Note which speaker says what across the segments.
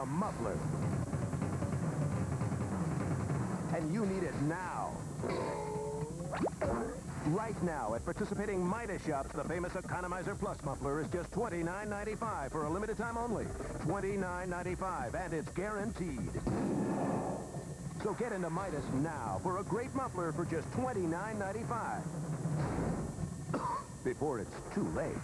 Speaker 1: a muffler. And you need it now. Right now, at participating Midas shops, the famous Economizer Plus muffler is just $29.95 for a limited time only. $29.95, and it's guaranteed. So get into Midas now for a great muffler for just $29.95. Before it's too late.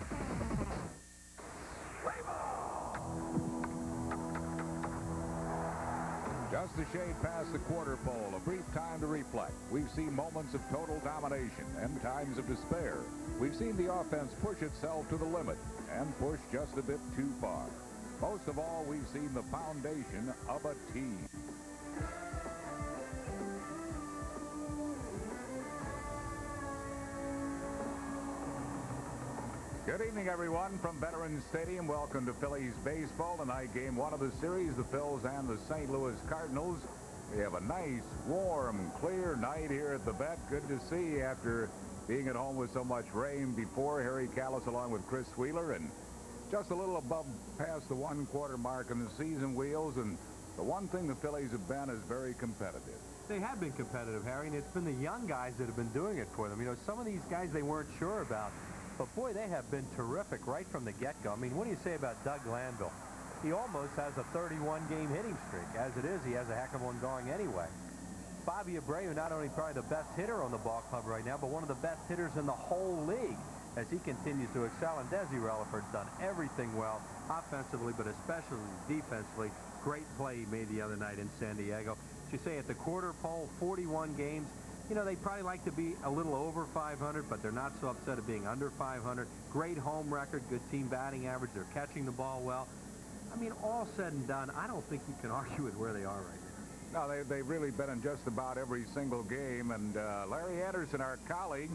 Speaker 2: Just a shade past the quarter pole, a brief time to reflect. We've seen moments of total domination and times of despair. We've seen the offense push itself to the limit and push just a bit too far. Most of all, we've seen the foundation of a team. Good evening, everyone, from Veterans Stadium. Welcome to Phillies baseball. Tonight, game one of the series, the Phils and the St. Louis Cardinals. We have a nice, warm, clear night here at the vet. Good to see after being at home with so much rain before. Harry Callis along with Chris Wheeler, and just a little above past the one-quarter mark in the season wheels. And the one thing the Phillies have been is very competitive.
Speaker 3: They have been competitive, Harry, and it's been the young guys that have been doing it for them. You know, some of these guys they weren't sure about. But, boy, they have been terrific right from the get-go. I mean, what do you say about Doug Glanville? He almost has a 31-game hitting streak. As it is, he has a heck of one going anyway. Bobby Abreu, not only probably the best hitter on the ball club right now, but one of the best hitters in the whole league as he continues to excel. And Desi Relaford's done everything well, offensively, but especially defensively. Great play he made the other night in San Diego. As you say, at the quarter pole, 41 games. You know, they'd probably like to be a little over 500, but they're not so upset at being under 500. Great home record, good team batting average. They're catching the ball well. I mean, all said and done, I don't think you can argue with where they are right now.
Speaker 2: No, they've really been in just about every single game. And Larry Anderson, our colleague,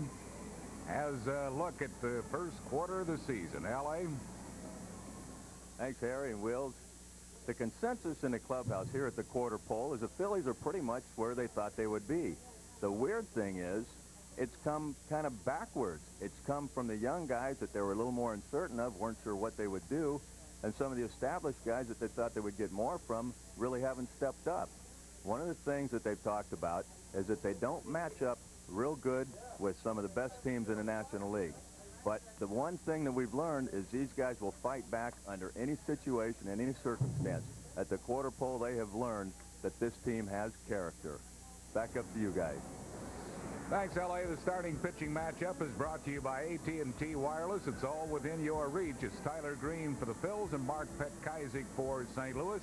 Speaker 2: has a look at the first quarter of the season. L.A.?
Speaker 4: Thanks, Harry and Wills. The consensus in the clubhouse here at the quarter pole is the Phillies are pretty much where they thought they would be. The weird thing is, it's come kind of backwards. It's come from the young guys that they were a little more uncertain of, weren't sure what they would do, and some of the established guys that they thought they would get more from really haven't stepped up. One of the things that they've talked about is that they don't match up real good with some of the best teams in the National League. But the one thing that we've learned is these guys will fight back under any situation and any circumstance. At the quarter pole, they have learned that this team has character. Back up to you guys.
Speaker 2: Thanks, L.A. The starting pitching matchup is brought to you by AT&T Wireless. It's all within your reach. It's Tyler Green for the Phils and Mark Petkazik for St. Louis.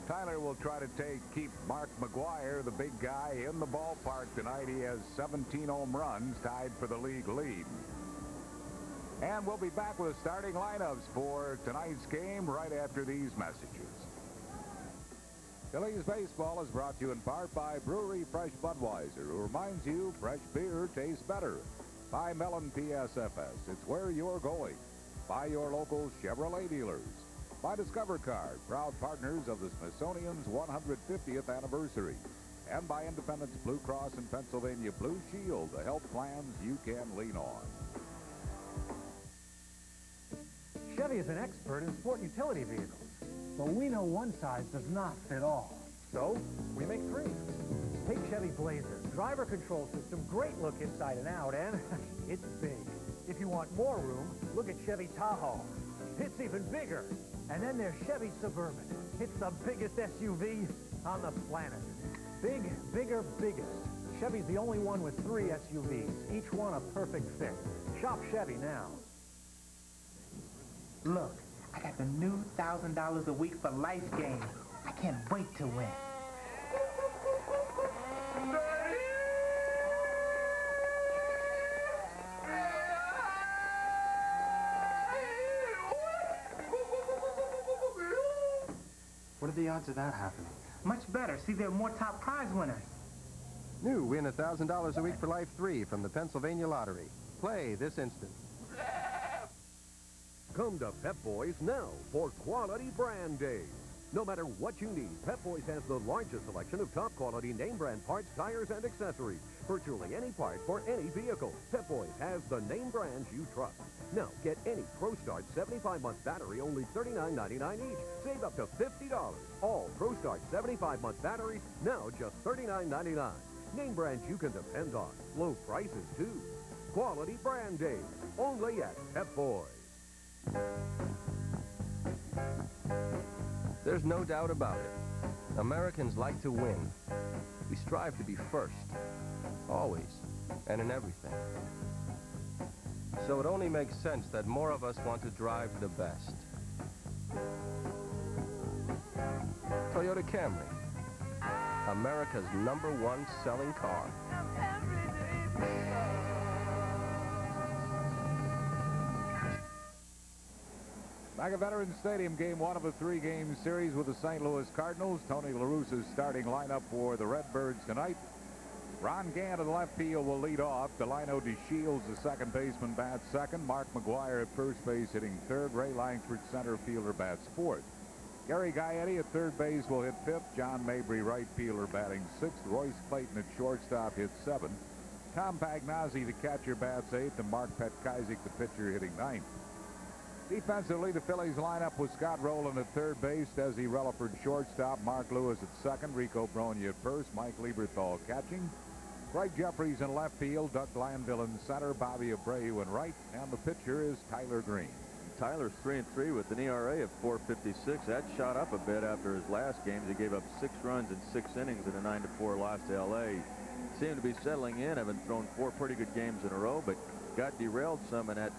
Speaker 2: Tyler will try to keep Mark McGwire, the big guy, in the ballpark tonight. He has 17 home runs, tied for the league lead. And we'll be back with starting lineups for tonight's game right after these messages. Phillies baseball is brought to you in part by Brewery Fresh Budweiser, who reminds you fresh beer tastes better. By Mellon PSFS, it's where you're going. By your local Chevrolet dealers. By Discover Card, proud partners of the Smithsonian's 150th anniversary. And by Independence Blue Cross and Pennsylvania Blue Shield, the health plans you can lean on.
Speaker 5: Chevy is an expert in sport utility vehicles. But we know one size does not fit all. So, we make three. Take Chevy Blazer, driver control system, great look inside and out, and it's big. If you want more room, look at Chevy Tahoe. It's even bigger. And then there's Chevy Suburban. It's the biggest SUV on the planet. Big, bigger, biggest. Chevy's the only one with 3 SUVs, each one a perfect fit. Shop Chevy now.
Speaker 6: Look. I got the new $1,000 a week for life game. I can't wait to win.
Speaker 7: What are the odds of that happening?
Speaker 6: Much better. See, there are more top prize winners.
Speaker 8: New, win $1,000 a week for Life 3 from the Pennsylvania Lottery. Play this instant.
Speaker 1: Come to Pep Boys now for Quality Brand Day. No matter what you need, Pep Boys has the largest selection of top quality name brand parts, tires, and accessories. virtually any part for any vehicle. Pep Boys has the name brands you trust. Now, get any ProStart 75-month battery only $39.99 each. Save up to $50. All ProStart 75-month batteries now just $39.99. Name brands you can depend on. Low prices, too. Quality brand days. Only at Pep Boys.
Speaker 8: There's no doubt about it. Americans like to win. We strive to be first. Always. And in everything. So it only makes sense that more of us want to drive the best. Toyota Camry. America's #1 selling car.
Speaker 2: Back at Veterans Stadium, game 1 of a 3-game series with the St. Louis Cardinals. Tony La Russa's starting lineup for the Redbirds tonight. Ron Gant in the left field will lead off. Delino DeShields, the second baseman, bats second. Mark McGwire at first base hitting third. Ray Langford, center fielder, bats fourth. Gary Gaetti at third base will hit fifth. John Mabry, right fielder, batting sixth. Royce Clayton at shortstop hits seventh. Tom Pagnozzi, the catcher, bats eighth. And Mark Petkaizik, the pitcher, hitting ninth. Defensively, the Phillies lineup was Scott Rowland at third base, Desi Relaford shortstop, Mark Lewis at second, Rico Brogna at first, Mike Lieberthal catching, Craig Jeffries in left field, Doug Glanville in center, Bobby Abreu in right, and the pitcher is Tyler Green.
Speaker 4: Tyler's 3-3 with an ERA of .456. That shot up a bit after his last games. He gave up 6 runs in 6 innings in a 9-4 loss to L.A. Seemed to be settling in, having thrown 4 pretty good games in a row, but got derailed some in that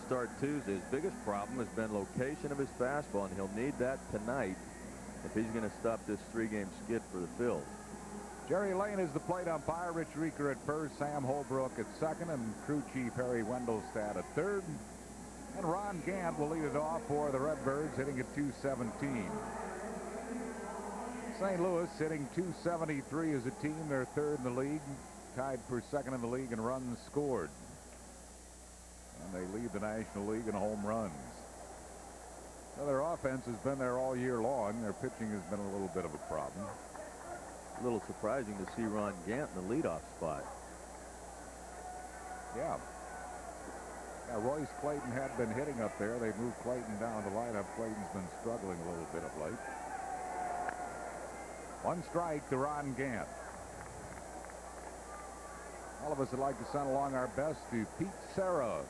Speaker 4: start Tuesday. His biggest problem has been location of his fastball, and he'll need that tonight if he's going to stop this 3-game skid for the Phils.
Speaker 2: Jerry Lane is the plate umpire. Rich Rieker at first, Sam Holbrook at second, and crew chief Harry Wendelstadt at third. And Ron Gant will lead it off for the Redbirds, hitting at .217. St. Louis hitting .273 as a team. They're third in the league, tied for second in the league in runs scored. And they lead the National League in home runs. So their offense has been there all year long. Their pitching has been a little bit of a problem.
Speaker 4: A little surprising to see Ron Gant in the leadoff spot.
Speaker 2: Yeah. Royce Clayton had been hitting up there. They moved Clayton down the lineup. Clayton's been struggling a little bit of late. 1 strike to Ron Gant. All of us would like to send along our best to Pete Serra,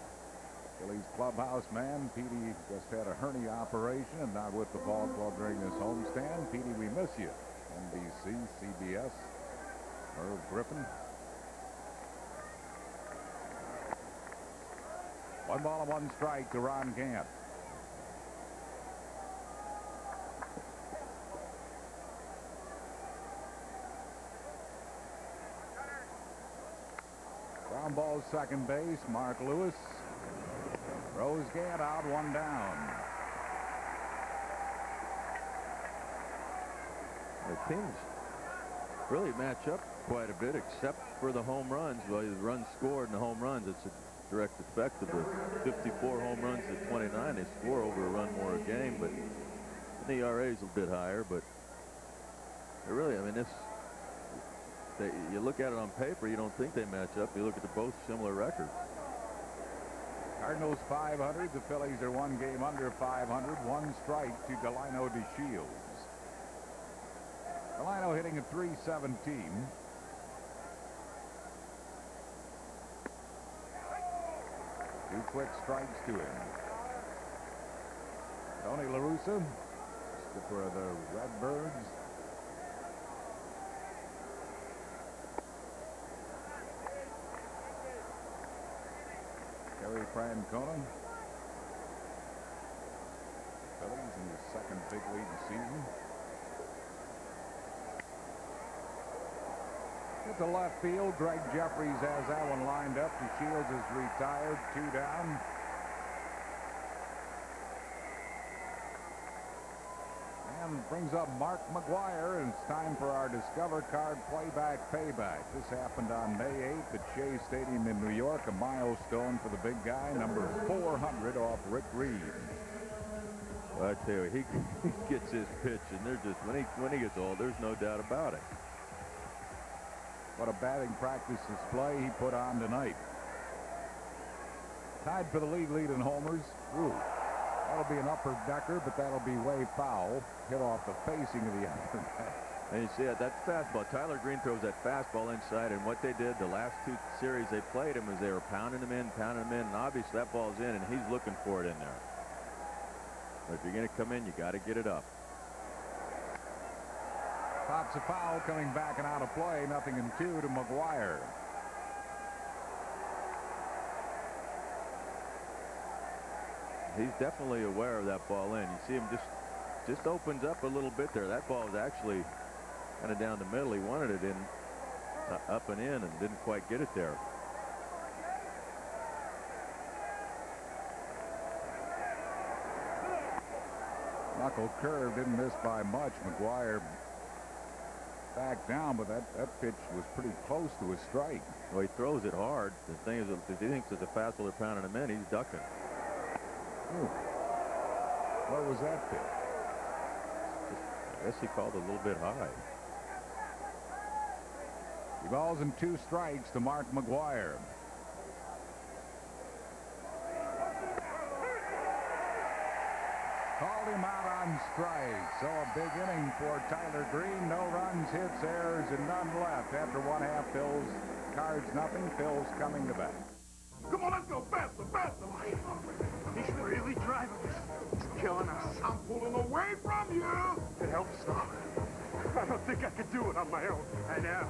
Speaker 2: Phillies clubhouse man. Petey just had a hernia operation and not with the ball club during this homestand. Petey, we miss you. NBC, CBS, Merv Griffin. 1 ball and 1 strike to Ron Gant. Ground ball second base. Mark Lewis throws Gant out, 1 down.
Speaker 4: The teams really match up quite a bit, except for the home runs. Well, the runs scored and the home runs, it's a direct effect of the 54 home runs to 29. They score over a run more a game, but the ERA is a bit higher. But really, I mean, you look at it on paper, you don't think they match up. You look at the both similar records.
Speaker 2: Cardinals 500. The Phillies are 1 game under 500. 1 strike to Delino DeShields. Delino hitting at .317. Two quick strikes to him. Tony La Russa, skipper of the Redbirds. Terry Francona. Phillies in his second big league season. At the left field, Greg Jeffries has that one lined up. DeShields is retired, 2 down. And brings up Mark McGwire, and it's time for our Discover Card Playback Payback. This happened on May 8th at Shea Stadium in New York, a milestone for the big guy, number 400 off Rick Reed.
Speaker 4: Well, I tell you, he gets his pitch, and they're just when he gets old, there's no doubt about it.
Speaker 2: What a batting practice display he put on tonight. Tied for the league lead in homers. Ooh, that'll be an upper decker, but that'll be way foul. Hit off the facing of the upper deck.
Speaker 4: And you see that fastball. Tyler Green throws that fastball inside, and what they did the last two series they played him was they were pounding him in, and obviously that ball's in, and he's looking for it in there. But if you're going to come in, you got to get it up.
Speaker 2: Pops a foul, coming back and out of play. 0-2 to McGwire.
Speaker 4: He's definitely aware of that ball in. You see him just opens up a little bit there. That ball was actually kind of down the middle. He wanted it in, up and in, and didn't quite get it there.
Speaker 2: Knuckle curve, didn't miss by much. McGwire back down, but that pitch was pretty close to a strike.
Speaker 4: Well, he throws it hard. The thing is, if he thinks it's a fastball they're pounding him in, he's ducking.
Speaker 2: Ooh. What was that pitch?
Speaker 4: I guess he called it a little bit high.
Speaker 2: He balls in 2 strikes to Mark McGwire. Called him out on strikes. So a big inning for Tyler Green. No runs, hits, errors, and none left. After 1/2, Phillies, Cards nothing. Phillies coming to bat.
Speaker 9: Come on, let's go faster, faster. He's really driving us. He's killing us. I'm pulling away from you. It helps, though. I don't think I could do it on my own. I know.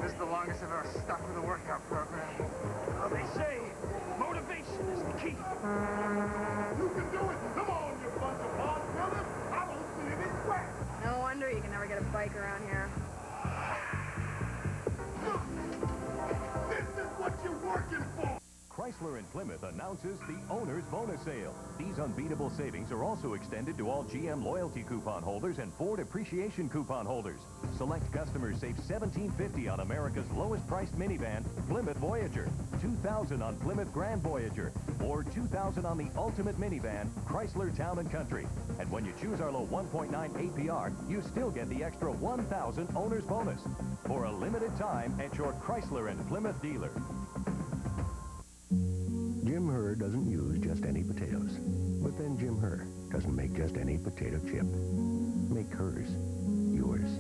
Speaker 9: This is the longest I've ever stuck with a workout program. Well, they say motivation is the key. You can do it. Come on, you bunch of bodybuilders. I don't see any sweat.
Speaker 10: No wonder you can never get a bike around here.
Speaker 9: This is what you're working for.
Speaker 1: Chrysler in Plymouth announces the Owner's Bonus Sale. These unbeatable savings are also extended to all GM loyalty coupon holders and Ford appreciation coupon holders. Select customers save $1,750 on America's lowest priced minivan, Plymouth Voyager, $2,000 on Plymouth Grand Voyager, or $2,000 on the ultimate minivan, Chrysler Town & Country. And when you choose our low 1.9 APR, you still get the extra $1,000 Owner's Bonus for a limited time at your Chrysler and Plymouth dealer.
Speaker 8: Jim Herr doesn't use just any potatoes. But then Jim Herr doesn't make just any potato chip. Make hers yours.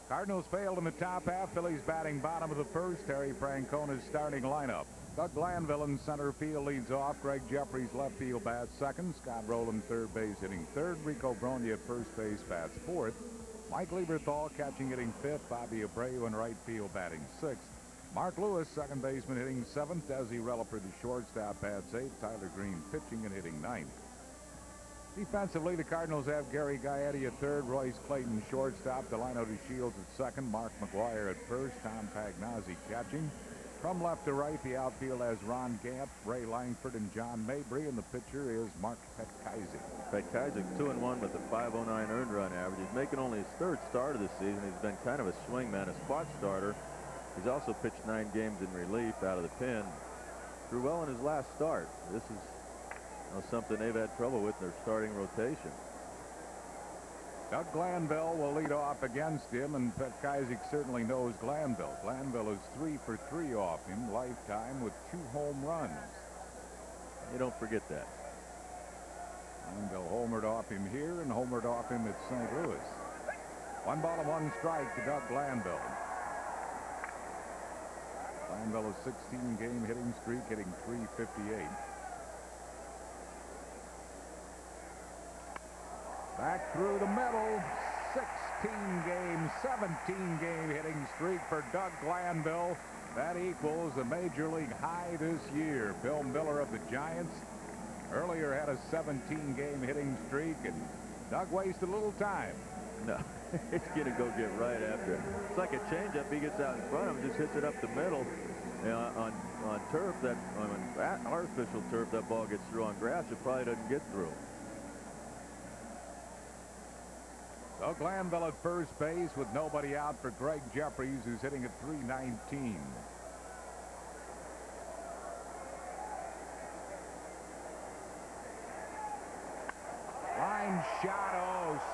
Speaker 2: Cardinals failed in the top half. Phillies batting bottom of the first. Terry Francona's starting lineup. Doug Glanville in center field leads off. Greg Jeffries left field bats second. Scott Rowland third base hitting third. Rico Brogna at first base bats fourth. Mike Lieberthal catching hitting fifth. Bobby Abreu in right field batting sixth. Mark Lewis, second baseman, hitting seventh. Desi Relaford, the shortstop, bats eighth. Tyler Green pitching and hitting ninth. Defensively, the Cardinals have Gary Gaetti at third, Royce Clayton shortstop, Delino DeShields at second, Mark McGwire at first, Tom Pagnozzi catching. From left to right, the outfield has Ron Gant, Ray Langford, and John Mabry, and the pitcher is Mark Petkazik.
Speaker 4: Petkazik 2-1 with a .509 earned run average. He's making only his third start of the season. He's been kind of a swingman, a spot starter. He's also pitched 9 games in relief out of the pen. Threw well in his last start. This is something they've had trouble with in their starting rotation.
Speaker 2: Doug Glanville will lead off against him, and Petkazik certainly knows Glanville. Glanville is 3 for 3 off him, lifetime, with 2 home runs.
Speaker 4: You don't forget that.
Speaker 2: Glanville homered off him here and homered off him at St. Louis. 1 ball and 1 strike to Doug Glanville. Glanville, a 16-game hitting streak, hitting .358. Back through the middle, 16-game, 17-game hitting streak for Doug Glanville. That equals the major league high this year. Bill Miller of the Giants earlier had a 17-game hitting streak, and Doug wasted a little time.
Speaker 4: No, it's going to go get right after it. It's like a changeup. He gets out in front of him, just hits it up the middle. On turf, on artificial turf, that ball gets through. On grass, it probably doesn't get through.
Speaker 2: So Glanville at first base with nobody out for Greg Jeffries, who's hitting at .319. Line shot,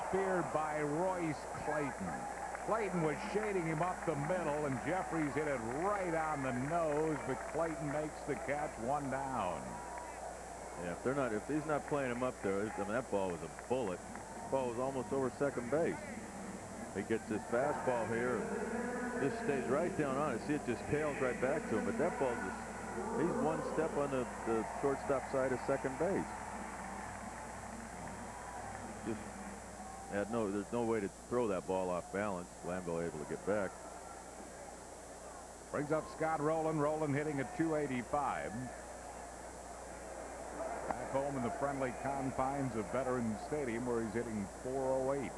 Speaker 2: speared by Royce Clayton. Clayton was shading him up the middle, and Jeffries hit it right on the nose, but Clayton makes the catch, 1 down.
Speaker 4: Yeah, if he's not playing him up there, I mean, that ball was a bullet. The ball was almost over second base. He gets his fastball here, just stays right down on it. See, it just tails right back to him, but that ball just, he's one step on the shortstop side of second base. Just there's no way to throw that ball off balance. Glanville able to get back.
Speaker 2: Brings up Scott Rowland. Rowland hitting at 285. Back home in the friendly confines of Veterans Stadium, where he's hitting 408.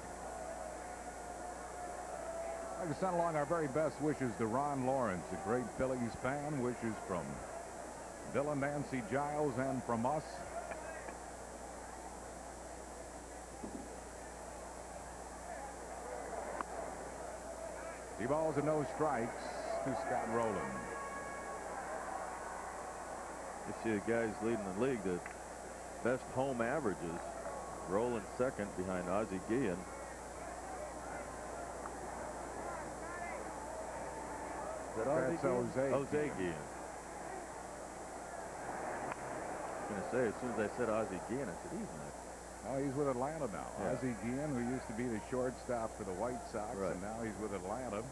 Speaker 2: I'd like to send along our very best wishes to Ron Lawrence, a great Phillies fan. Wishes from Dylan, Nancy Giles, and from us. The balls and no strikes to Scott Rowland.
Speaker 4: You see the guys leading the league, the best home averages. Rowland second behind Ozzie Guillen. Is that Ozzie Guillen? Jose Guillen. I was going to say, as soon as I said Ozzie Guillen, I said, he's not.
Speaker 2: Oh, he's with Atlanta now.
Speaker 4: Yeah.
Speaker 2: Ozzie Guillen, who used to be the shortstop for the White Sox,
Speaker 4: right.
Speaker 2: And now he's with Atlanta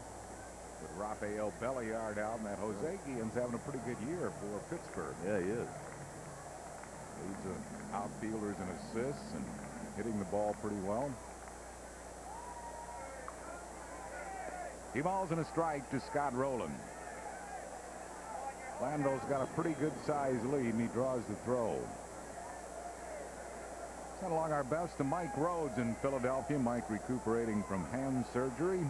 Speaker 2: with Rafael Belliard out, and that Jose Guillen's having a pretty good year for Pittsburgh.
Speaker 4: Yeah, he is.
Speaker 2: Leads the outfielders in assists and hitting the ball pretty well. He balls in a strike to Scott Rowland. Lando's got a pretty good size lead, and he draws the throw. Send along our best to Mike Rhodes in Philadelphia. Mike recuperating from hand surgery.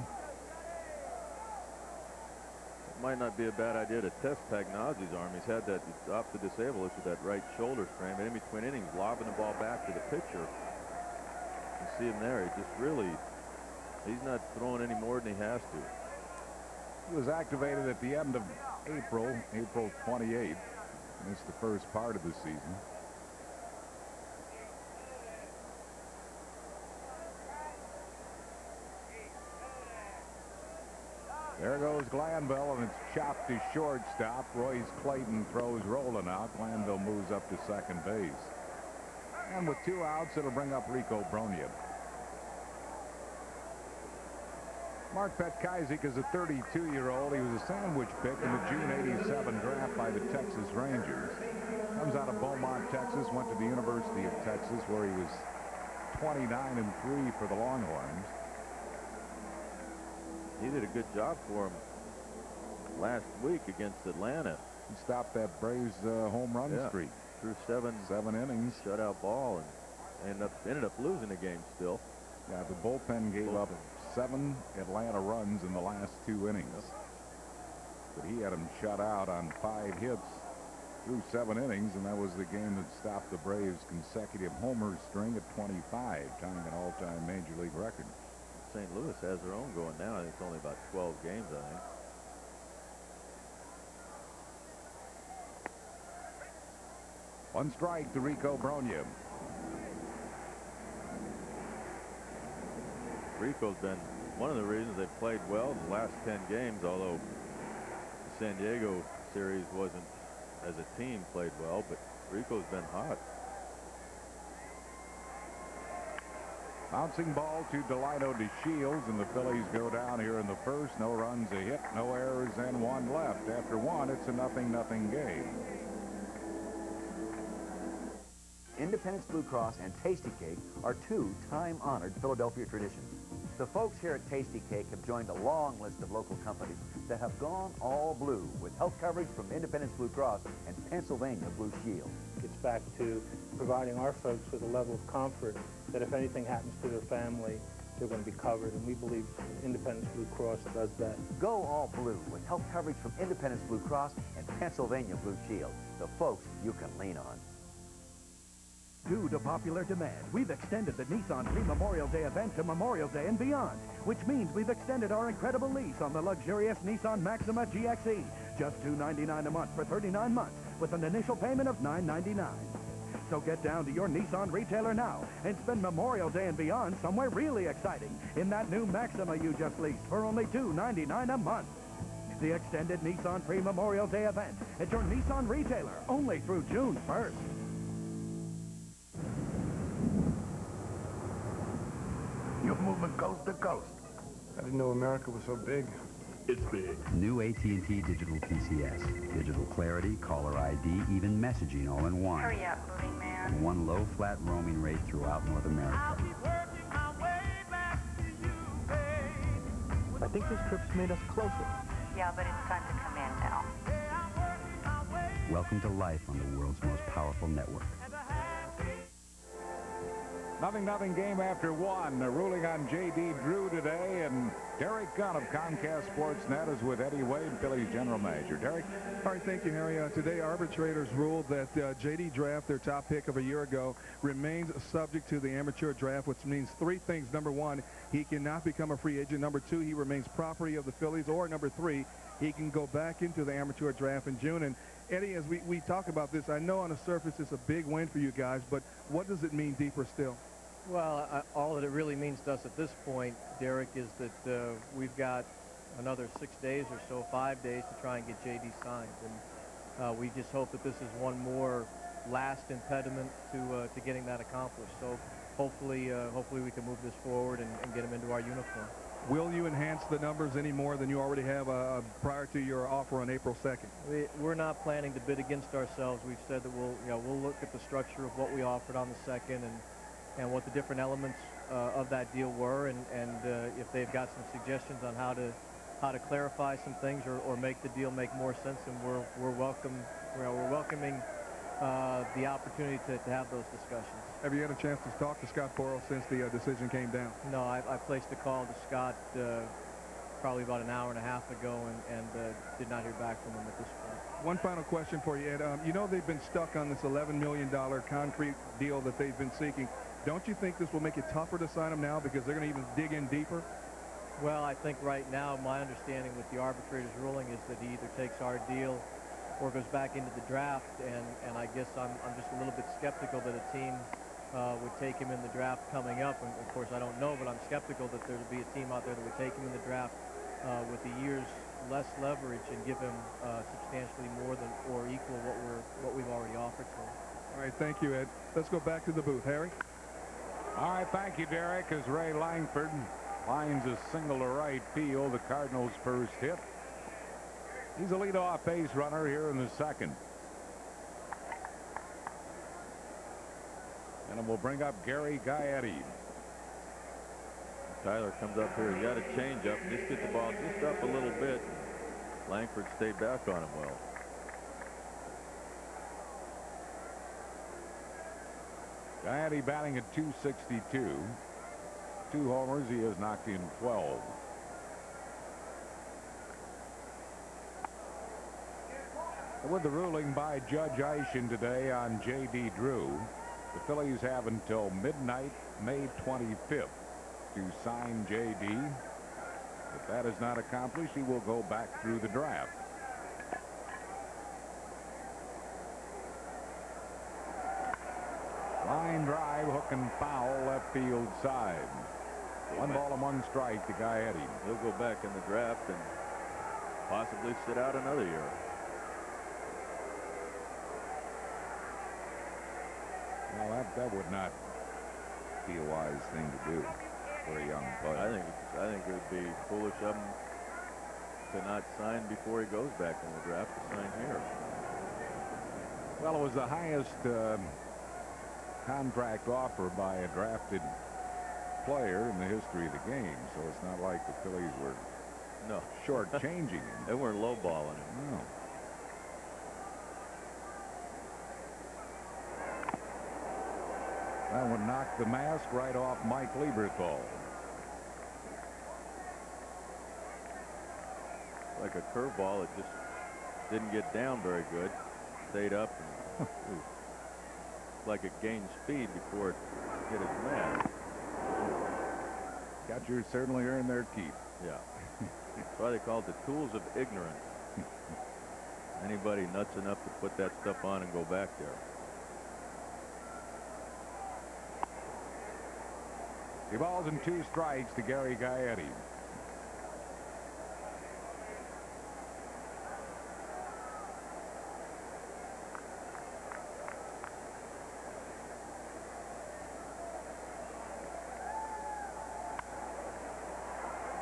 Speaker 4: It might not be a bad idea to test Pagnozzi's arm. He's had that, he's off the disabled list with that right shoulder strain, but in between innings, lobbing the ball back to the pitcher. You see him there. He just really, he's not throwing any more than he has to.
Speaker 2: He was activated at the end of April 28th. Missed the first part of the season. There goes Glanville, and it's chopped to shortstop. Royce Clayton throws Rowland out. Glanville moves up to second base. And with 2 outs, it'll bring up Rico Brogna. Mark Petkazik is a 32-year-old. He was a sandwich pick in the June '87 draft by the Texas Rangers. Comes out of Beaumont, Texas, went to the University of Texas, where he was 29-3 for the Longhorns.
Speaker 4: He did a good job for him last week against Atlanta.
Speaker 2: He stopped that Braves home run streak.
Speaker 4: Through seven innings. Shutout ball, and ended up losing the game still.
Speaker 2: Yeah, the bullpen gave up 7 Atlanta runs in the last 2 innings.
Speaker 4: Yep.
Speaker 2: But he had them shut out on 5 hits through 7 innings, and that was the game that stopped the Braves' consecutive homer string at 25, tying an all-time Major League record.
Speaker 4: St. Louis has their own going now. It's only about 12 games, I think.
Speaker 2: One strike to Rico Brogna.
Speaker 4: Rico's been one of the reasons they've played well in the last 10 games, although the San Diego series wasn't, as a team, played well, but Rico's been hot.
Speaker 2: Bouncing ball to Delino DeShields, and the Phillies go down here in the first. No runs, a hit, no errors, and 1 left. After 1, it's a 0-0 game.
Speaker 11: Independence Blue Cross and Tasty Cake are 2 time-honored Philadelphia traditions. The folks here at Tasty Cake have joined a long list of local companies that have gone all blue with health coverage from Independence Blue Cross and Pennsylvania Blue Shield.
Speaker 12: It's back to providing our folks with a level of comfort that if anything happens to their family, they're going to be covered, and we believe Independence Blue Cross does that.
Speaker 11: Go all blue with health coverage from Independence Blue Cross and Pennsylvania Blue Shield, the folks you can lean on.
Speaker 13: Due to popular demand, we've extended the Nissan Pre-Memorial Day event to Memorial Day and beyond, which means we've extended our incredible lease on the luxurious Nissan Maxima GXE, just $299 a month for 39 months, with an initial payment of $999. So get down to your Nissan retailer now and spend Memorial Day and beyond somewhere really exciting in that new Maxima you just leased for only $299 a month. The extended Nissan pre-Memorial Day event at your Nissan retailer only through June 1st.
Speaker 9: You're moving coast to coast.
Speaker 14: I didn't know America was so big.
Speaker 9: It's big.
Speaker 15: New AT&T Digital PCS. Digital clarity, caller ID, even messaging all in one.
Speaker 10: Hurry up, moving man.
Speaker 15: And one low, flat roaming rate throughout North America.
Speaker 16: I'll be working my way back to you, babe.
Speaker 3: I think this trip's made us closer.
Speaker 10: Yeah, but it's time to come in now.
Speaker 15: Welcome to life on the world's most powerful network.
Speaker 2: 0-0 game after one. A ruling on J.D. Drew today, and Derek Gunn of Comcast Sportsnet is with Eddie Wade, Phillies general manager. Derek?
Speaker 14: All right, thank you, Harry. Today, arbitrators ruled that J.D. Draft, their top pick of a year ago, remains subject to the amateur draft, which means three things. Number one, he cannot become a free agent. Number two, he remains property of the Phillies. Or number three, he can go back into the amateur draft in June. And Eddie, as we talk about this, I know on the surface it's a big win for you guys, but what does it mean deeper still?
Speaker 17: Well, all that it really means to us at this point, Derek, is that we've got another 6 days or so, 5 days to try and get J.D. signed. And we just hope that this is one more last impediment to getting that accomplished. So hopefully we can move this forward and get him into our uniform.
Speaker 14: Will you enhance the numbers any more than you already have prior to your offer on April 2nd?
Speaker 17: We're not planning to bid against ourselves. We've said that we'll look at the structure of what we offered on the 2nd and what the different elements of that deal were, and if they've got some suggestions on how to clarify some things or make the deal make more sense, and we're welcoming the opportunity to have those discussions.
Speaker 14: Have you had a chance to talk to Scott Boral since the decision came down?
Speaker 17: No, I placed a call to Scott probably about an hour and a half ago and did not hear back from him at this point.
Speaker 14: One final question for you, Ed. You know they've been stuck on this $11 million concrete deal that they've been seeking. Don't you think this will make it tougher to sign him now because they're going to even dig in deeper?
Speaker 17: Well, I think right now my understanding with the arbitrator's ruling is that he either takes our deal or goes back into the draft, and I guess I'm just a little bit skeptical that a team would take him in the draft coming up. And of course I don't know, but I'm skeptical that there would be a team out there that would take him in the draft with a year's less leverage and give him substantially more than or equal what we've already offered to him.
Speaker 14: All right, thank you, Ed. Let's go back to the booth. Harry?
Speaker 2: All right, thank you, Derek. As Ray Langford lines a single to right field, the Cardinals' first hit. He's a leadoff base runner here in the second. And it will bring up Gary Gaetti.
Speaker 4: Tyler comes up here. He got a changeup. Just get the ball just up a little bit. Langford stayed back on him well.
Speaker 2: Gaetti batting at .262. 2 homers. He has knocked in 12. And with the ruling by Judge Eischen today on J.D. Drew, the Phillies have until midnight, May 25th, to sign J.D. If that is not accomplished, he will go back through the draft. Line drive, hook and foul, left field side. 1 ball and 1 strike to Gaetti.
Speaker 4: He'll go back in the draft and possibly sit out another year.
Speaker 2: Well, that would not be a wise thing to do for a young player.
Speaker 4: I think it would be foolish of him to not sign before he goes back in the draft to sign here.
Speaker 2: Well, it was the highest contract offer by a drafted player in the history of the game, so it's not like the Phillies were shortchanging him.
Speaker 4: They weren't lowballing him.
Speaker 2: No. That one knocked the mask right off Mike Lieberthal.
Speaker 4: Like a curveball, it just didn't get down very good. Stayed up and like it gained speed before it hit his mask.
Speaker 2: Catchers certainly earned their keep.
Speaker 4: Yeah. That's why they call it the tools of ignorance. Anybody nuts enough to put that stuff on and go back there.
Speaker 2: 2 balls and 2 strikes to Gary Gaetti.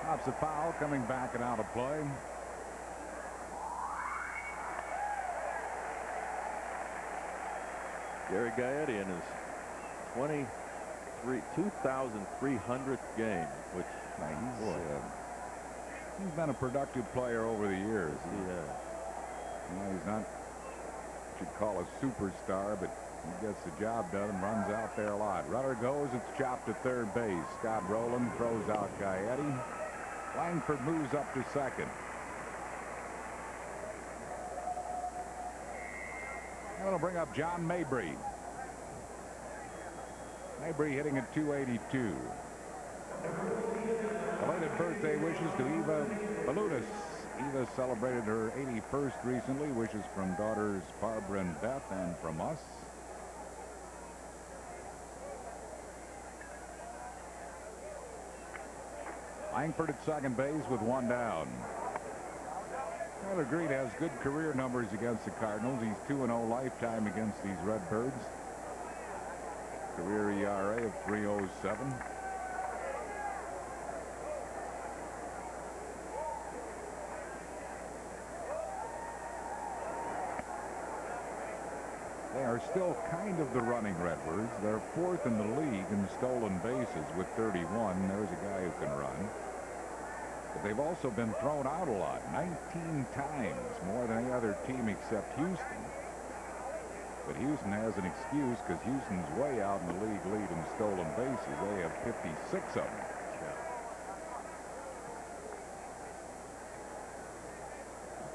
Speaker 2: Pops a foul, coming back and out of play.
Speaker 4: Gary Gaetti in his 2,300th game, which
Speaker 2: he's been a productive player over the years.
Speaker 4: He has.
Speaker 2: He's not what you'd call a superstar, but he gets the job done and runs out there a lot. Runner goes, it's chopped to third base. Scott Rowland throws out Gaetti. Langford moves up to second. That'll bring up John Mabry. Mabry hitting at 282. Belated birthday wishes to Eva Balutis. Eva celebrated her 81st recently. Wishes from daughters Barbara and Beth and from us. Langford at second base with 1 down. Tyler Green has good career numbers against the Cardinals. He's 2-0 lifetime against these Redbirds. Career ERA of 3.07. They are still kind of the running Redbirds. They're 4th in the league in stolen bases with 31. There's a guy who can run. But they've also been thrown out a lot, 19 times, more than any other team except Houston. But Houston has an excuse because Houston's way out in the league lead in stolen bases. They have 56 of them.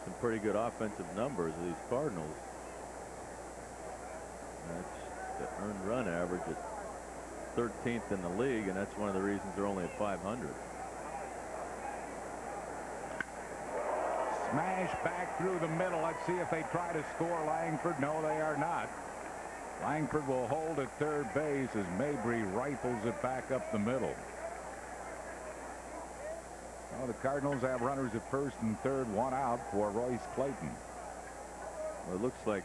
Speaker 4: Some pretty good offensive numbers of these Cardinals. That's the earned run average at 13th in the league, and that's one of the reasons they're only at 500.
Speaker 2: Smash back through the middle. Let's see if they try to score Langford. No, they are not. Langford will hold at third base as Mabry rifles it back up the middle. Well, the Cardinals have runners at first and third, 1 out for Royce Clayton.
Speaker 4: Well, it looks like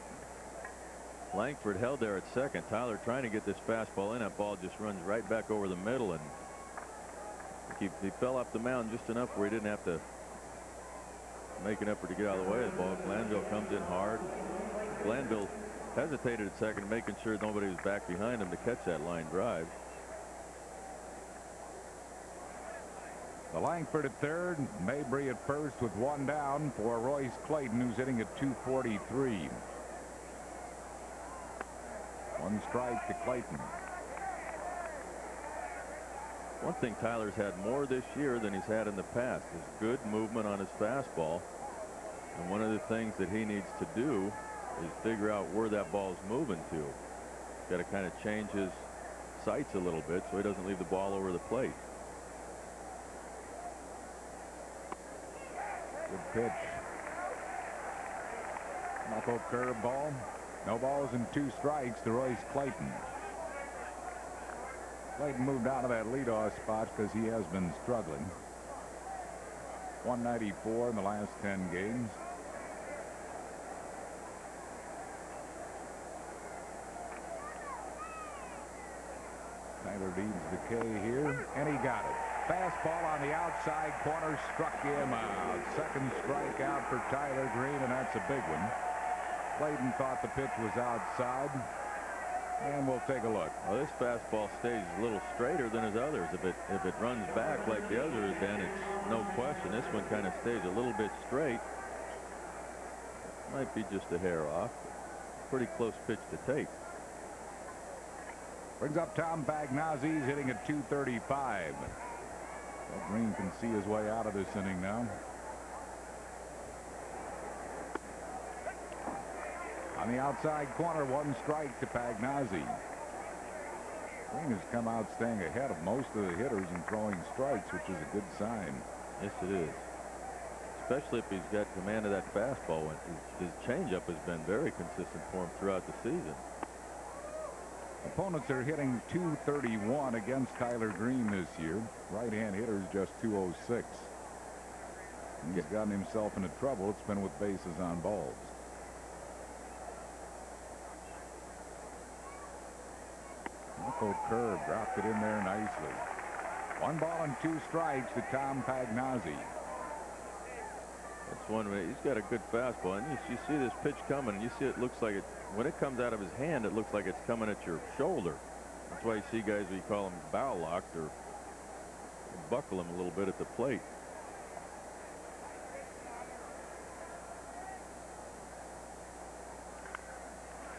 Speaker 4: Langford held there at second. Tyler trying to get this fastball in. That ball just runs right back over the middle, and he fell off the mound just enough where he didn't have to make an effort to get out of the way of the ball. Glanville comes in hard. Glanville hesitated at second, making sure nobody was back behind him to catch that line drive.
Speaker 2: The Langford at third, Mabry at first with 1 down for Royce Clayton, who's hitting at 243. 1 strike to Clayton.
Speaker 4: One thing Tyler's had more this year than he's had in the past is good movement on his fastball. And one of the things that he needs to do is figure out where that ball's moving to. He's got to kind of change his sights a little bit so he doesn't leave the ball over the plate.
Speaker 2: Good pitch. Knuckle curveball. No balls and 2 strikes to Royce Clayton. Clayton moved out of that leadoff spot because he has been struggling. 194 in the last 10 games. Tyler needs the K here, and he got it. Fastball on the outside corner struck him out. Second strikeout for Tyler Green, and that's a big one. Clayton thought the pitch was outside, and we'll take a look.
Speaker 4: Well, this fastball stays a little straighter than his others. If it runs back like the others, then it's no question. This one kind of stays a little bit straight. Might be just a hair off. Pretty close pitch to take.
Speaker 2: Brings up Tom Bagnazzi. He's hitting at 235. Well, Green can see his way out of this inning now. On the outside corner, 1 strike to Bagnazzi. Green has come out staying ahead of most of the hitters and throwing strikes, which is a good sign.
Speaker 4: Yes, it is. Especially if he's got command of that fastball. His changeup has been very consistent for him throughout the season.
Speaker 2: Opponents are hitting .231 against Tyler Green this year. Right-hand hitters just .206. He's gotten himself into trouble. It's been with bases on balls. Knuckle curve, dropped it in there nicely. 1 ball and 2 strikes to Tom Pagnozzi.
Speaker 4: That's one way. He's got a good fastball, and you see this pitch coming. You see it looks like it when it comes out of his hand. It looks like it's coming at your shoulder. That's why you see guys, we call them bow locked, or buckle them a little bit at the plate.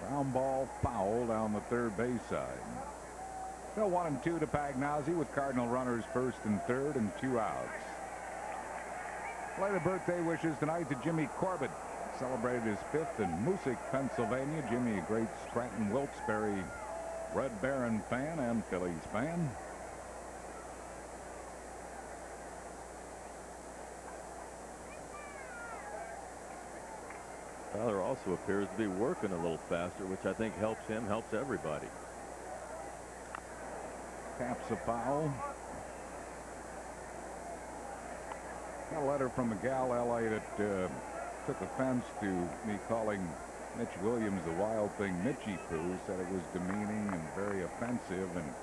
Speaker 2: Ground ball foul down the third base side. Still 1 and 2 to Pagnozzi with Cardinal runners first and third and 2 outs. Play the birthday wishes tonight to Jimmy Corbett. Celebrated his 5th in Moosic, Pennsylvania. Jimmy, a great Scranton Wilkes-Barre Red Baron fan and Phillies fan.
Speaker 4: Tyler also appears to be working a little faster, which I think helps him, helps everybody.
Speaker 2: Taps a foul. Got a letter from a gal, L.A. that took offense to me calling Mitch Williams the wild thing Mitchie Poo. Said it was demeaning and very offensive. And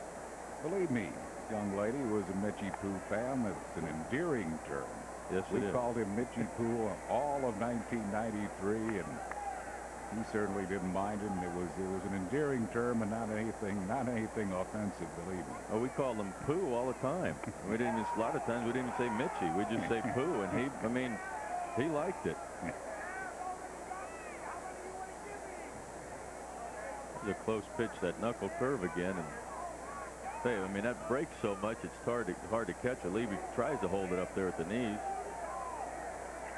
Speaker 2: believe me, young lady was a Mitchie Poo fan. It's an endearing term.
Speaker 4: Yes,
Speaker 2: we called him Mitchie Poo all of 1993, and he certainly didn't mind it. And it was an endearing term and not anything offensive, believe me.
Speaker 4: Oh, we called him Poo all the time. We didn't even, a lot of times we didn't even say Mitchie. We just say Poo, and he liked it. It's a close pitch, that knuckle curve again, and I mean, that breaks so much it's hard to catch. Levy tries to hold it up there at the knees.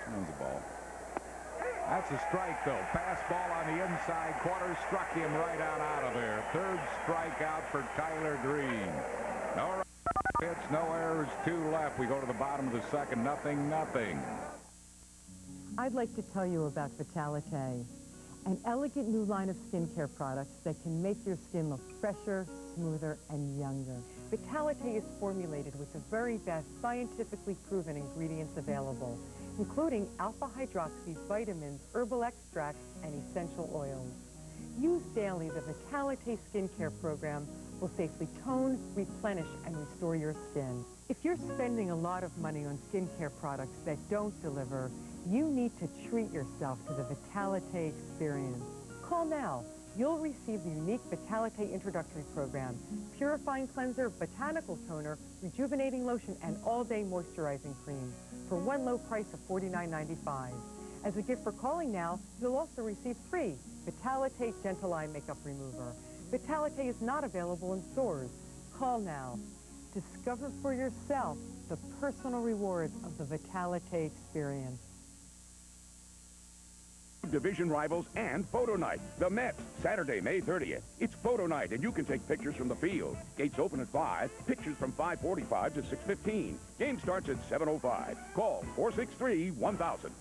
Speaker 2: There's a ball. That's a strike, though. Fastball on the inside corner, struck him right out of there. 3rd strikeout for Tyler Green. No hits, no errors, 2 left. We go to the bottom of the 2nd, 0-0.
Speaker 18: I'd like to tell you about Vitalite, an elegant new line of skincare products that can make your skin look fresher, smoother, and younger. Vitalite is formulated with the very best scientifically proven ingredients available, including alpha-hydroxy vitamins, herbal extracts, and essential oils. Use daily, the Vitalite skincare program will safely tone, replenish, and restore your skin. If you're spending a lot of money on skincare products that don't deliver, you need to treat yourself to the Vitalite experience. Call now. You'll receive the unique Vitalite introductory program, purifying cleanser, botanical toner, rejuvenating lotion, and all-day moisturizing cream for one low price of $49.95. As a gift for calling now, you'll also receive free Vitalite Gentle Eye Makeup Remover. Vitalite is not available in stores. Call now. Discover for yourself the personal rewards of the Vitalite experience.
Speaker 19: Division rivals and photo night. The Mets, Saturday, May 30th. It's photo night, and you can take pictures from the field. Gates open at 5. Pictures from 5:45 to 6:15. Game starts at 7:05. Call 463-1000.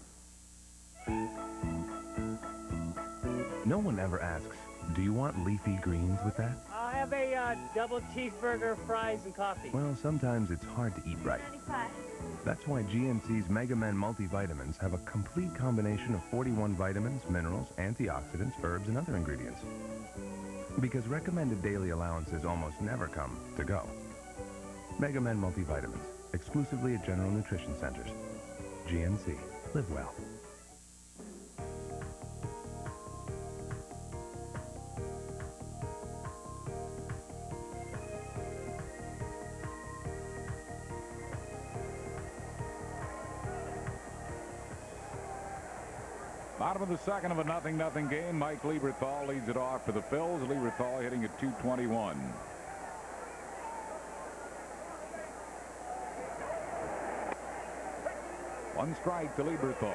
Speaker 20: No one ever asks, do you want leafy greens with that?
Speaker 21: I'll have a double cheeseburger, fries, and coffee.
Speaker 20: Well, sometimes it's hard to eat right.
Speaker 21: 95.
Speaker 20: That's why GNC's Mega Men multivitamins have a complete combination of 41 vitamins, minerals, antioxidants, herbs, and other ingredients. Because recommended daily allowances almost never come to go. Mega Men multivitamins, exclusively at General Nutrition Centers. GNC. Live well.
Speaker 2: Bottom of the 2nd of a 0-0 game. Mike Lieberthal leads it off for the Phils. Lieberthal hitting at .221. One strike to Lieberthal.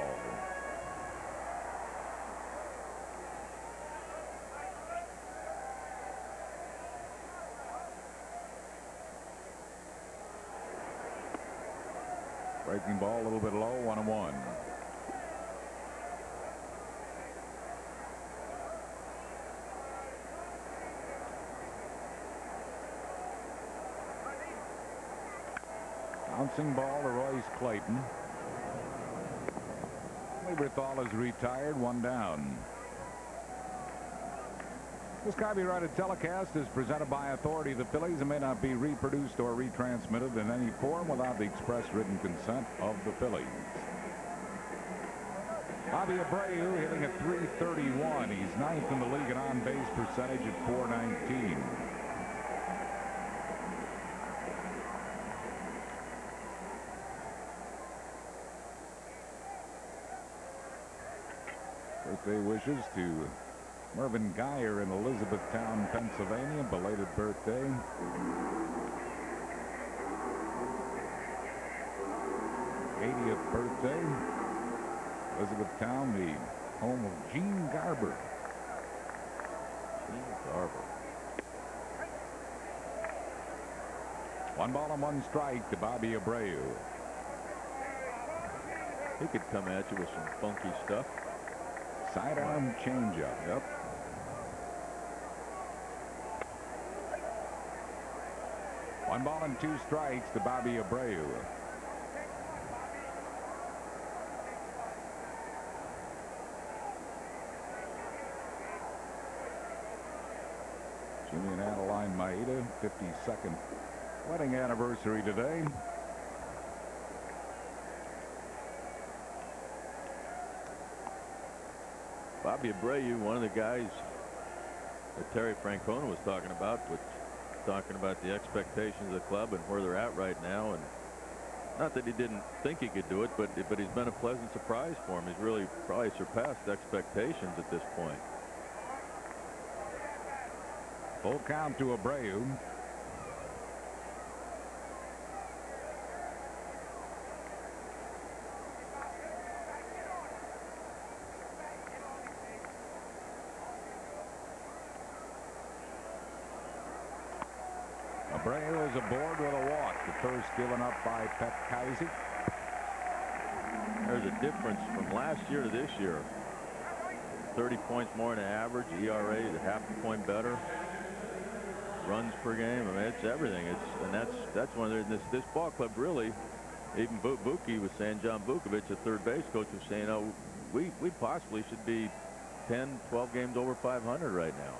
Speaker 2: Breaking ball a little bit low, 1-1. Bouncing ball to Royce Clayton. Lieberthal is retired, 1 down. This copyrighted telecast is presented by authority of the Phillies and may not be reproduced or retransmitted in any form without the express written consent of the Phillies. Bobby Abreu hitting at .331. He's 9th in the league in on-base percentage at .419. Birthday wishes to Mervyn Geyer in Elizabethtown, Pennsylvania. Belated birthday. '80th birthday. Elizabethtown, the home of Gene Garber. Gene Garber. 1 ball and 1 strike to Bobby Abreu.
Speaker 4: He could come at you with some funky stuff.
Speaker 2: Sidearm changeup. Yep. One ball and 2 strikes to Bobby Abreu. Jimmy and Adeline Maeda, 52nd wedding anniversary today.
Speaker 4: Bobby Abreu, one of the guys that Terry Francona was talking about the expectations of the club and where they're at right now. And not that he didn't think he could do it, but he's been a pleasant surprise for him. He's really probably surpassed expectations at this point.
Speaker 2: Full count to Abreu. Abreu is aboard with a walk. The first given up by Pet Kaisik.
Speaker 4: There's a difference from last year to this year. 30 points more than average. ERA is a half a point better. Runs per game. I mean, it's everything. And that's one of this ball club really. Even Buki was saying, John Vukovic, the third base coach, was saying, oh, we possibly should be 10, 12 games over 500 right now.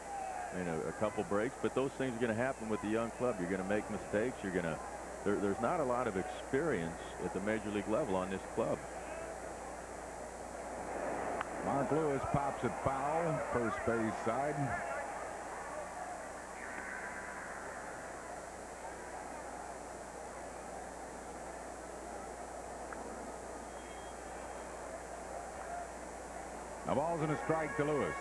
Speaker 4: I mean, a couple breaks, but those things are going to happen with the young club. You're going to make mistakes. You're going to. There's not a lot of experience at the major league level on this club.
Speaker 2: Mark Lewis pops it foul, first base side. A ball's and a strike to Lewis.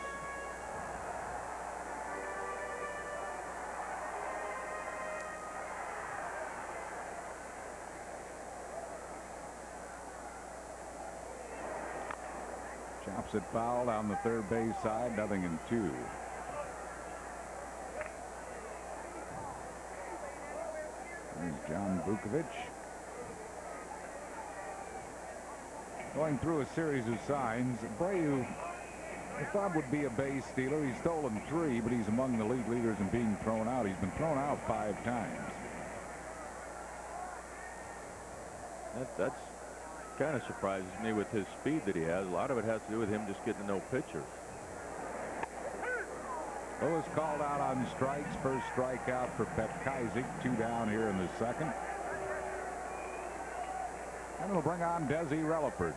Speaker 2: Chops it foul down the third base side, 0-2. There's John Vukovic. Going through a series of signs. Abreu, I thought would be a base stealer. He's stolen 3, but he's among the league leaders in being thrown out. He's been thrown out 5 times.
Speaker 4: That's kind of surprises me with his speed that he has. A lot of it has to do with him just getting to know pitchers.
Speaker 2: Lewis called out on strikes. First strikeout for Pet Kaisik. 2 down here in the second. And it'll bring on Desi Relaford.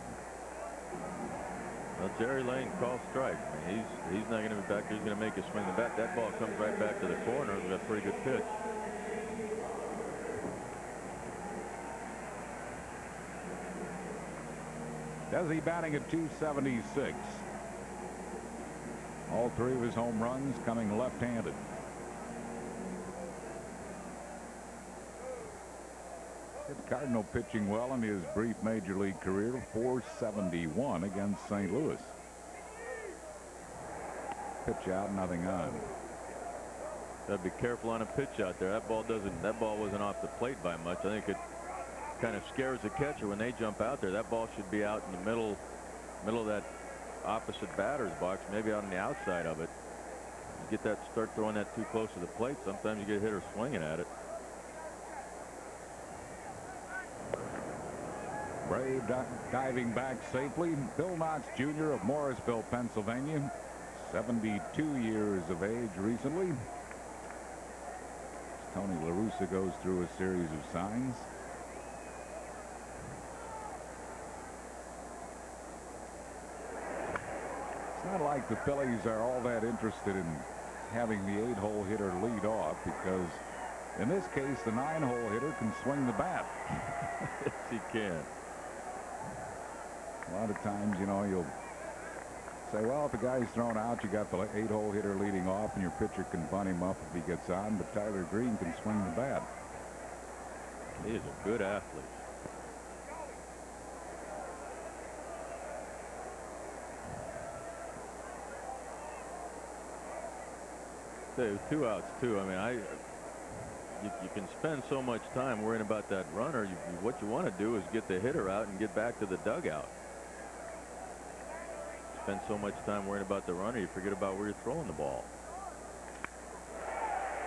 Speaker 4: Well, Jerry Lane calls strike. I mean, he's not going to be back there. He's going to make a swing the bat. That ball comes right back to the corner. We've got a pretty good pitch.
Speaker 2: Desi batting at .276. All 3 of his home runs coming left-handed. Cardinal pitching well in his brief major league career. .471 against St. Louis. Pitch out, nothing on.
Speaker 4: Gotta be careful on a pitch out there. That ball wasn't off the plate by much. I think it kind of scares the catcher when they jump out there. That ball should be out in the middle of that opposite batter's box, maybe out on the outside of it. You get that, start throwing that too close to the plate, sometimes you get a hitter swinging at it.
Speaker 2: Brave diving back safely. Bill Knox Jr. of Morrisville, Pennsylvania, 72 years of age recently. Tony La Russa goes through a series of signs. It's not like the Phillies are all that interested in having the 8-hole hitter lead off, because in this case the 9-hole hitter can swing the bat.
Speaker 5: Yes, he can.
Speaker 2: A lot of times, you know, you'll say, well, if the guy's thrown out, you got the 8-hole hitter leading off and your pitcher can bunt him up if he gets on, but Tyler Green can swing the bat.
Speaker 5: He is a good athlete. Say 2 outs too. I mean, you can spend so much time worrying about that runner. What you want to do is get the hitter out and get back to the dugout. Spend so much time worrying about the runner, you forget about where you're throwing the ball.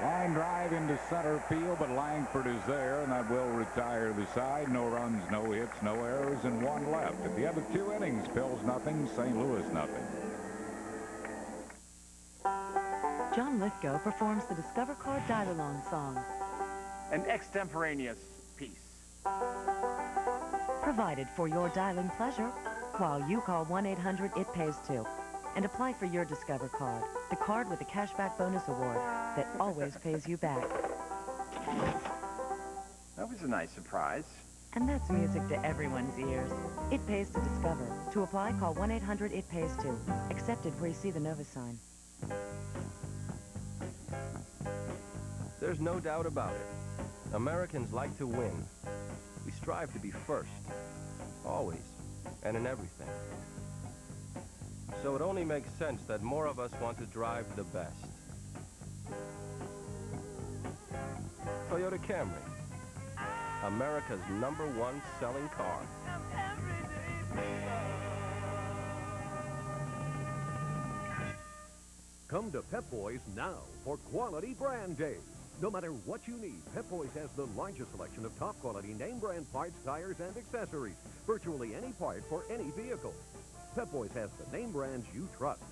Speaker 2: Line drive into center field, but Langford is there, and that will retire the side. No runs, no hits, no errors, and 1 left. At the end of 2 innings, Phil's nothing, St. Louis nothing.
Speaker 22: John Lithgow performs the Discover Card Dial-Along song.
Speaker 23: An extemporaneous piece.
Speaker 22: Provided for your dialing pleasure while you call 1-800-IT-PAYS-2 and apply for your Discover Card, the card with the cashback bonus award that always pays you back.
Speaker 23: That was a nice surprise.
Speaker 22: And that's music to everyone's ears. It pays to Discover. To apply, call 1-800-IT-PAYS-2. Accepted where you see the Nova sign.
Speaker 24: There's no doubt about it. Americans like to win. We strive to be first, always, and in everything. So it only makes sense that more of us want to drive the best. Toyota Camry, America's #1 selling car.
Speaker 1: Come to Pep Boys now for Quality Brand Day. No matter what you need, Pep Boys has the largest selection of top quality name brand parts, tires, and accessories. Virtually any part for any vehicle. Pep Boys has the name brands you trust.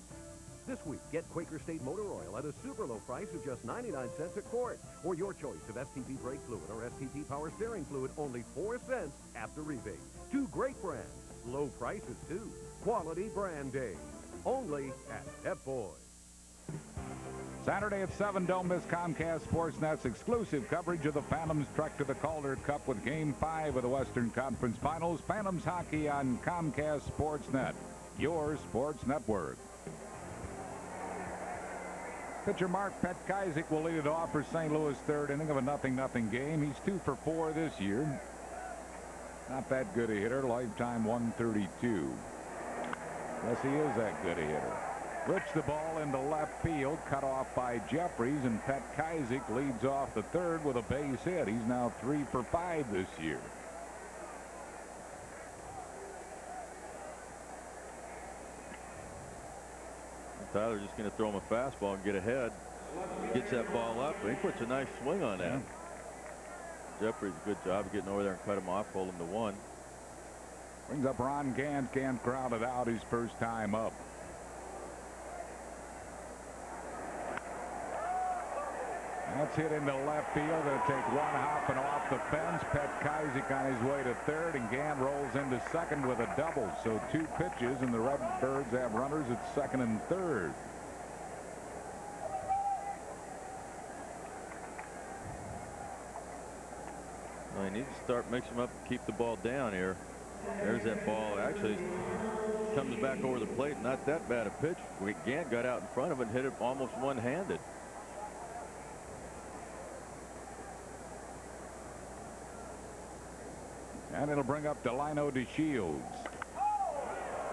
Speaker 1: This week, get Quaker State Motor Oil at a super low price of just 99 cents a quart. Or your choice of STP brake fluid or STP power steering fluid, only 4 cents after rebate. 2 great brands. Low prices, too. Quality Brand Day. Only at Pep Boys.
Speaker 2: Saturday at 7, don't miss Comcast Sportsnet's exclusive coverage of the Phantoms trek to the Calder Cup with Game 5 of the Western Conference Finals. Phantoms hockey on Comcast Sportsnet, your sports network. Pitcher Mark Petkazik will lead it off for St. Louis, 3rd inning of a 0-0 game. He's 2 for 4 this year. Not that good a hitter, lifetime 132. Yes, he is that good a hitter. Rips the ball into left field, cut off by Jeffries, and Petkazik leads off the 3rd with a base hit. He's now 3 for 5 this year.
Speaker 5: Tyler's just going to throw him a fastball and get ahead. Gets that ball up, and he puts a nice swing on that. Jeffries, good job of getting over there and cut him off, hold him to 1.
Speaker 2: Brings up Ron Gant. Gant grounded out his first time up. That's hit into left field. Going to take 1 hop and off the fence. Petkazik on his way to 3rd, and Gant rolls into 2nd with a double. So 2 pitches, and the Redbirds have runners at 2nd and 3rd.
Speaker 5: Well, he needs to start mixing them up and keep the ball down here. There's that ball. Actually, comes back over the plate. Not that bad a pitch. Gant got out in front of it and hit it almost one-handed.
Speaker 2: And it'll bring up Delino DeShields.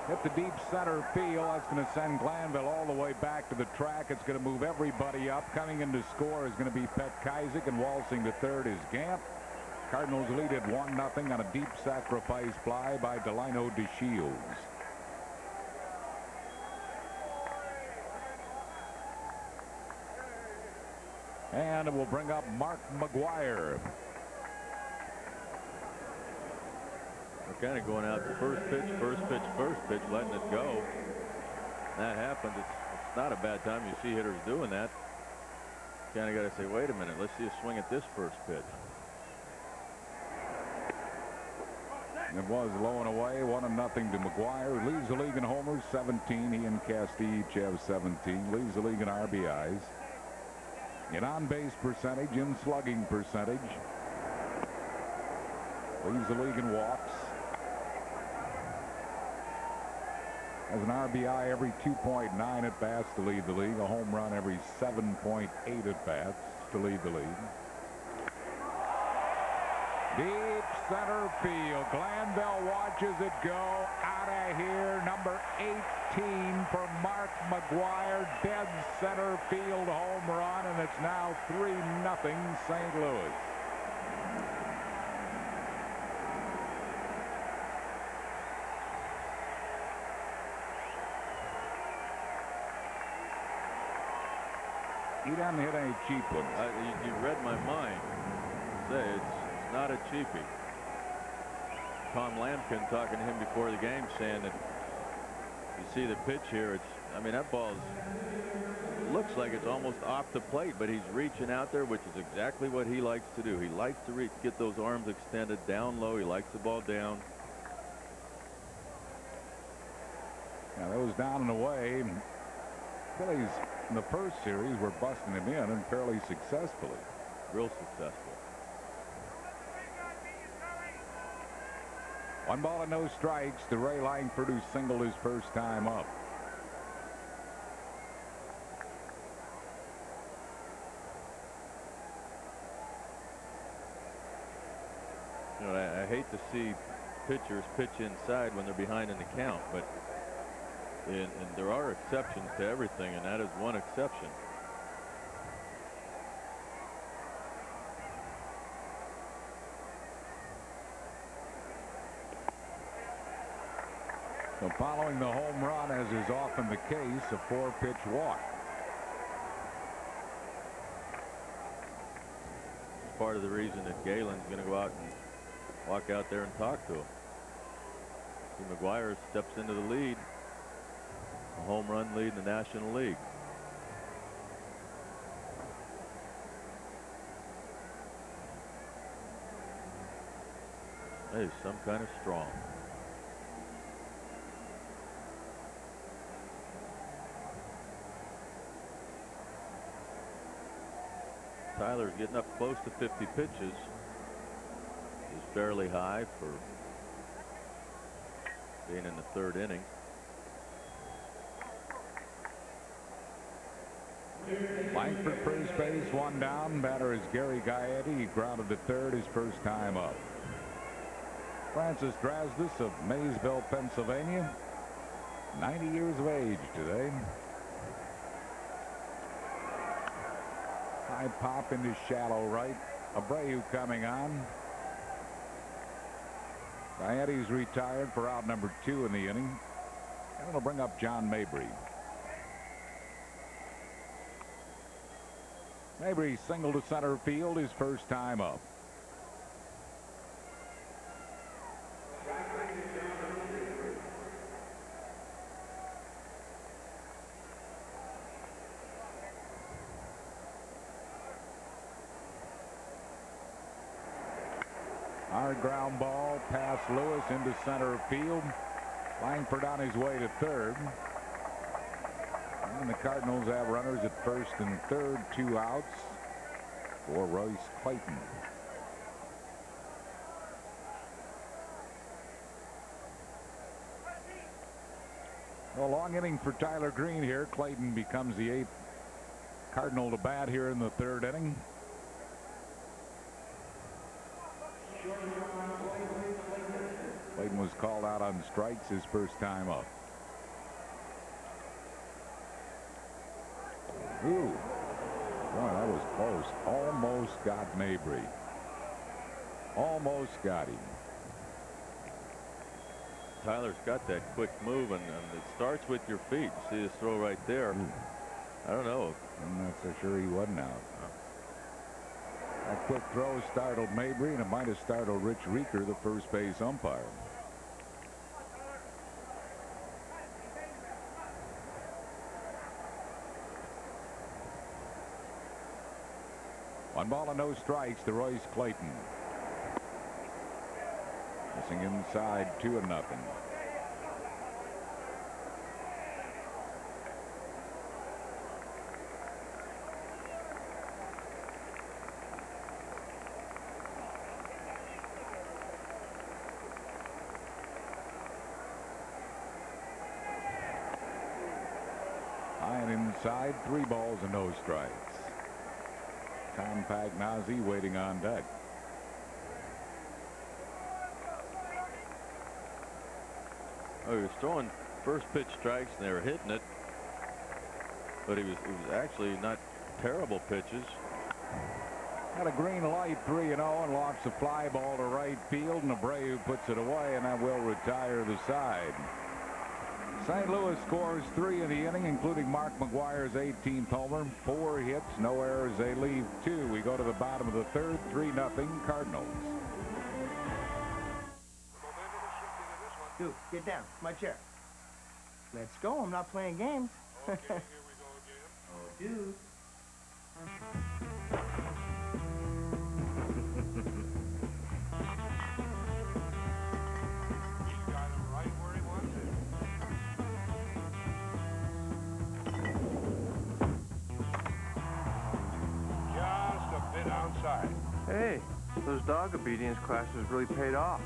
Speaker 2: Hit the deep center field. That's going to send Glanville all the way back to the track. It's going to move everybody up. Coming in to score is going to be Petkazik, and waltzing to 3rd is Gant. Cardinals lead at 1-0 on a deep sacrifice fly by Delino DeShields. And it will bring up Mark McGwire.
Speaker 5: We're kind of going out to first pitch, letting it go. That happens. It's not a bad time. You see hitters doing that. Kind of got to say, wait a minute, let's see a swing at this first pitch.
Speaker 2: It was low and away, 1-0 to McGwire. Leads the league in homers, 17. He and Castille each have 17. Leads the league in RBIs. In on-base percentage, in slugging percentage. Leads the league in walks. Has an RBI every 2.9 at bats to lead the league. A home run every 7.8 at bats to lead the league. Deep center field. Glanville watches it go out of here. Number 18 for Mark McGwire. Dead center field home run, and it's now 3-0 St. Louis. He doesn't hit any cheap ones.
Speaker 5: You read my mind. Say it's not a cheapie. Tom Lampkin talking to him before the game saying that you see the pitch here. I mean, that ball looks like it's almost off the plate, but he's reaching out there, which is exactly what he likes to do. He likes to get those arms extended down low. He likes the ball down.
Speaker 2: Now that was down and away. Phillies in the first series were busting him in, and fairly successfully.
Speaker 5: Real successful.
Speaker 2: 1 ball and no strikes to Ray Langford, who singled his first time up.
Speaker 5: You know, I hate to see pitchers pitch inside when they're behind in the count, but and there are exceptions to everything, and that is one exception.
Speaker 2: So following the home run, as is often the case, a 4-pitch walk.
Speaker 5: It's part of the reason that Galen's going to go out and walk out there and talk to him. See, McGwire steps into the lead. A home run lead in the National League. Hey, some kind of strong. Tyler's getting up close to 50 pitches. He's fairly high for being in the 3rd inning.
Speaker 2: Langford first base, 1 down. Batter is Gary Gaetti. He grounded to 3rd his first time up. Francis Drasdis of Maysville, Pennsylvania, 90 years of age today. High pop into shallow right. Abreu coming on. Gaetti's retired for out number 2 in the inning. And it'll bring up John Mabry. Mabry singled to center field his first time up. Hard ground ball past Lewis into center field. Langford on his way to 3rd. And the Cardinals have runners at 1st and 3rd, 2 outs for Royce Clayton. A long inning for Tyler Green here. Clayton becomes the 8th Cardinal to bat here in the 3rd inning. Clayton was called out on strikes his first time up. Ooh. Boy, that was close. Almost got Mabry. Almost got him.
Speaker 5: Tyler's got that quick move, and it starts with your feet. You see this throw right there. I don't know.
Speaker 2: I'm not so sure he wasn't out. That quick throw startled Mabry, and it might have startled Rich Reeker, the first base umpire. 1 ball and no strikes to Royce Clayton. Missing inside, 2-0. High and inside, 3 balls and no strikes. Tom Pagnozzi waiting on deck.
Speaker 5: Oh, he was throwing first pitch strikes and they were hitting it, but it was actually not terrible pitches.
Speaker 2: Got a green light, 3-0, and lofts a fly ball to right field, and Abreu puts it away, and that will retire the side. St. Louis scores 3 in the inning, including Mark McGwire's 18th homer, 4 hits, no errors. They leave 2. We go to the bottom of the third, 3-0 Cardinals.
Speaker 6: Dude, get down. It's my chair. Let's go. I'm not playing games.
Speaker 9: Okay, here we go again.
Speaker 6: Oh, dude.
Speaker 9: He got him right where he wants it. Just a bit outside.
Speaker 3: Hey, those dog obedience classes really paid off.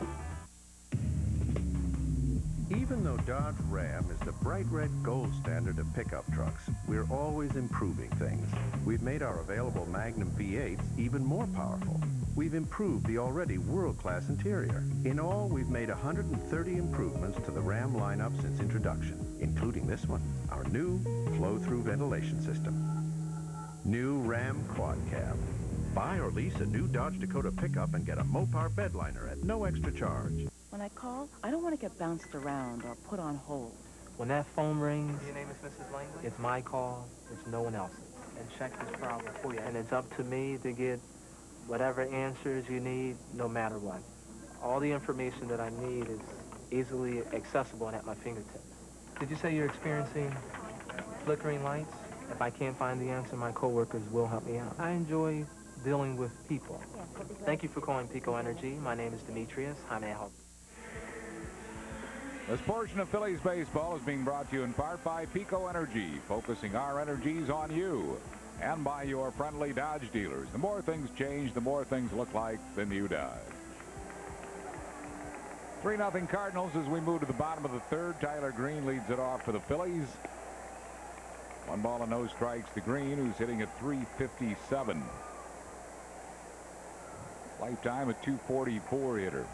Speaker 7: Even though Dodge Ram is the bright red gold standard of pickup trucks, we're always improving things. We've made our available Magnum V8s even more powerful. We've improved the already world-class interior. In all, we've made 130 improvements to the Ram lineup since introduction, including this one, our new flow-through ventilation system. New Ram Quad Cab. Buy or lease a new Dodge Dakota pickup and get a Mopar bed liner at no extra charge.
Speaker 8: When I call, I don't want to get bounced around or put on hold.
Speaker 12: When that phone rings,
Speaker 21: Your name is Mrs. Langley?
Speaker 12: it's my call, it's no one else's.
Speaker 21: And check this problem for you.
Speaker 12: And it's up to me to get whatever answers you need, no matter what. All the information that I need is easily accessible and at my fingertips. Did you say you're experiencing flickering lights? If I can't find the answer, my coworkers will help me out. I enjoy dealing with people. Thank you for calling Pico Energy. My name is Demetrius. How may I help?
Speaker 2: This portion of Phillies baseball is being brought to you in part by Pico Energy, focusing our energies on you, and by your friendly Dodge dealers. The more things change, the more things look like the new Dodge. 3-0 Cardinals as we move to the bottom of the third. Tyler Green leads it off for the Phillies. 1 ball and no strikes to Green, who's hitting at .357. Lifetime at .244 hitter.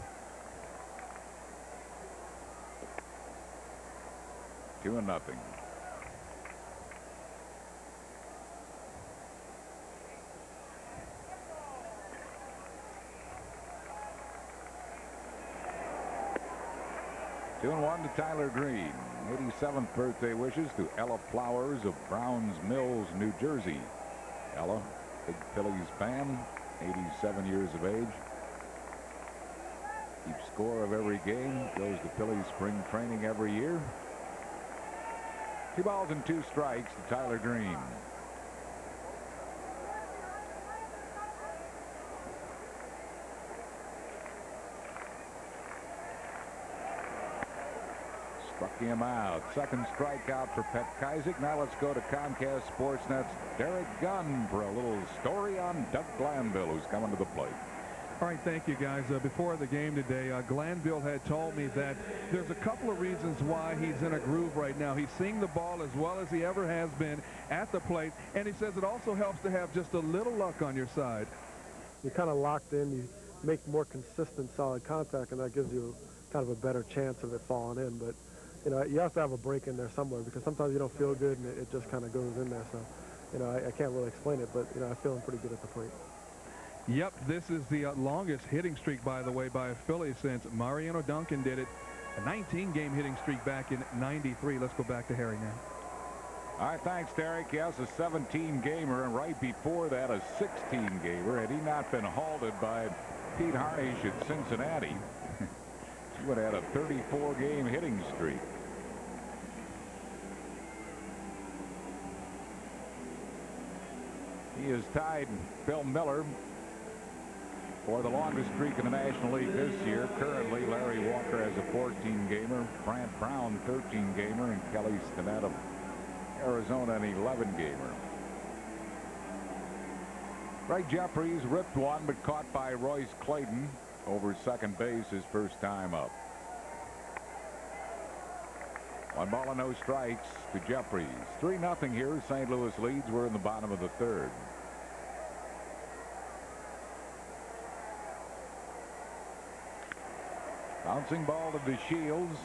Speaker 2: 2-0. Two and 1 to Tyler Green. 87th birthday wishes to Ella Flowers of Browns Mills, New Jersey. Ella, big Phillies fan, 87 years of age. Keeps score of every game. Goes to Phillies spring training every year. 2 balls and 2 strikes to Tyler Green. Struck him out. Second strikeout for Pet Kazik. Now let's go to Comcast Sportsnet's Derek Gunn for a little story on Doug Glanville, who's coming to the plate.
Speaker 14: All right, thank you, guys. Before the game today, Glanville had told me that there's a couple of reasons why he's in a groove right now. He's seeing the ball as well as he ever has been at the plate, and he says it also helps to have just a little luck on your side.
Speaker 25: You're kind of locked in. You make more consistent, solid contact, and that gives you kind of a better chance of it falling in. But, you know, you have to have a break in there somewhere because sometimes you don't feel good, and it just kind of goes in there. So, you know, I can't really explain it, but, you know, I'm feeling pretty good at the plate.
Speaker 14: Yep, this is the longest hitting streak, by the way, by a Philly since Mariano Duncan did it. A 19-game hitting streak back in '93. Let's go back to Harry now.
Speaker 2: All right, thanks, Derek. Yes, a 17-gamer, and right before that, a 16-gamer. Had he not been halted by Pete Harnish at Cincinnati, he would have had a 34-game hitting streak. He has tied Bill Miller for the longest streak in the National League this year. Currently, Larry Walker has a 14-gamer, Brant Brown 13-gamer, and Kelly Stinnett of Arizona an 11-gamer. Ray Jeffries ripped one, but caught by Royce Clayton over second base his first time up. 1 ball and no strikes to Jeffries. 3-0 here. St. Louis leads. We're in the bottom of the third. Bouncing ball to the Shields.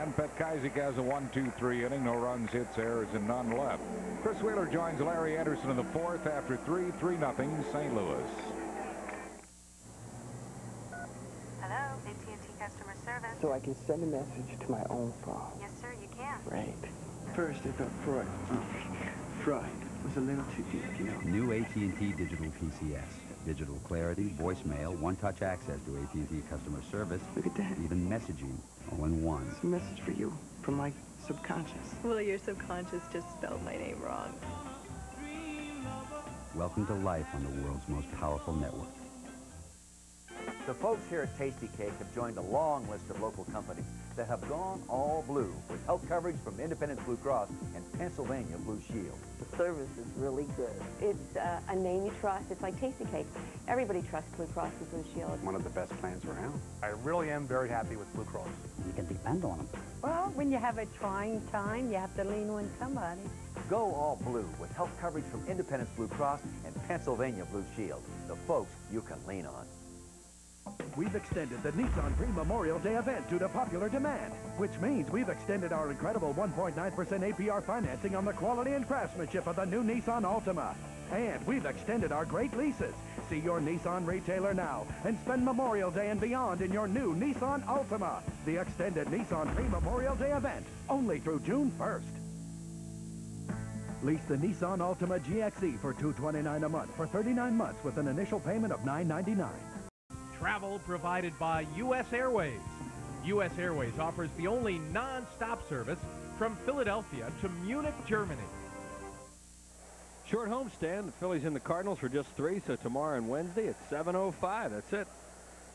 Speaker 2: And Petkazik has a 1-2-3 inning. No runs, hits, errors, and none left. Chris Wheeler joins Larry Anderson in the fourth after 3-0 St. Louis.
Speaker 10: Hello, AT&T customer service.
Speaker 6: So I can send a message to my own phone.
Speaker 10: Yes, sir, you can.
Speaker 6: Great. First, I thought Freud was a little too deep, you know.
Speaker 11: New AT&T Digital PCS. Digital clarity, voicemail, one-touch access to AT&T customer service.
Speaker 6: Look at that.
Speaker 11: Even messaging, all in one.
Speaker 6: It's a message for you, from my subconscious.
Speaker 13: Well, your subconscious just spelled my name wrong.
Speaker 11: Welcome to life on the world's most powerful network.
Speaker 15: The folks here at Tasty Cake have joined a long list of local companies that have gone all blue with health coverage from Independence Blue Cross and Pennsylvania Blue Shield.
Speaker 16: The service is really good. It's a name you trust. It's like Tasty Cake. Everybody trusts Blue Cross and Blue Shield.
Speaker 26: One of the best plans around.
Speaker 27: I really am very happy with Blue Cross.
Speaker 11: You can depend on them.
Speaker 28: Well, when you have a trying time, you have to lean on somebody.
Speaker 15: Go all blue with health coverage from Independence Blue Cross and Pennsylvania Blue Shield. The folks you can lean on.
Speaker 29: We've extended the Nissan Pre-Memorial Day event due to popular demand, which means we've extended our incredible 1.9% APR financing on the quality and craftsmanship of the new Nissan Altima. And we've extended our great leases. See your Nissan retailer now and spend Memorial Day and beyond in your new Nissan Altima. The extended Nissan Pre-Memorial Day event, only through June 1st. Lease the Nissan Altima GXE for $229 a month for 39 months with an initial payment of $999.
Speaker 30: Travel provided by U.S. Airways. U.S. Airways offers the only non-stop service from Philadelphia to Munich, Germany.
Speaker 3: Short homestand. The Phillies and the Cardinals for just 3, so tomorrow and Wednesday at 7:05. That's it.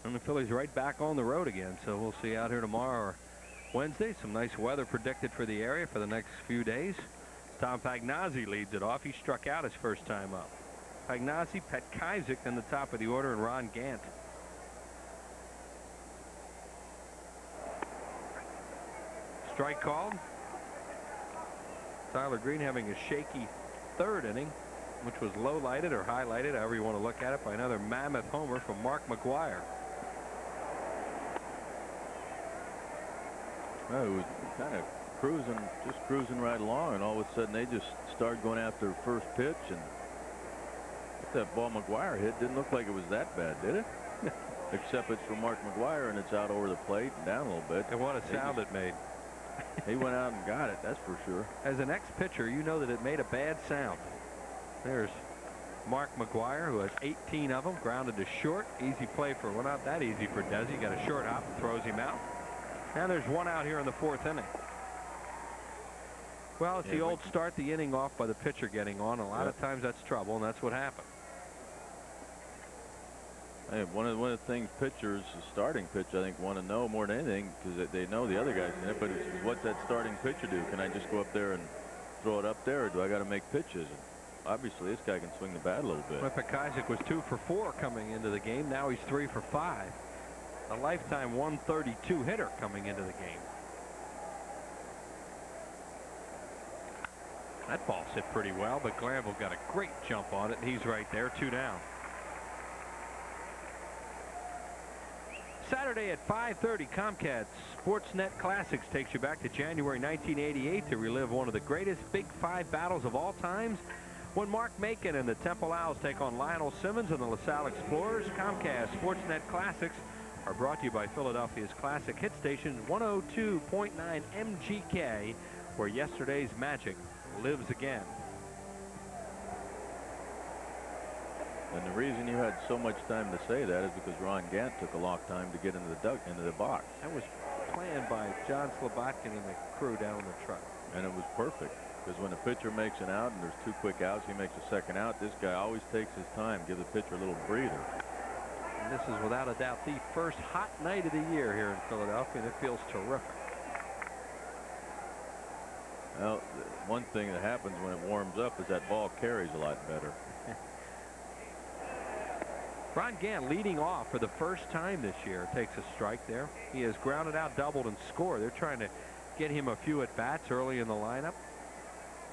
Speaker 3: And the Phillies right back on the road again, so we'll see out here tomorrow or Wednesday. Some nice weather predicted for the area for the next few days. Tom Pagnazzi leads it off. He struck out his first time up. Pagnazzi, Petkazik in the top of the order, and Ron Gant. Strike called. Tyler Green having a shaky third inning, which was low-lighted or highlighted, however you want to look at it, by another mammoth homer from Mark McGwire.
Speaker 5: Well, it was kind of just cruising right along, and all of a sudden they just started going after the first pitch, and that ball McGwire hit didn't look like it was that bad, did it? Except it's for Mark McGwire, and it's out over the plate and down a little bit.
Speaker 3: And what a sound it made.
Speaker 5: He went out and got it, that's for sure.
Speaker 3: As an ex-pitcher, you know that it made a bad sound. There's Mark McGwire, who has 18 of them, grounded to short. Easy play for, well, not that easy for Desi. Got a short hop, throws him out. Now there's one out here in the fourth inning. Well, it's the old start the inning off by the pitcher getting on. A lot of times that's trouble, and that's what happened.
Speaker 5: Hey, one of the things pitchers, the starting pitcher, I think, want to know more than anything, because they know the other guys in it, but it's what's that starting pitcher do? Can I just go up there and throw it up there, or do I got to make pitches? And obviously, this guy can swing the bat a little bit.
Speaker 3: Well, Petkazik was 2 for 4 coming into the game. Now he's 3 for 5. A lifetime 132 hitter coming into the game. That ball's hit pretty well, but Glanville got a great jump on it, and he's right there, 2 down. Saturday at 5:30, Comcast Sportsnet Classics takes you back to January 1988 to relive one of the greatest Big Five battles of all times, when Mark Macon and the Temple Owls take on Lionel Simmons and the LaSalle Explorers. Comcast Sportsnet Classics are brought to you by Philadelphia's classic hit station 102.9 MGK, where yesterday's magic lives again.
Speaker 5: And the reason you had so much time to say that is because Ron Gant took a long time to get into the box.
Speaker 3: That was planned by John Slobotkin and the crew down in the truck.
Speaker 5: And it was perfect. Because when the pitcher makes an out and there's 2 quick outs, he makes a second out. This guy always takes his time, give the pitcher a little breather.
Speaker 3: And this is without a doubt the first hot night of the year here in Philadelphia, and it feels terrific.
Speaker 5: Well, one thing that happens when it warms up is that ball carries a lot better.
Speaker 3: Ron Gant leading off for the first time this year takes a strike there. He has grounded out, doubled, and scored. They're trying to get him a few at-bats early in the lineup.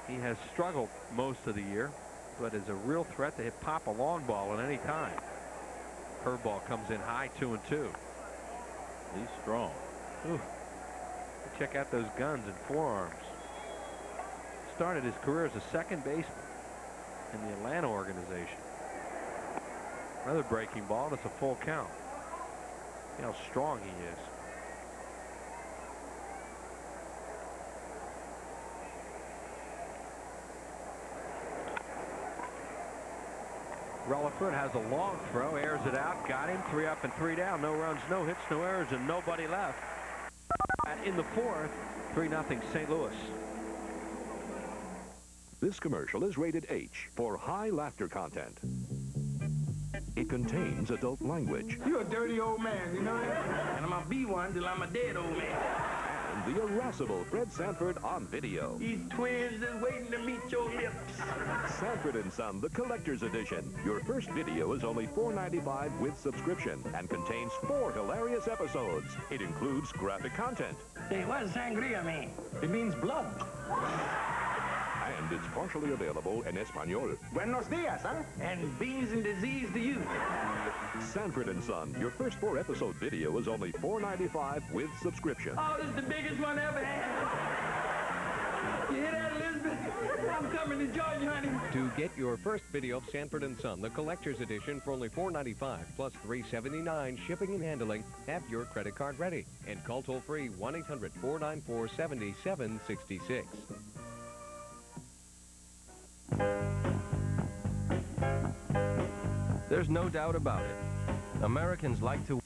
Speaker 3: He has struggled most of the year, but is a real threat to pop a long ball at any time. Curveball comes in high, 2-2.
Speaker 5: He's strong.
Speaker 3: Ooh. Check out those guns and forearms. Started his career as a second baseman in the Atlanta organization. Another breaking ball. That's a full count. See how strong he is. Relaford has a long throw, airs it out, got him. 3 up and 3 down. No runs, no hits, no errors, and nobody left. And in the 4th, 3-0 St. Louis.
Speaker 1: This commercial is rated H for high laughter content. It contains adult language.
Speaker 9: You're a dirty old man, you know that? And I'm gonna be one till I'm a dead old man.
Speaker 1: And the irascible Fred Sanford on video.
Speaker 9: These twins is waiting to meet your lips.
Speaker 1: Sanford & Son, the collector's edition. Your first video is only $4.95 with subscription and contains 4 hilarious episodes. It includes graphic content.
Speaker 9: Hey, what does sangria mean? It means blood.
Speaker 1: And it's partially available in Espanol.
Speaker 9: Buenos dias, huh? And beans and disease to you.
Speaker 1: Sanford & Son, your first 4-episode video is only $4.95 with subscription.
Speaker 9: Oh, this is the biggest one I ever had. You hear that, Elizabeth? I'm coming to join you, honey.
Speaker 4: To get your first video of Sanford & Son, the collector's edition, for only $4.95 plus $3.79 shipping and handling, have your credit card ready. And call toll-free 1-800-494-7766.
Speaker 17: There's no doubt about it. Americans like to...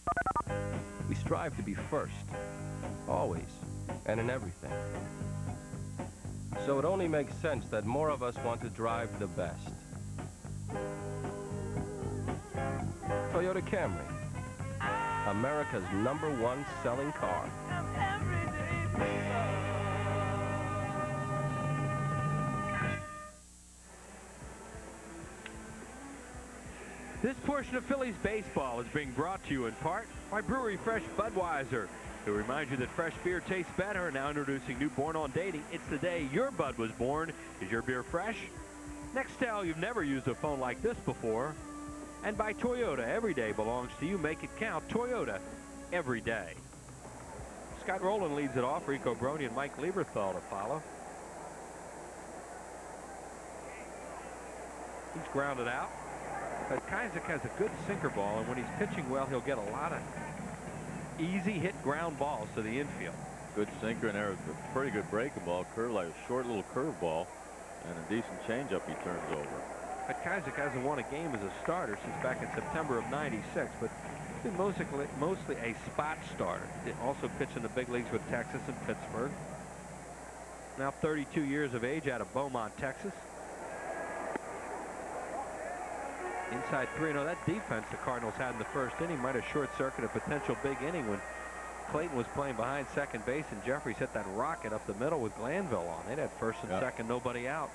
Speaker 17: We strive to be first. Always. And in everything. So it only makes sense that more of us want to drive the best. Toyota Camry. America's #1 selling car.
Speaker 3: This portion of Phillies baseball is being brought to you in part by Brewery Fresh Budweiser, who remind you that fresh beer tastes better. Now introducing new Born on Dating. It's the day your Bud was born. Is your beer fresh? Nextel, you've never used a phone like this before. And by Toyota, every day belongs to you. Make it count. Toyota, every day. Scott Rowland leads it off. Rico Brony and Mike Lieberthal to follow. He's grounded out. But Kajzik has a good sinker ball, and when he's pitching well, he'll get a lot of easy hit ground balls to the infield.
Speaker 5: Good sinker, and there's a pretty good breaking ball, curve, like a short little curve ball, and a decent changeup he turns over.
Speaker 3: But Kajzik hasn't won a game as a starter since back in September of '96, but he's been mostly a spot starter. He also pitched in the big leagues with Texas and Pittsburgh. Now 32 years of age out of Beaumont, Texas. Inside 3-0. That defense the Cardinals had in the first inning might have short-circuited a potential big inning when Clayton was playing behind second base and Jeffries hit that rocket up the middle with Glanville on. They'd had first and second, nobody out.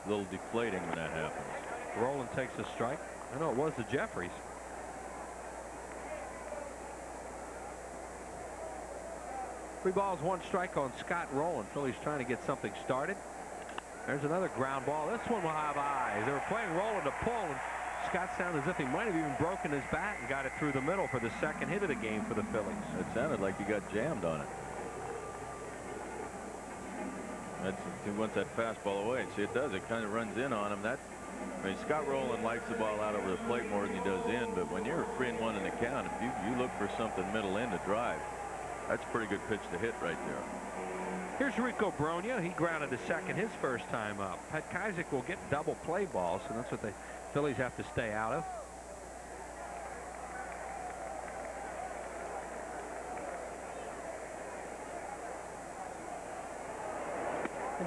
Speaker 5: A little deflating when that happens.
Speaker 3: Rowland takes a strike. I know it was the Jeffries. Three balls, one strike on Scott Rowland. Phillies trying to get something started. There's another ground ball. This one will have eyes. They were playing Rowland to pull, and Scott sounded as if he might have even broken his bat and got it through the middle for the second hit of the game for the Phillies.
Speaker 5: It sounded like he got jammed on it. He wants that fastball away, and see, it does. It kind of runs in on him. I mean, Scott Rowland likes the ball out over the plate more than he does in, but when you're 3-1 in the count, if you look for something middle in to drive, that's a pretty good pitch to hit right there.
Speaker 3: Here's Rico Brogna. He grounded to second his first time up. Pat Kajzik will get double play balls, and that's what the Phillies have to stay out of.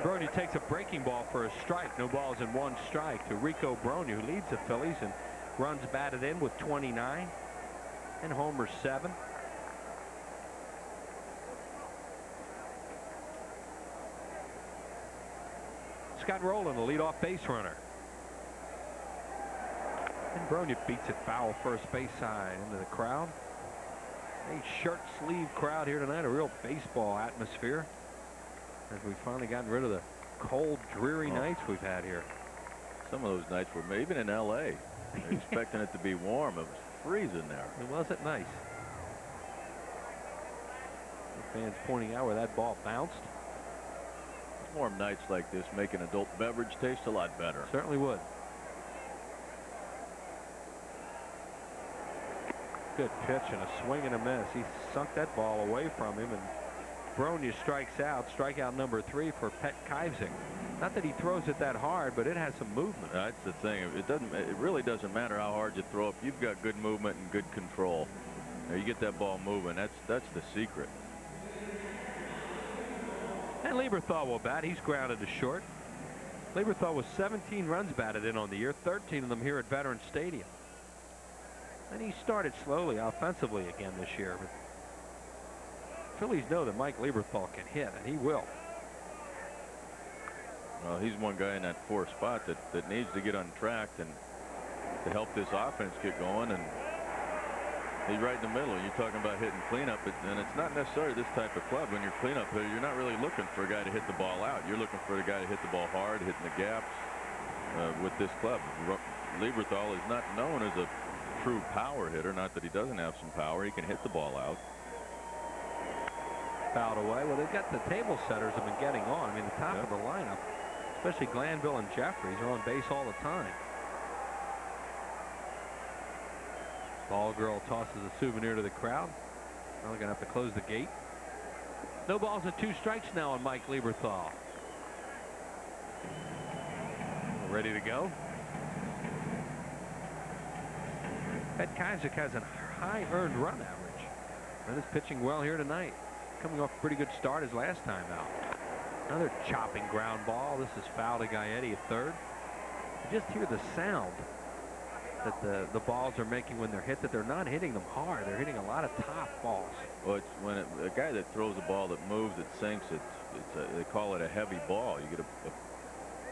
Speaker 7: Brogna takes a breaking ball for a strike. No balls and 1 strike to Rico Brogna, who leads the Phillies and runs batted in with 29 and homers 7. Scott Rowland, the leadoff base runner. And Brogna beats it foul first base side into the crowd. A shirt sleeve crowd here tonight, a real baseball atmosphere. As we've finally gotten rid of the cold, dreary nights we've had here.
Speaker 5: Some of those nights were even in L.A. They're expecting it to be warm. It was freezing there.
Speaker 7: It wasn't nice. The fans pointing out where that ball bounced.
Speaker 5: Warm nights like this make an adult beverage taste a lot better.
Speaker 7: Certainly would. Good pitch and a swing and a miss. He sunk that ball away from him, and Brogna strikes out. Strikeout number 3 for Pet Kivzik. Not that he throws it that hard, but it has some movement.
Speaker 5: That's the thing. It really doesn't matter how hard you throw. If you've got good movement and good control, you get that ball moving. That's the secret.
Speaker 7: And Lieberthal will bat. He's grounded to short. Lieberthal was 17 runs batted in on the year, 13 of them here at Veterans Stadium. And he started slowly offensively again this year. But Phillies know that Mike Lieberthal can hit, and he will.
Speaker 5: Well, he's one guy in that 4th spot that needs to get untracked and to help this offense get going. And he's right in the middle. You're talking about hitting cleanup, and it's not necessarily this type of club. When you're cleanup hitter, you're not really looking for a guy to hit the ball out. You're looking for a guy to hit the ball hard, hitting the gaps. With this club, Lieberthal is not known as a true power hitter. Not that he doesn't have some power. He can hit the ball out.
Speaker 7: Fouled away. Well, they've got the table setters have been getting on. I mean, the top of the lineup, especially Glanville and Jeffries, are on base all the time. Ball girl tosses a souvenir to the crowd. Now they're going to have to close the gate. No balls and 2 strikes now on Mike Lieberthal. Ready to go. Pet Kivzik has a high earned run average and is pitching well here tonight. Coming off a pretty good start his last time out. Another chopping ground ball. This is foul to Gaetti at third. You just hear the sound that the balls are making when they're hit, that they're not hitting them hard. They're hitting a lot of top balls.
Speaker 5: Well, it's when a guy that throws a ball that moves, it sinks. They call it a heavy ball. You get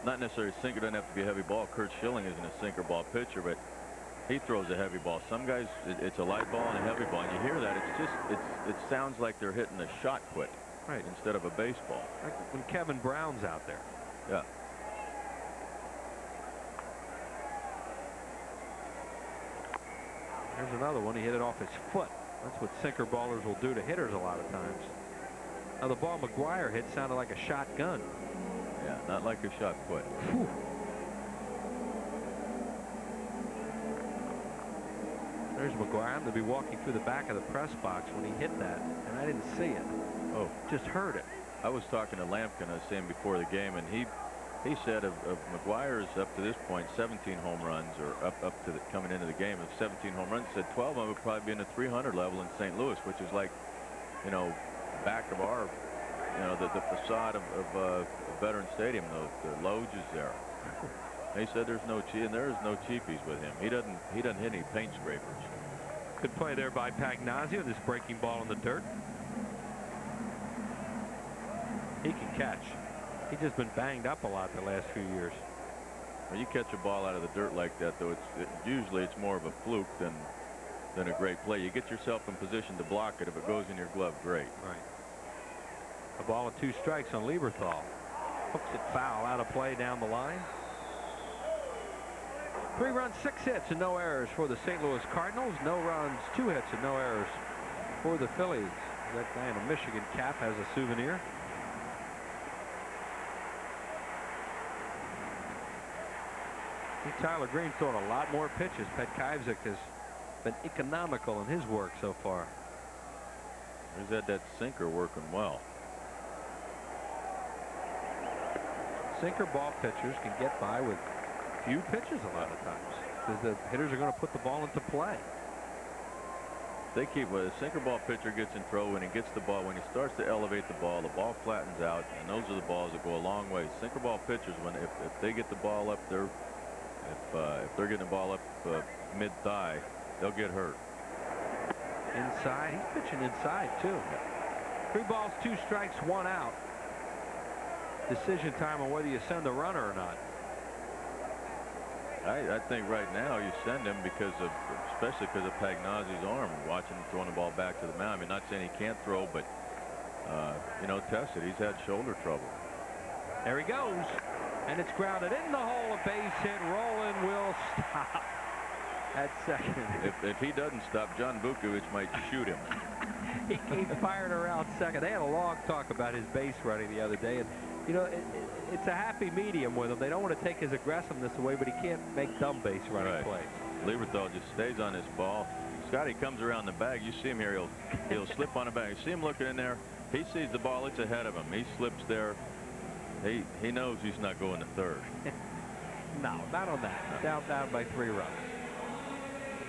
Speaker 5: not necessarily a sinker. Doesn't have to be a heavy ball. Kurt Schilling isn't a sinker ball pitcher, but he throws a heavy ball. Some guys, it's a light ball and a heavy ball, and you hear that. It sounds like they're hitting a shot put,
Speaker 7: right,
Speaker 5: instead of a baseball.
Speaker 7: Like when Kevin Brown's out there.
Speaker 5: Yeah.
Speaker 7: There's another one. He hit it off his foot. That's what sinker ballers will do to hitters a lot of times. Now the ball McGwire hit sounded like a shotgun.
Speaker 5: Yeah, not like a shot put.
Speaker 7: Whew. There's McGwire. I'm going to be walking through the back of the press box when he hit that, and I didn't see it.
Speaker 5: Oh,
Speaker 7: just heard it.
Speaker 5: I was talking to Lampkin, I was saying before the game, and he said of McGwire's up to this point 17 home runs, or up to coming into the game of 17 home runs, said 12 of them would probably be in the 300 level in St. Louis, which is like, back of our, the facade of Veterans Stadium, the loges there. He said there's no cheapies with him. He doesn't hit any paint scrapers.
Speaker 7: Good play there by Pagnazio. This breaking ball in the dirt. He can catch. He's just been banged up a lot the last few years.
Speaker 5: When you catch a ball out of the dirt like that, though, usually it's more of a fluke than a great play. You get yourself in position to block it. If it goes in your glove, great.
Speaker 7: Right. A ball and 2 strikes on Lieberthal. Hooks it foul, out of play down the line. 3 runs, 6 hits, and no errors for the St. Louis Cardinals. No runs, 2 hits, and no errors for the Phillies. That guy in a Michigan cap has a souvenir. Tyler Green's thrown a lot more pitches. Pet Kivzik has been economical in his work so far.
Speaker 5: He's had that sinker working well.
Speaker 7: Sinker ball pitchers can get by with few pitches a lot of times because the hitters are going to put the ball into play.
Speaker 5: they keep a sinker ball pitcher gets in throw when he gets the ball, when he starts to elevate the ball flattens out, and those are the balls that go a long way. Sinker ball pitchers, if they get the ball up there, if they're getting the ball up mid thigh, they'll get hurt.
Speaker 7: Inside, he's pitching inside too. 3 balls, 2 strikes, 1 out. Decision time on whether you send the runner or not.
Speaker 5: I think right now you send him especially because of Pagnozzi's arm, watching him throwing the ball back to the mound. I mean, not saying he can't throw, but you know, test it. He's had shoulder trouble.
Speaker 7: There he goes, and it's grounded in the hole. A base hit. Roland will stop at second.
Speaker 5: If he doesn't stop, John Vukovic might shoot him.
Speaker 7: He came firing around second. They had a long talk about his base running the other day, and you know, it's a happy medium with him. They don't want to take his aggressiveness away, but he can't make dumb base running plays.
Speaker 5: Lieberthal just stays on this ball. Scotty comes around the bag. You see him here. He'll slip on the bag. You see him looking in there. He sees the ball. It's ahead of him. He slips there. He knows he's not going to third.
Speaker 7: No, not on that. Down by 3 runs.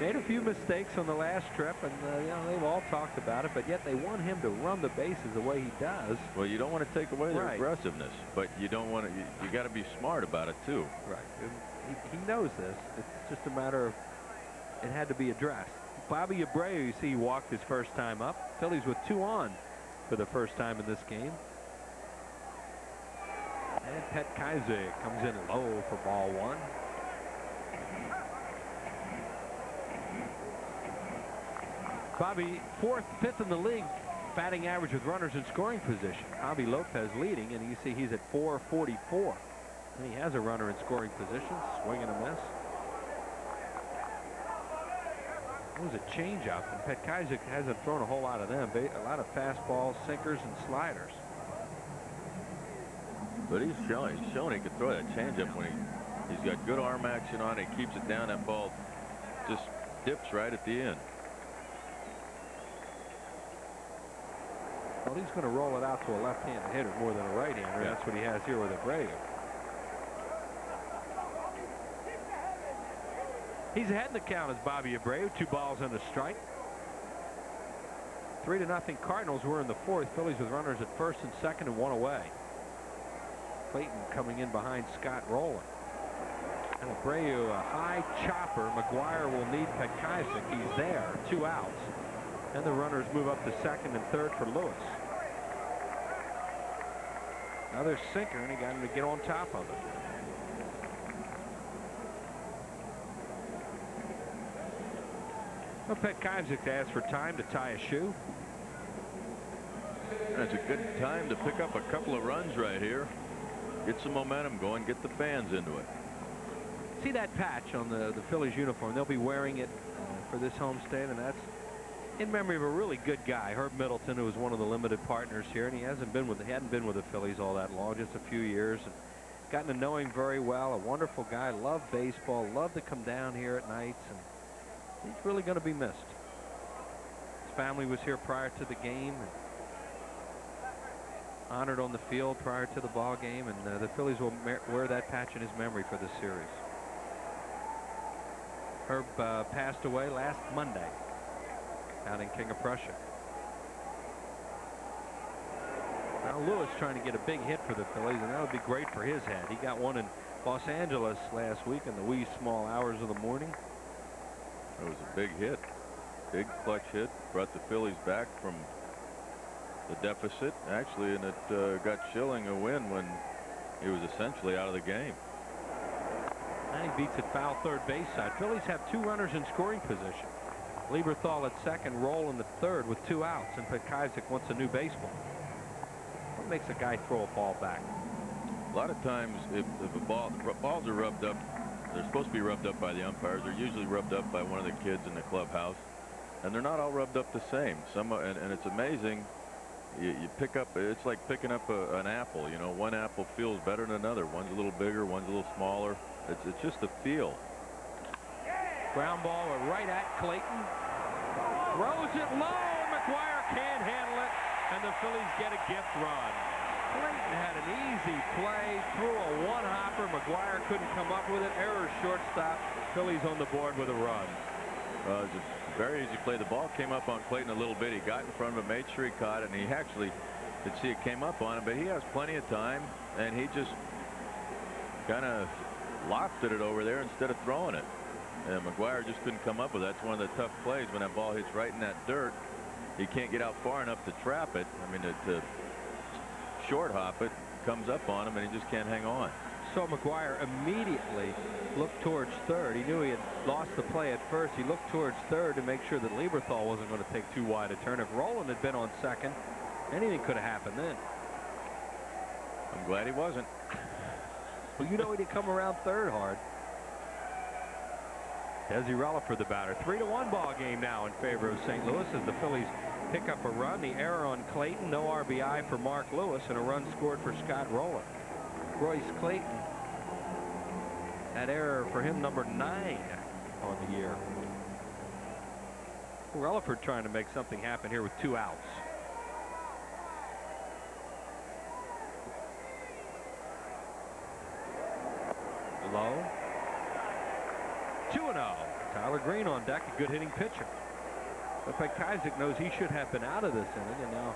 Speaker 7: Made a few mistakes on the last trip, and you know, they've all talked about it, but yet they want him to run the bases the way he does.
Speaker 5: Well, you don't want to take away their aggressiveness, but you don't want to. You got to be smart about it too.
Speaker 7: Right. He knows this. It's just a matter of it had to be addressed. Bobby Abreu, you see, he walked his first time up. Phillies with 2 on for the first time in this game. And Pet Kaiser comes in low for ball 1. Bobby, 4th, 5th in the league batting average with runners in scoring position. Javi Lopez leading, and you see he's at 444. And he has a runner in scoring position. Swing and a miss. It was a change-up, and Petkazik hasn't thrown a whole lot of them. A lot of fastballs, sinkers, and sliders.
Speaker 5: But he's showing he can throw that changeup when he's got good arm action on it. He keeps it down. That ball just dips right at the end.
Speaker 7: Well, he's going to roll it out to a left-handed hitter more than a right-hander. Yeah. That's what he has here with Abreu. He's ahead in the count as Bobby Abreu. 2 balls and a strike. 3-0 Cardinals. Were in the 4th. Phillies with runners at 1st and 2nd and 1 away. Clayton coming in behind Scott Rowland. And Abreu, a high chopper. McGwire will need Petkazik. He's there. 2 outs. And the runners move up to 2nd and 3rd for Lewis. Another sinker, and he got him to get on top of it. Well, Petkazik asked for time to tie a shoe.
Speaker 5: That's a good time to pick up a couple of runs right here. Get some momentum going, get the fans into it.
Speaker 7: See that patch on the Phillies uniform? They'll be wearing it for this homestand, and that's in memory of a really good guy, Herb Middleton, who was one of the limited partners here, and he hadn't been with the Phillies all that long, just a few years, and gotten to know him very well. A wonderful guy, loved baseball, loved to come down here at nights, and he's really going to be missed. His family was here prior to the game, and honored on the field prior to the ball game, and the Phillies will wear that patch in his memory for this series. Herb passed away last Monday out in King of Prussia. Now Lewis trying to get a big hit for the Phillies, and that would be great for his head. He got one in Los Angeles last week in the wee small hours of the morning.
Speaker 5: It was a big hit, big clutch hit, brought the Phillies back from the deficit actually, and it got Schilling a win when he was essentially out of the game.
Speaker 7: And he beats it foul third base side. Phillies have 2 runners in scoring position. Lieberthal at 2nd, Roll in the 3rd with 2 outs, and Petkazik wants a new baseball. What makes a guy throw a ball back?
Speaker 5: A lot of times, if balls are rubbed up, they're supposed to be rubbed up by the umpires. They're usually rubbed up by one of the kids in the clubhouse, and they're not all rubbed up the same. And it's amazing. You pick up. It's like picking up an apple. You know, one apple feels better than another. One's a little bigger, one's a little smaller. It's just a feel.
Speaker 7: Ground ball right at Clayton. Throws it low. McGwire can't handle it, and the Phillies get a gift run. Clayton had an easy play, threw a one-hopper. McGwire couldn't come up with it. Error shortstop. Phillies on the board with a run.
Speaker 5: It's a Very easy play. The ball came up on Clayton a little bit. He got in front of him, made sure he caught it, and he actually could see it came up on him, but he has plenty of time, and he just kind of lofted it over there instead of throwing it. And McGwire just couldn't come up with that. That's one of the tough plays when that ball hits right in that dirt. He can't get out far enough to trap it. I mean, to short hop it, comes up on him, and he just can't hang on.
Speaker 7: So McGwire immediately looked towards third. He knew he had lost the play at first. He looked towards third to make sure that Lieberthal wasn't going to take too wide a turn. If Rowland had been on second, anything could have happened then.
Speaker 5: I'm glad he wasn't.
Speaker 7: Well, you know he'd come around third hard. Desi Relaford, the batter. 3-1 ball game now in favor of St. Louis as the Phillies pick up a run. The error on Clayton, no RBI for Mark Lewis, and a run scored for Scott Rowland. Royce Clayton, that error for him, number 9 on the year. Relaford trying to make something happen here with 2 outs. Low. 2-0. Tyler Green on deck, a good hitting pitcher. But Petkazik knows he should have been out of this inning, and now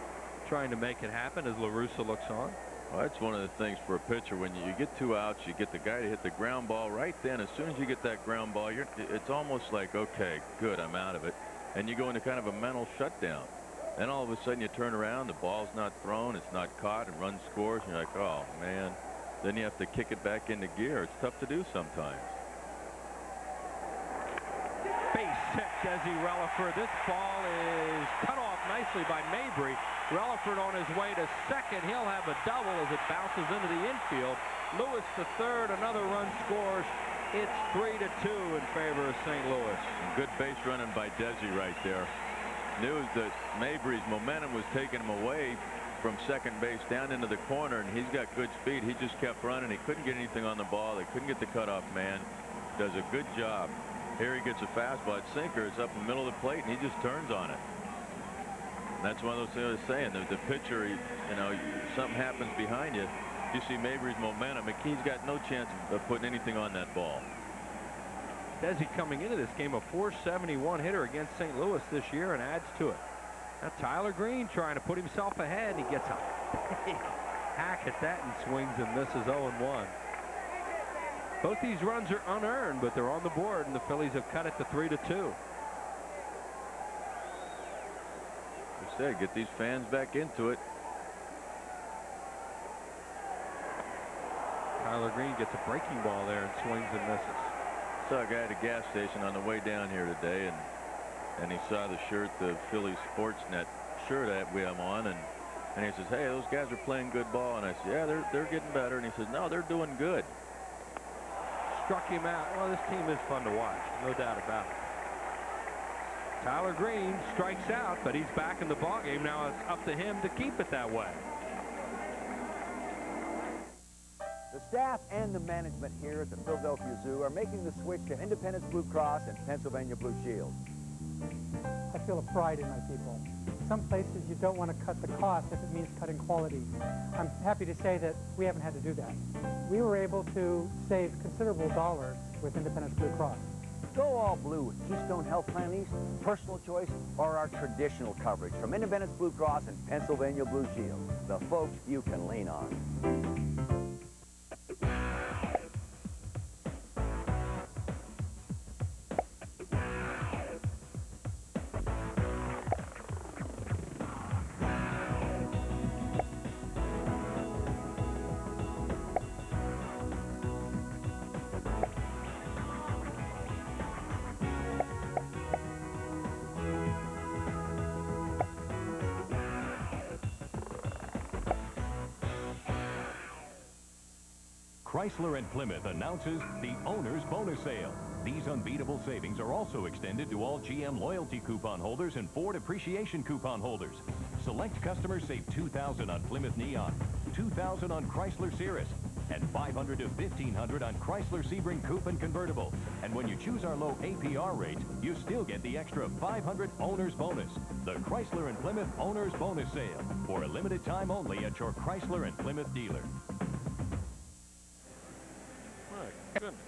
Speaker 7: trying to make it happen as La Russa looks on.
Speaker 5: Well, that's one of the things for a pitcher. When you get 2 outs, you get the guy to hit the ground ball right then. As soon as you get that ground ball, it's almost like, okay, good, I'm out of it. And you go into kind of a mental shutdown. Then all of a sudden you turn around, the ball's not thrown, it's not caught, and run scores, and you're like, oh, man. Then you have to kick it back into gear. It's tough to do sometimes.
Speaker 7: Base hit, Desi Relaford. This ball is cut off nicely by Mabry. Relaford on his way to second. He'll have a double as it bounces into the infield. Lewis to third. Another run scores. It's 3-2 in favor of St. Louis.
Speaker 5: Good base running by Desi right there. Knew that Mabry's momentum was taking him away from second base down into the corner, and he's got good speed. He just kept running. He couldn't get anything on the ball. They couldn't get the cutoff man. Does a good job. Here he gets a fastball at sinker. It's up in the middle of the plate, and he just turns on it. And that's one of those things I was saying. The pitcher, you know, something happens behind you. You see Mabry's momentum. He's got no chance of putting anything on that ball.
Speaker 7: Desi coming into this game, a .471 hitter against St. Louis this year, and adds to it. Now Tyler Green trying to put himself ahead. He gets a hack at that and swings and misses 0-1. Both these runs are unearned, but they're on the board, and the Phillies have cut it to 3-2.
Speaker 5: I said, get these fans back into it.
Speaker 7: Tyler Green gets a breaking ball there and swings and misses.
Speaker 5: Saw a guy at a gas station on the way down here today, and he saw the shirt, the Phillies Sportsnet shirt that we have on, and he says, hey, those guys are playing good ball. And I said, yeah, they're getting better. And he says, no, they're doing good.
Speaker 7: Struck him out. Well, this team is fun to watch, no doubt about it. Tyler Green strikes out, but he's back in the ballgame. Now it's up to him to keep it that way.
Speaker 15: The staff and the management here at the Philadelphia Zoo are making the switch to Independence Blue Cross and Pennsylvania Blue Shield.
Speaker 8: I feel a pride in my people. Some places you don't want to cut the cost if it means cutting quality. I'm happy to say that we haven't had to do that. We were able to save considerable dollars with Independence Blue Cross.
Speaker 15: Go all blue with Keystone Health Plan East, Personal Choice, or our traditional coverage from Independence Blue Cross and Pennsylvania Blue Shield. The folks you can lean on.
Speaker 12: Chrysler and Plymouth announces the Owner's Bonus Sale. These unbeatable savings are also extended to all GM loyalty coupon holders and Ford appreciation coupon holders. Select customers save $2,000 on Plymouth Neon, $2,000 on Chrysler Cirrus, and $500 to $1,500 on Chrysler Sebring Coupe and Convertible. And when you choose our low APR rate, you still get the extra $500 Owner's Bonus. The Chrysler and Plymouth Owner's Bonus Sale. For a limited time only at your Chrysler and Plymouth dealer.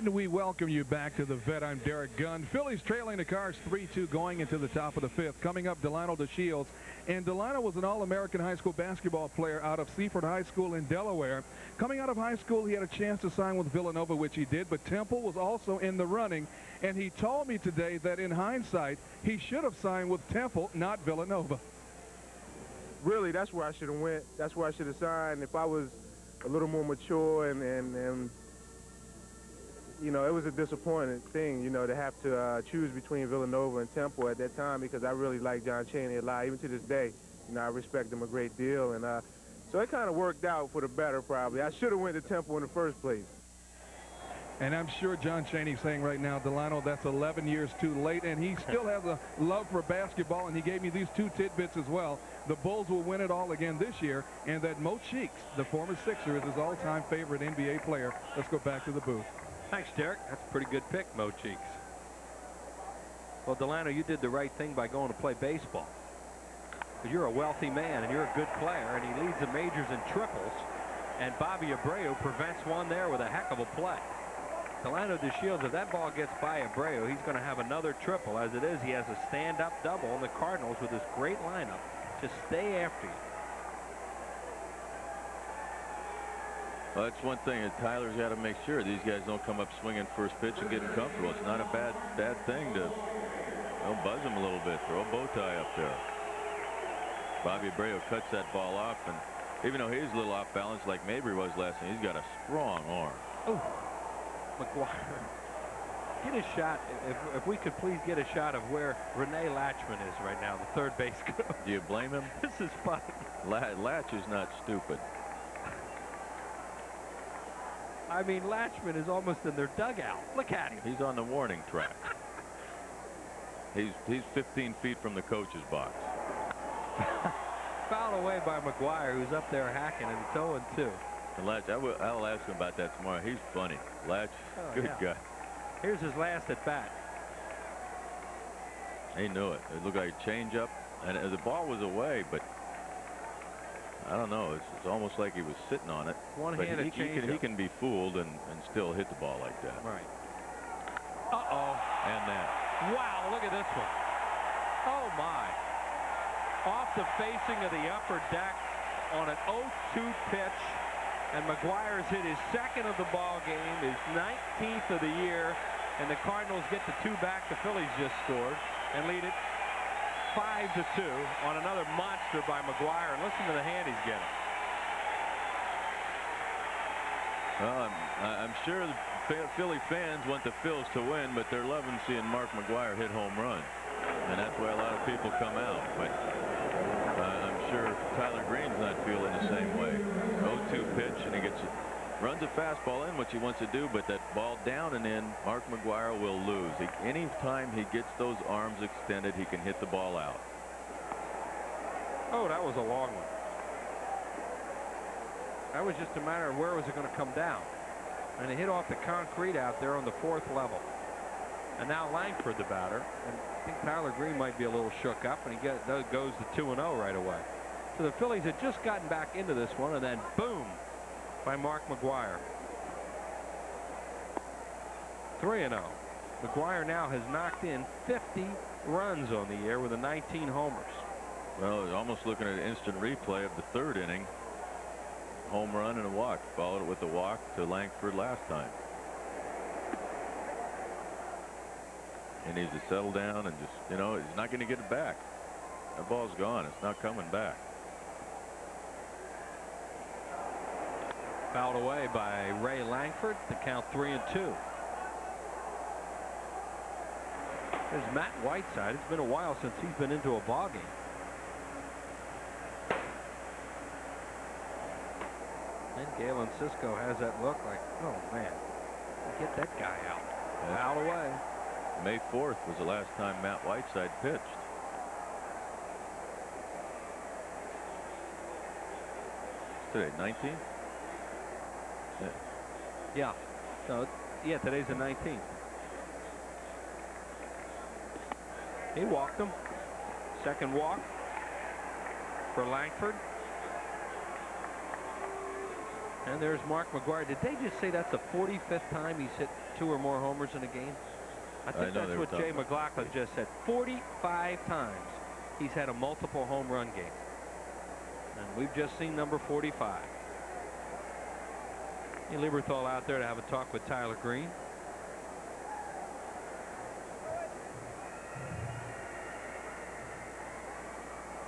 Speaker 14: And we welcome you back to the Vet. I'm Derek Gunn. Phillies trailing the Cards 3-2 going into the top of the fifth. Coming up, Delano DeShields. And Delano was an All-American high school basketball player out of Seaford High School in Delaware. Coming out of high school, he had a chance to sign with Villanova, which he did, but Temple was also in the running. And he told me today that in hindsight, he should have signed with Temple, not Villanova.
Speaker 18: Really, that's where I should have went. That's where I should have signed if I was a little more mature and you know, it was a disappointing thing, you know, to have to choose between Villanova and Temple at that time because I really liked John Chaney a lot. Even to this day, you know, I respect him a great deal. And so it kind of worked out for the better, probably. I should have went to Temple in the first place.
Speaker 14: And I'm sure John Chaney's saying right now, Delano, that's 11 years too late. And he still has a love for basketball, and he gave me these two tidbits as well. The Bulls will win it all again this year, and that Mo Cheeks, the former Sixer, is his all-time favorite NBA player. Let's go back to the booth.
Speaker 7: Thanks, Derek. That's a pretty good pick, Mo Cheeks. Well, Delano, you did the right thing by going to play baseball. You're a wealthy man, and you're a good player, and he leads the majors in triples, and Bobby Abreu prevents one there with a heck of a play. Delano DeShields, if that ball gets by Abreu, he's going to have another triple. As it is, he has a stand-up double on the Cardinals with this great lineup. Just stay after you.
Speaker 5: Well, that's one thing that Tyler's got to make sure these guys don't come up swinging first pitch and getting comfortable. It's not a bad thing to buzz him a little bit, throw a bow tie up there. Bobby Abreu cuts that ball off, and even though he's a little off balance like Mabry was last night, he's got a strong arm.
Speaker 7: Oh, McGwire. Get a shot, if we could please get a shot of where Rene Latchman is right now, the third base coach.
Speaker 5: Do you blame him?
Speaker 7: This is funny.
Speaker 5: Latch is not stupid.
Speaker 7: I mean, Latchman is almost in their dugout. Look at him.
Speaker 5: He's on the warning track. He's 15 feet from the coach's box.
Speaker 7: Fouled away by McGwire, who's up there hacking, and it's 0-2.
Speaker 5: And Latch, I'll ask him about that tomorrow. He's funny. Latch, good guy.
Speaker 7: Here's his last at bat.
Speaker 5: He knew it. It looked like a change-up, and the ball was away, but I don't know. It's almost like he was sitting on it.
Speaker 7: One-handed change-up.
Speaker 5: He can be fooled and still hit the ball like that.
Speaker 7: Right. Uh-oh.
Speaker 5: And that.
Speaker 7: Wow, look at this one. Oh, my. Off the facing of the upper deck on an 0-2 pitch. And McGwire's hit his second of the ball game, his 19th of the year. And the Cardinals get the two back. The Phillies just scored and lead it 5-2 on another monster by McGwire. And listen to the hand he's getting.
Speaker 5: Well, I'm sure the Philly fans want the Phils to win, but they're loving seeing Mark McGwire hit home run. And that's why a lot of people come out. But I'm sure Tyler Green's not feeling the same way. 0-2 pitch, and he runs a fastball in, which he wants to do, but that ball down and in, Mark McGwire will lose. Anytime he gets those arms extended, he can hit the ball out.
Speaker 7: Oh, that was a long one. That was just a matter of where was it going to come down. And it hit off the concrete out there on the fourth level. And now Langford, the batter. And I think Tyler Green might be a little shook up, and he goes to 2-0 right away. So the Phillies had just gotten back into this one, and then boom by Mark McGwire. 3-0. McGwire now has knocked in 50 runs on the year with the 19 homers.
Speaker 5: Well, he's almost looking at an instant replay of the third inning. Home run and a walk. Followed it with a walk to Langford last time. He needs to settle down and just, you know, he's not going to get it back. That ball's gone. It's not coming back.
Speaker 7: Fouled away by Ray Langford to count 3-2. There's Matt Whiteside. It's been a while since he's been into a ball game. And Galen Cisco has that look like, oh man, get that guy out. Foul away.
Speaker 5: May 4th was the last time Matt Whiteside pitched. Today, 19th?
Speaker 7: Yeah. So, yeah, today's the 19th. He walked him. Second walk for Langford. And there's Mark McGwire. Did they just say that's the 45th time he's hit 2 or more homers in a game? I think that's what Jay McLaughlin just said. 45 times he's had a multiple home run game. And we've just seen number 45. Lieberthal out there to have a talk with Tyler Green.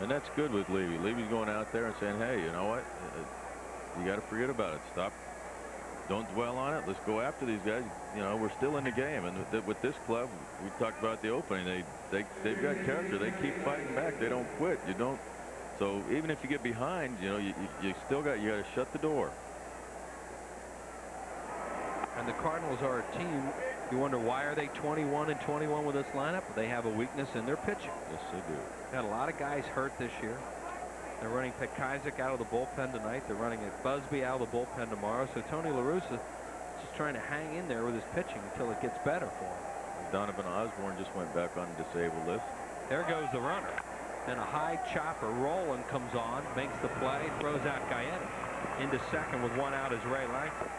Speaker 5: And that's good with Levy. Levy's going out there and saying, hey, you know what? You got to forget about it. Stop. Don't dwell on it. Let's go after these guys. You know, we're still in the game. And with this club, we talked about the opening. They've got character. They keep fighting back. They don't quit. You don't. So even if you get behind, you know, you still got to shut the door.
Speaker 7: And the Cardinals are a team. You wonder, why are they 21-21 with this lineup? They have a weakness in their pitching.
Speaker 5: Yes, they do.
Speaker 7: Got a lot of guys hurt this year. They're running Pekazik out of the bullpen tonight. They're running Busby out of the bullpen tomorrow. So Tony La Russa is just trying to hang in there with his pitching until it gets better for him.
Speaker 5: Donovan Osborne just went back on the disabled list.
Speaker 7: There goes the runner. Then a high chopper. Rowland comes on, makes the play, throws out Gaetti. Into second with 1 out is Ray Langford.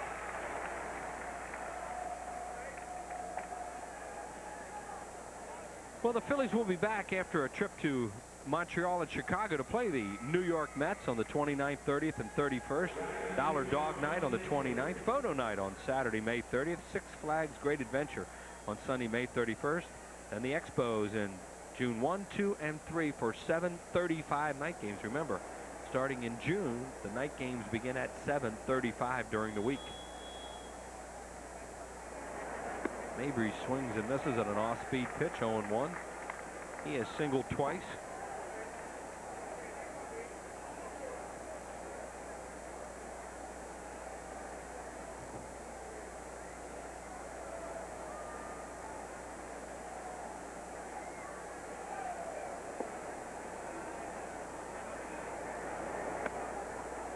Speaker 7: Well, the Phillies will be back after a trip to Montreal and Chicago to play the New York Mets on the 29th, 30th, and 31st. Dollar Dog Night on the 29th. Photo Night on Saturday, May 30th. Six Flags Great Adventure on Sunday, May 31st. And the Expos in June 1, 2, and 3 for 7:35 night games. Remember, starting in June, the night games begin at 7:35 during the week. Mabry swings and misses at an off-speed pitch, 0-1. He has singled twice.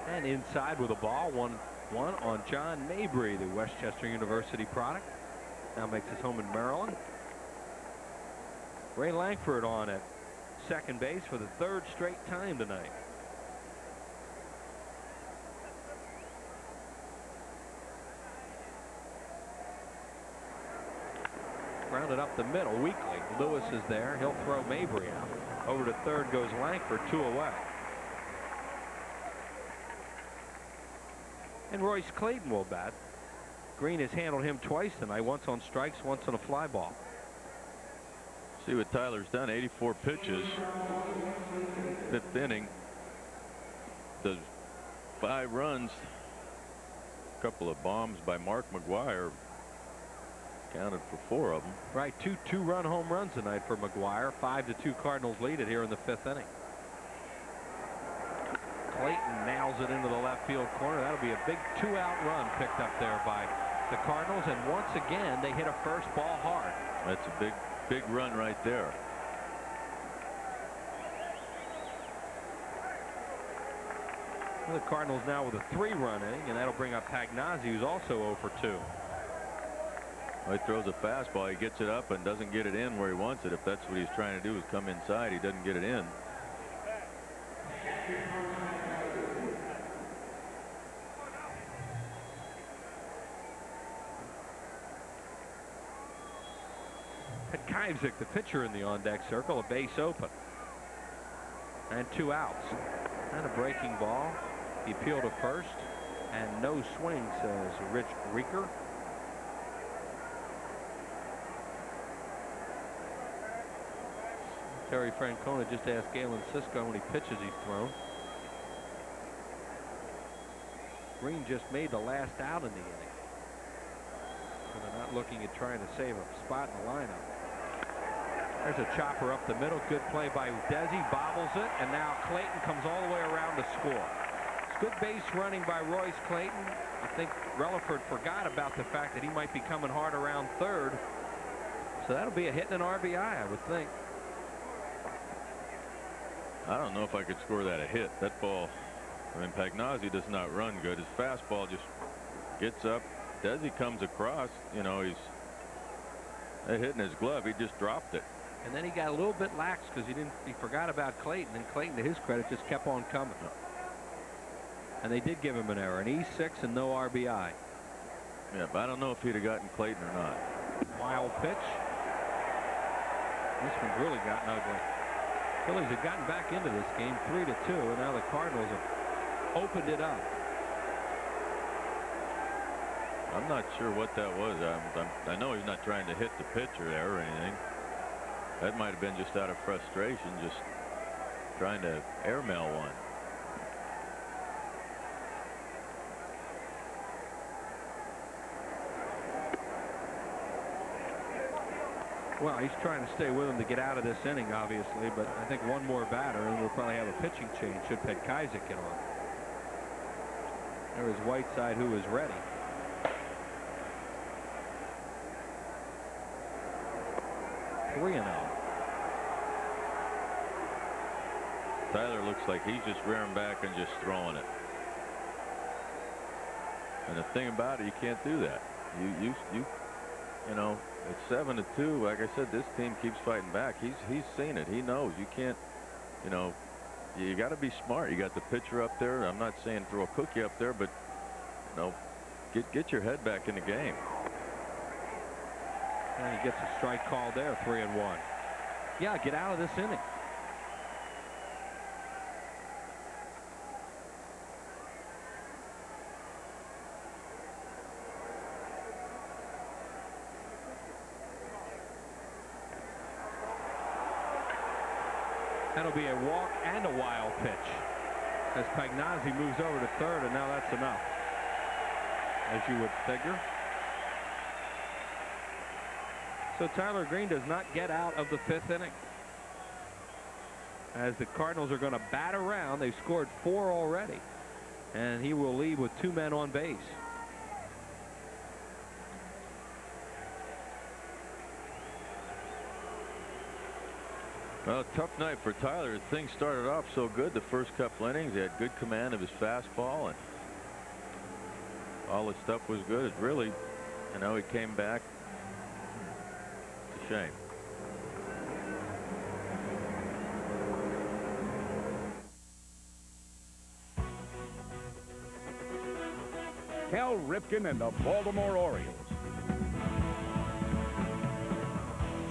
Speaker 7: And inside with a ball, 1-1 on John Mabry, the Westchester University product. Now makes his home in Maryland. Ray Langford on at second base for the 3rd straight time tonight. Grounded up the middle weakly. Lewis is there. He'll throw Mabry out. Over to third goes Langford, 2 away. And Royce Clayton will bat. Green has handled him twice tonight, once on strikes, once on a fly ball.
Speaker 5: See what Tyler's done, 84 pitches. 5th inning. Does 5 runs. A couple of bombs by Mark McGwire. Counted for 4 of them.
Speaker 7: Right, 2 two-run home runs tonight for McGwire. 5-2 Cardinals lead it here in the 5th inning. Clayton nails it into the left field corner. That'll be a big 2-out run picked up there by the Cardinals, and once again they hit a first ball hard.
Speaker 5: That's a big run right there.
Speaker 7: Well, the Cardinals now with a 3-run inning, and that'll bring up Pagnazzi, who's also 0 for 2.
Speaker 5: Well, he throws a fastball, he gets it up and doesn't get it in where he wants it. If that's what he's trying to do, is come inside, he doesn't get it in.
Speaker 7: Pekazik, the pitcher in the on-deck circle, a base open. And 2 outs. And a breaking ball. He peeled to first. And no swing, says Rich Rieker. Terry Francona just asked Galen Cisco how many pitches he's thrown. Green just made the last out in the inning. So they're not looking at trying to save a spot in the lineup. There's a chopper up the middle. Good play by Desi. Bobbles it. And now Clayton comes all the way around to score. It's good base running by Royce Clayton. I think Relaford forgot about the fact that he might be coming hard around third. So that'll be a hit and an RBI, I would think.
Speaker 5: I don't know if I could score that a hit. That ball, I mean, Pagnazzi does not run good. His fastball just gets up. Desi comes across, you know, he's hitting his glove. He just dropped it.
Speaker 7: And then he got a little bit lax because he forgot about Clayton, and Clayton, to his credit, just kept on coming. And they did give him an error, an E6 and no RBI.
Speaker 5: Yeah, but I don't know if he'd have gotten Clayton or not.
Speaker 7: Wild pitch. This one's really gotten ugly. Phillies have gotten back into this game 3-2, and now the Cardinals have opened it up.
Speaker 5: I'm not sure what that was. I know he's not trying to hit the pitcher there or anything. That might have been just out of frustration, just trying to airmail one.
Speaker 7: Well, he's trying to stay with him to get out of this inning, obviously, but I think one more batter, and we'll probably have a pitching change should Kaiser get on. There is Whiteside, who is ready.
Speaker 5: Tyler looks like he's just rearing back and just throwing it. And the thing about it, you can't do that. You know, it's 7-2. Like I said, this team keeps fighting back. He's seen it. He knows you can't. You know, you got to be smart. You got the pitcher up there. I'm not saying throw a cookie up there, but you know, get your head back in the game.
Speaker 7: And he gets a strike called there, 3-1. Yeah, get out of this inning. That'll be a walk and a wild pitch as Pagnazzi moves over to third, and now that's enough, as you would figure. So Tyler Green does not get out of the 5th inning. As the Cardinals are going to bat around, they've scored 4 already, and he will leave with 2 men on base.
Speaker 5: Well, tough night for Tyler. Things started off so good the first couple innings. He had good command of his fastball, and all his stuff was good. It really, you know, he came back. It's a shame.
Speaker 2: Cal Ripken and the Baltimore Orioles.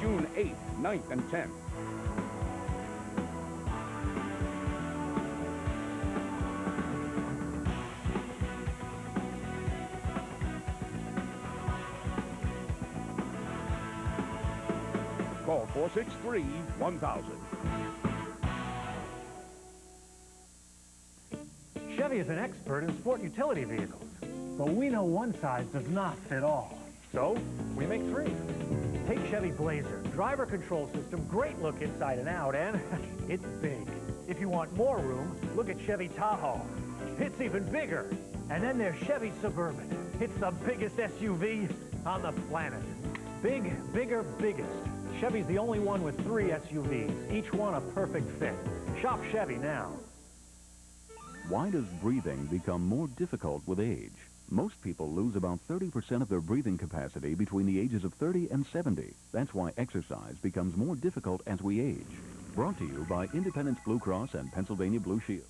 Speaker 2: June 8th, 9th, and 10th. Call 463-1000.
Speaker 10: Chevy is an expert in sport utility vehicles, but we know one size does not fit all. So, we make 3. Take Chevy Blazer, driver control system, great look inside and out, and it's big. If you want more room, look at Chevy Tahoe. It's even bigger. And then there's Chevy Suburban. It's the biggest SUV on the planet. Big, bigger, biggest. Chevy's the only one with 3 SUVs, each one a perfect fit. Shop Chevy now.
Speaker 19: Why does breathing become more difficult with age? Most people lose about 30% of their breathing capacity between the ages of 30 and 70. That's why exercise becomes more difficult as we age. Brought to you by Independence Blue Cross and Pennsylvania Blue Shield.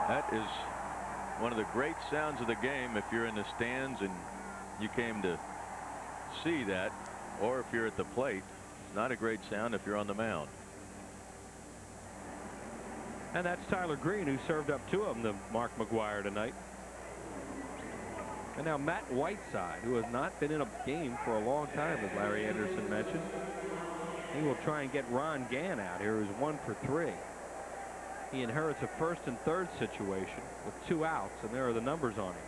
Speaker 5: That is one of the great sounds of the game if you're in the stands and you came to see that, or if you're at the plate. Not a great sound if you're on the mound.
Speaker 7: And that's Tyler Green, who served up 2 of them to Mark McGwire tonight. And now Matt Whiteside, who has not been in a game for a long time, as Larry Anderson mentioned. He will try and get Ron Gann out here, who's 1 for 3. He inherits a 1st and 3rd situation with 2 outs, and there are the numbers on him.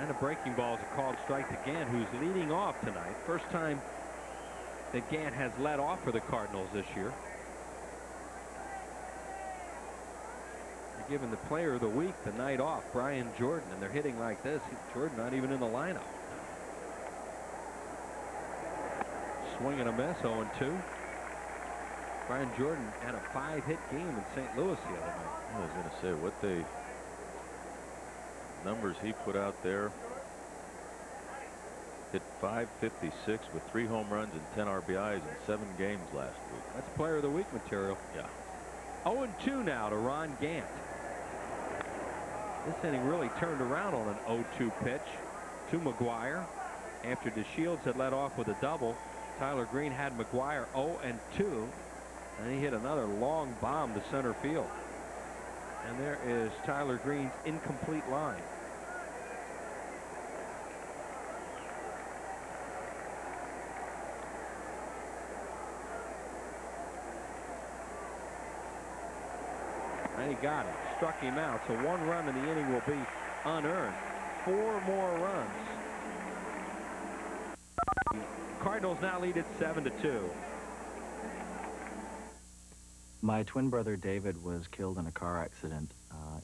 Speaker 7: And a breaking ball is a called strike to Gann, who's leading off tonight. First time that Gann has led off for the Cardinals this year. They're giving the player of the week the night off, Brian Jordan, and they're hitting like this. Jordan not even in the lineup. Swing and a miss, 0-2. Brian Jordan had a 5-hit game in St. Louis the other night.
Speaker 5: I was going to say, what they numbers he put out there. Hit .556 with 3 home runs and 10 RBIs in 7 games last week.
Speaker 7: That's player of the week material.
Speaker 5: Yeah.
Speaker 7: 0-2 now to Ron Gant. This inning really turned around on an 0-2 pitch to McGwire. After DeShields had led off with a double, Tyler Green had McGwire 0-2, and he hit another long bomb to center field. And there is Tyler Green's incomplete line. And he got it. Struck him out. So 1 run in the inning will be unearned. 4 more runs. Cardinals now lead at 7-2.
Speaker 6: My twin brother David was killed in a car accident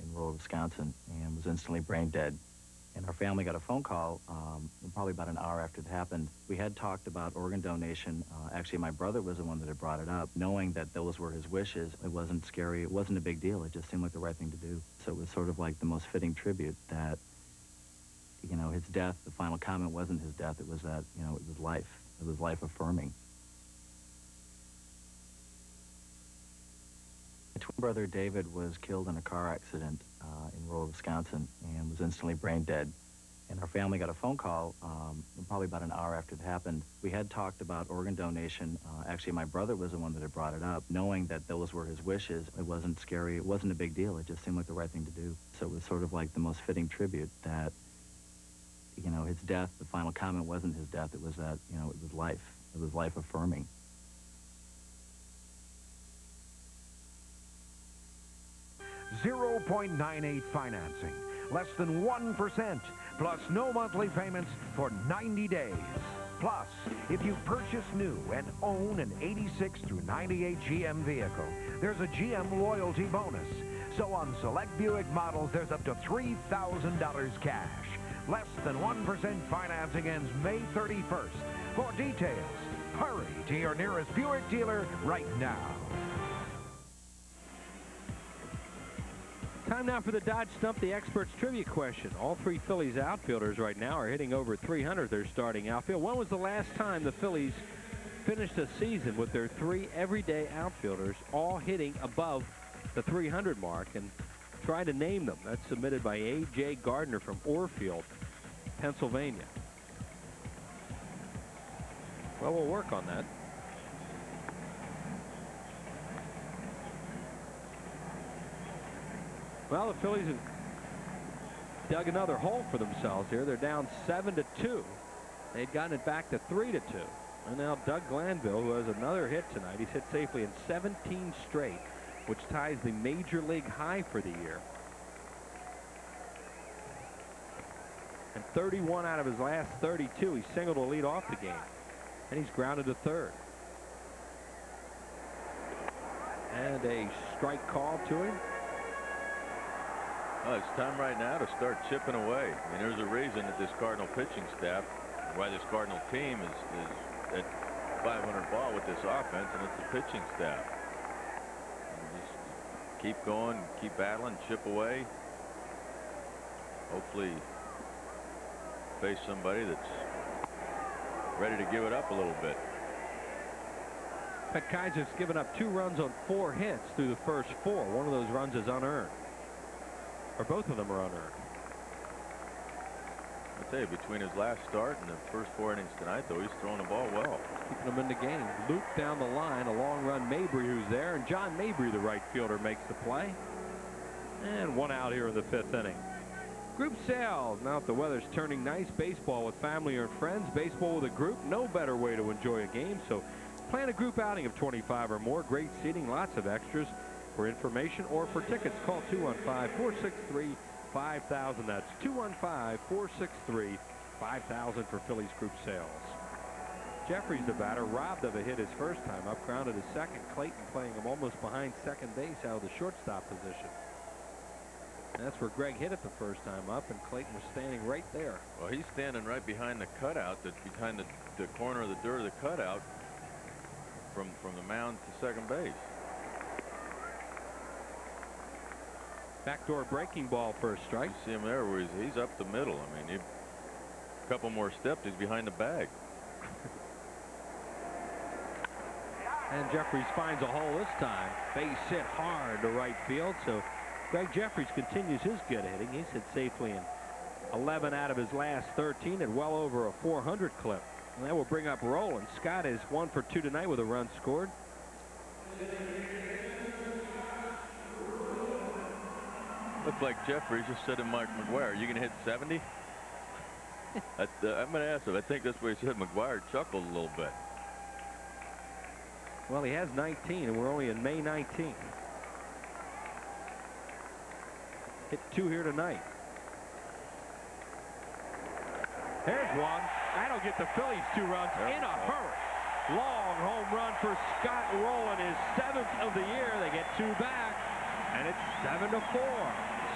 Speaker 6: in rural Wisconsin and was instantly brain dead. And our family got a phone call probably about an hour after it happened. We had talked about organ donation. Actually, my brother was the one that had brought it up. Knowing that those were his wishes, it wasn't scary. It wasn't a big deal. It just seemed like the right thing to do. So it was sort of like the most fitting tribute that, you know, his death, the final comment wasn't his death. It was that, you know, it was life. It was life affirming. My twin brother David was killed in a car accident in rural Wisconsin and was instantly brain dead. And our family got a phone call probably about an hour after it happened. We had talked about organ donation. Actually, my brother was the one that had brought it up. Knowing that those were his wishes, it wasn't scary. It wasn't a big deal. It just seemed like the right thing to do. So it was sort of like the most fitting tribute that, you know, his death, the final comment wasn't his death. It was that, you know, it was life. It was life affirming.
Speaker 13: .98 financing, less than 1%, plus no monthly payments for 90 days. Plus, if you purchase new and own an 86 through 98 GM vehicle, there's a GM loyalty bonus. So on select Buick models, there's up to $3,000 cash. Less than 1% financing ends May 31st. For details, hurry to your nearest Buick dealer right now.
Speaker 7: Time now for the Dodge Stump the Experts trivia question. All 3 Phillies outfielders right now are hitting over 300 their starting outfield. When was the last time the Phillies finished a season with their 3 everyday outfielders all hitting above the 300 mark? And try to name them. That's submitted by A.J. Gardner from Orfield, Pennsylvania. Well, we'll work on that. Well, the Phillies have dug another hole for themselves here. They're down 7-2. They'd gotten it back to 3-2. And now Doug Glanville, who has another hit tonight, he's hit safely in 17 straight, which ties the major league high for the year. And 31 out of his last 32, he singled to lead off the game. And he's grounded to third. And a strike call to him.
Speaker 5: Well, it's time right now to start chipping away. I mean, there's a reason that this Cardinal pitching staff, why this Cardinal team is at 500 ball with this offense, and it's the pitching staff. And just keep going, keep battling, chip away. Hopefully face somebody that's ready to give it up a little bit.
Speaker 7: But Kaiser's given up 2 runs on 4 hits through the first 4. One of those runs is unearned. Or both of them are unearned.
Speaker 5: I tell you, between his last start and the first 4 innings tonight, though, he's throwing the ball well.
Speaker 7: Keeping them in the game. Loop down the line, a long run. Mabry, who's there, and John Mabry, the right fielder, makes the play. And 1 out here in the 5th inning. Group sales. Now that the weather's turning nice, baseball with family or friends, baseball with a group, no better way to enjoy a game. So plan a group outing of 25 or more. Great seating, lots of extras. For information or for tickets, call 215-463-5000. That's 215-463-5000 for Phillies group sales. Jeffries, the batter, robbed of a hit his first time up, grounded his second. Clayton playing him almost behind second base out of the shortstop position. And that's where Greg hit it the first time up, and Clayton was standing right there.
Speaker 5: Well, he's standing right behind the cutout, behind the corner of the dirt of the cutout from the mound to second base.
Speaker 7: Backdoor breaking ball for a strike.
Speaker 5: You see him there where he's up the middle. I mean, a couple more steps, he's behind the bag.
Speaker 7: And Jeffries finds a hole this time. Base hit hard to right field, so Greg Jeffries continues his good hitting. He's hit safely in 11 out of his last 13 at well over a 400 clip. And that will bring up Roland. Scott is 1 for 2 tonight with a run scored.
Speaker 5: Looked like Jeffries just said to Mike McGwire, "Are you going to hit 70?" I'm going to ask him. I think that's what he said. McGwire chuckled a little bit.
Speaker 7: Well, he has 19, and we're only in May 19th. Hit 2 here tonight. There's one. That'll get the Phillies 2 runs in a hurry. Long home run for Scott Rowland, his 7th of the year. They get 2 back, and it's 7-4.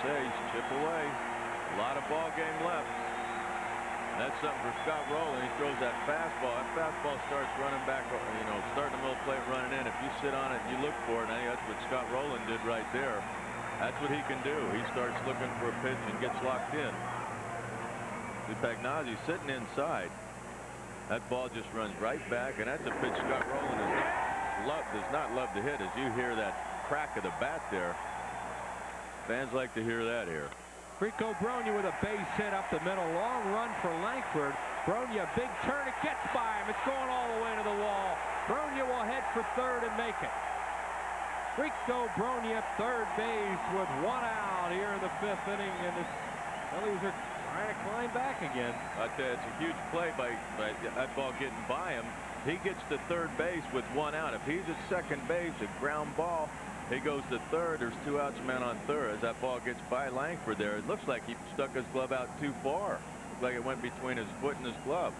Speaker 5: Says chip away. A lot of ball game left. That's something for Scott Rowland. He throws that fastball. That fastball starts running back, you know, starting the middle plate, running in. If you sit on it and you look for it, I think that's what Scott Rowland did right there. That's what he can do. He starts looking for a pitch and gets locked in. Pagnozzi's sitting inside. That ball just runs right back, and that's a pitch Scott Rowland does not love to hit. As you hear that crack of the bat there, fans like to hear that here.
Speaker 7: Rico Bronya with a base hit up the middle. Long run for Langford. Bronya, big turn. It gets by him. It's going all the way to the wall. Bronya will head for third and make it. Rico Bronya, third base with 1 out here in the 5th inning. And the Phillies are trying to climb back again.
Speaker 5: I tell you, it's a huge play by that ball getting by him. He gets to third base with 1 out. If he's at second base, a ground ball, he goes to third. There's 2 outs, man on third. As that ball gets by Langford there, it looks like he stuck his glove out too far. Looks like it went between his foot and his glove.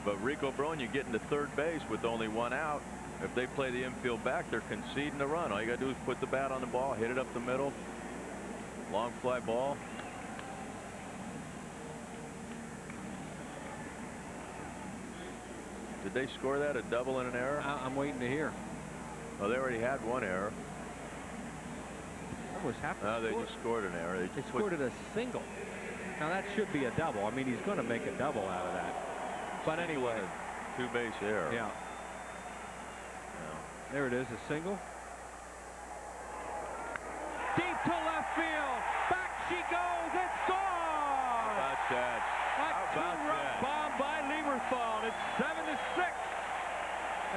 Speaker 5: But Rico Bronya getting to third base with only 1 out. If they play the infield back, they're conceding the run. All you got to do is put the bat on the ball, hit it up the middle. Long fly ball. Did they score that, a double and an error?
Speaker 7: I'm waiting to hear.
Speaker 5: Oh, they already had 1 error.
Speaker 7: What was happening?
Speaker 5: No, they just scored an error.
Speaker 7: They scored it a single. Now that should be a double. I mean, he's going to make a double out of that. But anyway.
Speaker 5: 2-base error.
Speaker 7: Yeah. There it is, a single. Deep to left field. Back she goes. It's gone.
Speaker 5: How about that?
Speaker 7: A 2-run bomb by Lieberthal. It's 7-6.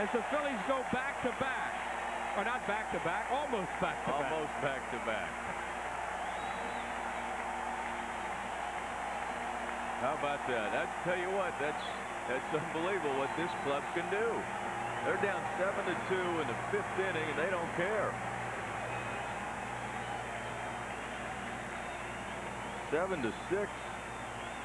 Speaker 7: As the Phillies go back-to-back. Or not back-to-back, almost back-to-back.
Speaker 5: Almost back-to-back. How about that? I tell you what, that's unbelievable what this club can do. They're down 7-2 in the 5th inning, and they don't care. 7-6.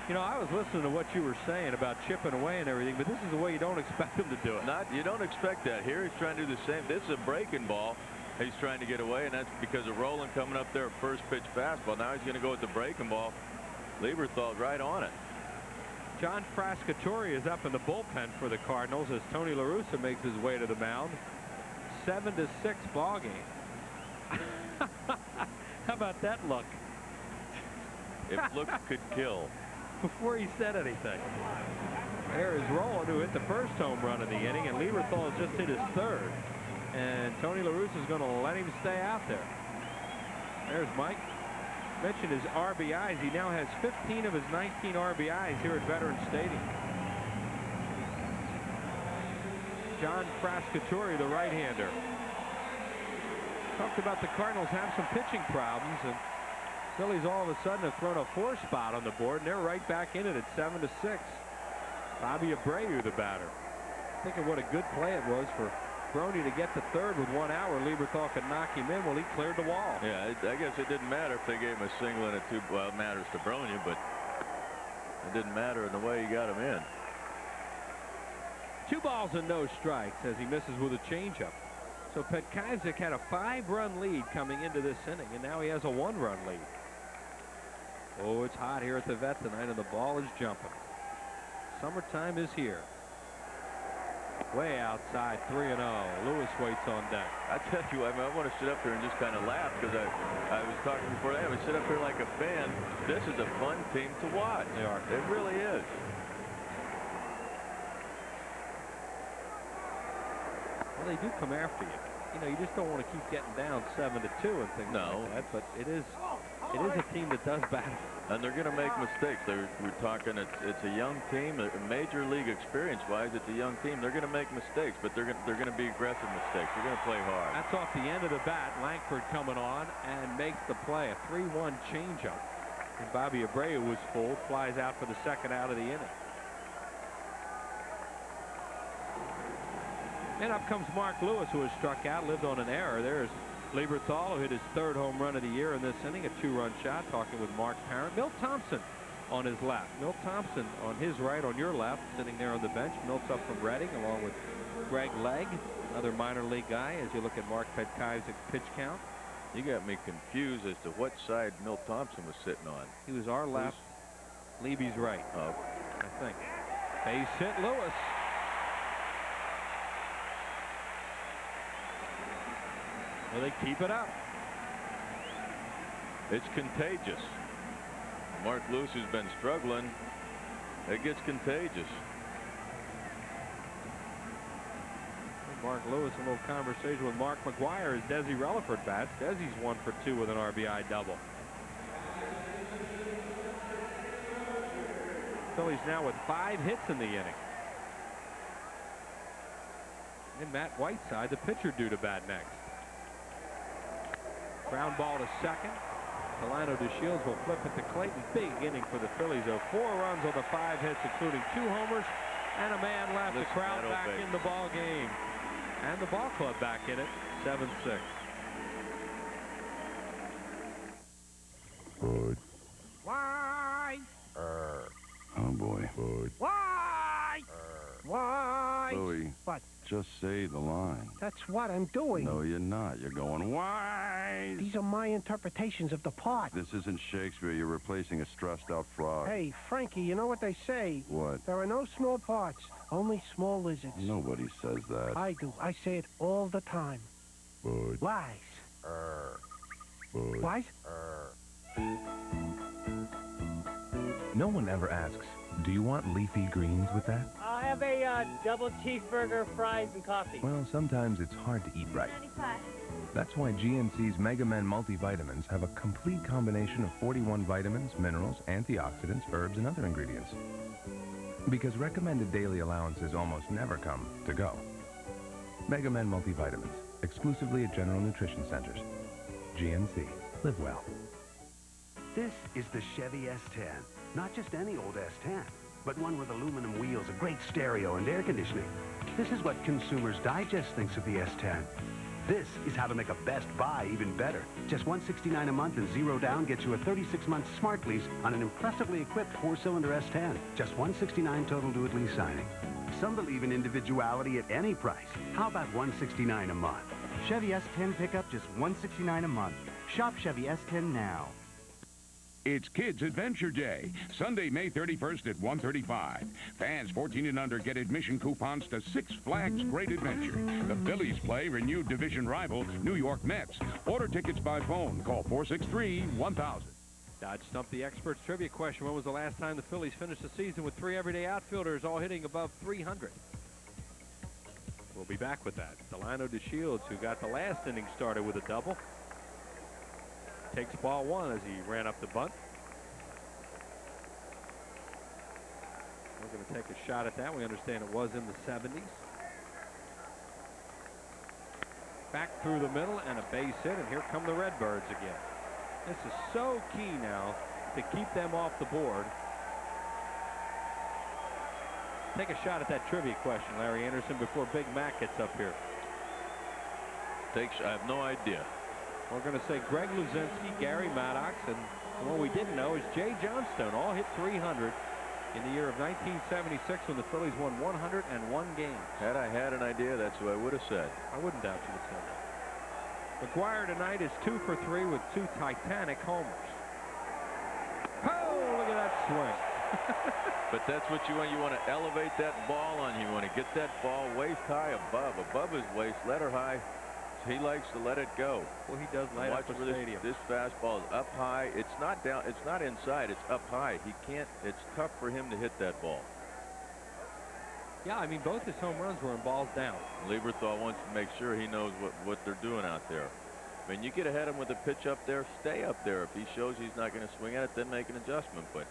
Speaker 7: You know, I was listening to what you were saying about chipping away and everything, but this is the way you don't expect them to do it.
Speaker 5: You don't expect that. Here he's trying to do the same. This is a breaking ball. He's trying to get away, and that's because of Rowland coming up there, first pitch fastball. Now he's going to go with the breaking ball. Lieberthal's right on it.
Speaker 7: John Frascatore is up in the bullpen for the Cardinals as Tony La Russa makes his way to the mound. 7-6 ball game. How about that look?
Speaker 5: If looks could kill.
Speaker 7: Before he said anything. There is Rowland, who hit the first home run of the inning, and Lieberthal has just hit his 3rd. And Tony La Russa is going to let him stay out there. There's Mike. Mentioned his RBIs. He now has 15 of his 19 RBIs here at Veterans Stadium. John Frascatore, the right-hander. Talked about the Cardinals have some pitching problems, and Phillies all of a sudden have thrown a 4 spot on the board, and they're right back in it at 7-6. Bobby Abreu, the batter. Thinking what a good play it was for Bronya to get to third with 1 out where Lieberthal could knock him in. Well, he cleared the wall.
Speaker 5: Yeah, I guess it didn't matter if they gave him a single and a 2. Well, it matters to Bronya, but it didn't matter in the way he got him in.
Speaker 7: 2 balls and no strikes as he misses with a changeup. So Petkaizik had a 5-run lead coming into this inning, and now he has a 1-run lead. Oh, it's hot here at the Vet tonight, and the ball is jumping. Summertime is here. Way outside, 3-0. Lewis waits on deck.
Speaker 5: I tell you, I want to sit up here and just kind of laugh because I was talking before that. I would sit up here like a fan. This is a fun team to watch.
Speaker 7: They are.
Speaker 5: It really is.
Speaker 7: Well, they do come after you. You know, you just don't want to keep getting down 7-2 and things like that. But it is a team that does battle.
Speaker 5: And they're going to make mistakes. We're talking, it's a young team, a major league experience-wise. It's a young team. They're going to make mistakes, but they're going to be aggressive mistakes. They're going to play hard.
Speaker 7: That's off the end of the bat. Langford coming on and makes the play. A 3-1 changeup. And Bobby Abreu was full, flies out for the second out of the inning. And up comes Mark Lewis, who has struck out, lived on an error. There's Lieberthal, who hit his 3rd home run of the year in this inning, a 2-run shot, talking with Mark Parent. Milt Thompson on his left. Milt Thompson on his right, on your left, sitting there on the bench. Milt's up from Reading, along with Greg Legg, another minor league guy, as you look at Mark Petkaiv's pitch count.
Speaker 5: You got me confused as to what side Milt Thompson was sitting on.
Speaker 7: He was our left, Levy's right.
Speaker 5: Oh.
Speaker 7: I think. Base hit, Lewis. Will they keep it up?
Speaker 5: It's contagious. Mark Lewis, who's been struggling, it gets contagious.
Speaker 7: Mark Lewis, a little conversation with Mark McGwire as Desi Relaford bats. Desi's 1 for 2 with an RBI double. Phillies now with 5 hits in the inning. And Matt Whiteside, the pitcher, due to bat next. Ground ball to second. Delano DeShields will flip it to Clayton. Big inning for the Phillies, though. 4 runs on the 5 hits, including 2 homers and a man left. The crowd back in the ball game. And the ball club back in it, 7-6.
Speaker 9: Bud.
Speaker 10: Why?
Speaker 9: Oh, boy. Bud.
Speaker 10: Why? Why?
Speaker 9: Louie,
Speaker 10: What?
Speaker 9: just say the line.
Speaker 10: That's what I'm doing.
Speaker 9: No, you're not. You're going, why?
Speaker 10: These are my interpretations of the part.
Speaker 9: This isn't Shakespeare. You're replacing a stressed-out frog.
Speaker 10: Hey, Frankie, you know what they say?
Speaker 9: What?
Speaker 10: There are no small parts, only small lizards.
Speaker 9: Nobody says that.
Speaker 10: I do. I say it all the time.
Speaker 9: Bud.
Speaker 10: Lies.
Speaker 9: Bud.
Speaker 10: Lies?
Speaker 11: No one ever asks, do you want leafy greens with that?
Speaker 16: I'll have a double cheeseburger, fries, and coffee.
Speaker 11: Well, sometimes it's hard to eat right.
Speaker 16: 95.
Speaker 11: That's why GNC's Mega Men multivitamins have a complete combination of 41 vitamins, minerals, antioxidants, herbs, and other ingredients. Because recommended daily allowances almost never come to go. Mega Men multivitamins, exclusively at General Nutrition Centers. GNC. Live well.
Speaker 20: This is the Chevy S10. Not just any old S10, but one with aluminum wheels, a great stereo, and air conditioning. This is what Consumers Digest thinks of the S10. This is how to make a best buy even better. Just $169 a month and 0 down gets you a 36-month smart lease on an impressively equipped 4-cylinder S10. Just $169 total due at lease signing. Some believe in individuality at any price. How about $169 a month?
Speaker 21: Chevy S10 pickup just $169 a month. Shop Chevy S10 now.
Speaker 2: It's Kids Adventure Day, Sunday, May 31st at 1:35. Fans 14 and under get admission coupons to Six Flags Great Adventure. The Phillies play renewed division rival New York Mets. Order tickets by phone. Call 463-1000.
Speaker 7: Dodge Stump the Experts trivia question. When was the last time the Phillies finished the season with 3 everyday outfielders all hitting above 300? We'll be back with that. Delano DeShields, who got the last inning started with a double, takes ball 1 as he ran up the bunt. We're going to take a shot at that. We understand it was in the 70s. Back through the middle and a base hit, and here come the Redbirds again. This is so key now to keep them off the board. Take a shot at that trivia question, Larry Anderson, before Big Mac gets up here.
Speaker 5: I have no idea.
Speaker 7: We're going to say Greg Luzinski, Gary Maddox, and what we didn't know is Jay Johnstone all hit 300 in the year of 1976 when the Phillies won 101 games.
Speaker 5: Had I had an idea, that's what I would have said.
Speaker 7: I wouldn't doubt you would say that. McGwire tonight is 2 for 3 with 2 Titanic homers. Oh, look at that swing.
Speaker 5: But that's what you want. You want to elevate that ball on. You want to get that ball waist high above his waist, let her high. He likes to let it go.
Speaker 7: Well, he does light up the stadium.
Speaker 5: This fastball is up high. It's not down. It's not inside. It's up high. He can't. It's tough for him to hit that ball.
Speaker 7: Yeah, I mean, both his home runs were in balls down.
Speaker 5: Lieberthal wants to make sure he knows what they're doing out there. I mean, you get ahead of him with a pitch up there, stay up there. If he shows he's not going to swing at it, then make an adjustment. But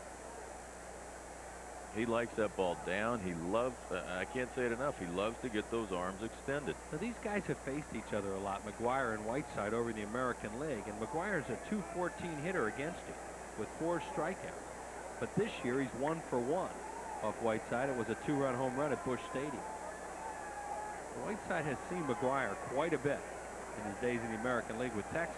Speaker 5: he likes that ball down. He loves, I can't say it enough, he loves to get those arms extended.
Speaker 7: Now, these guys have faced each other a lot, McGwire and Whiteside, over in the American League. And McGwire's a .214 hitter against him with 4 strikeouts. But this year, he's 1 for 1 off Whiteside. It was a 2-run home run at Busch Stadium. Whiteside has seen McGwire quite a bit in his days in the American League with Texas.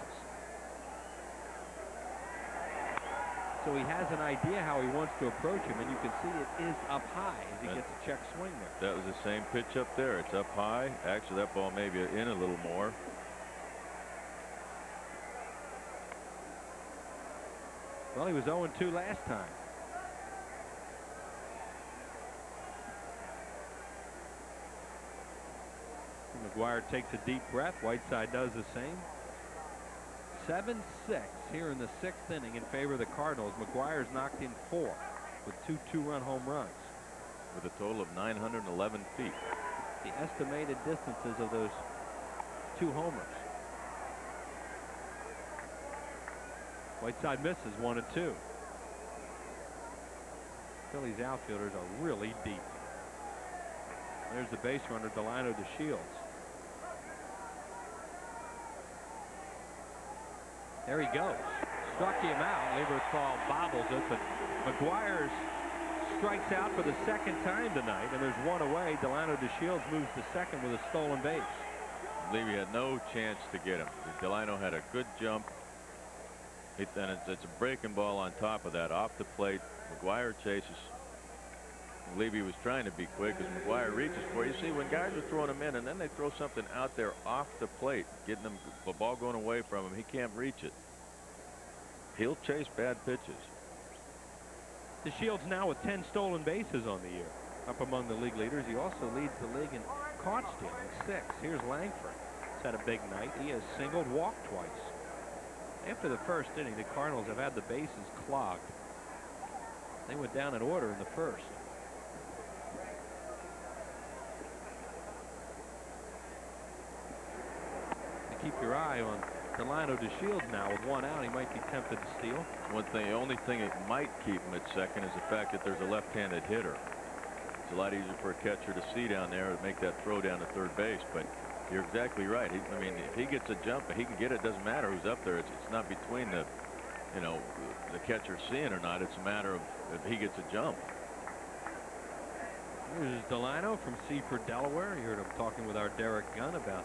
Speaker 7: So he has an idea how he wants to approach him, and you can see it is up high as he gets a check swing there.
Speaker 5: That was the same pitch up there. It's up high. Actually, that ball may be in a little more.
Speaker 7: Well, he was 0-2 last time. McGwire takes a deep breath. Whiteside does the same. 7-6 here in the 6th inning in favor of the Cardinals. McGwire's knocked in 4 with 2 2-run home runs.
Speaker 5: With a total of 911 feet.
Speaker 7: The estimated distances of those 2 homers. Whiteside misses 1 and 2. Phillies outfielders are really deep. There's the base runner, Delano DeShields. There he goes. Struck him out. Lieberthal bobbles it, but McGwire strikes out for the 2nd time tonight, and there's 1 away. Delano DeShields moves to 2nd with a stolen base.
Speaker 5: Levy had no chance to get him. Delano had a good jump. It's a breaking ball on top of that, off the plate. McGwire chases. Levy was trying to be quick as McGwire reaches for it. You see, when guys are throwing him in and then they throw something out there off the plate, getting him, the ball going away from him, he can't reach it. He'll chase bad pitches.
Speaker 7: DeShields now with 10 stolen bases on the year, up among the league leaders. He also leads the league in caught stealing, 6. Here's Langford. He's had a big night. He has singled, walked twice. After the 1st inning, the Cardinals have had the bases clogged. They went down in order in the 1st. Keep your eye on Delano DeShields now. With 1 out, he might be tempted to steal.
Speaker 5: The only thing that might keep him at 2nd is the fact that there's a left-handed hitter. It's a lot easier for a catcher to see down there and make that throw down to 3rd base. But you're exactly right. I mean, if he gets a jump, he can get it. Doesn't matter who's up there. It's not between the, the catcher seeing or not. It's a matter of if he gets a jump.
Speaker 7: Here's Delano from Seaford, Delaware. You heard him talking with our Derek Gunn about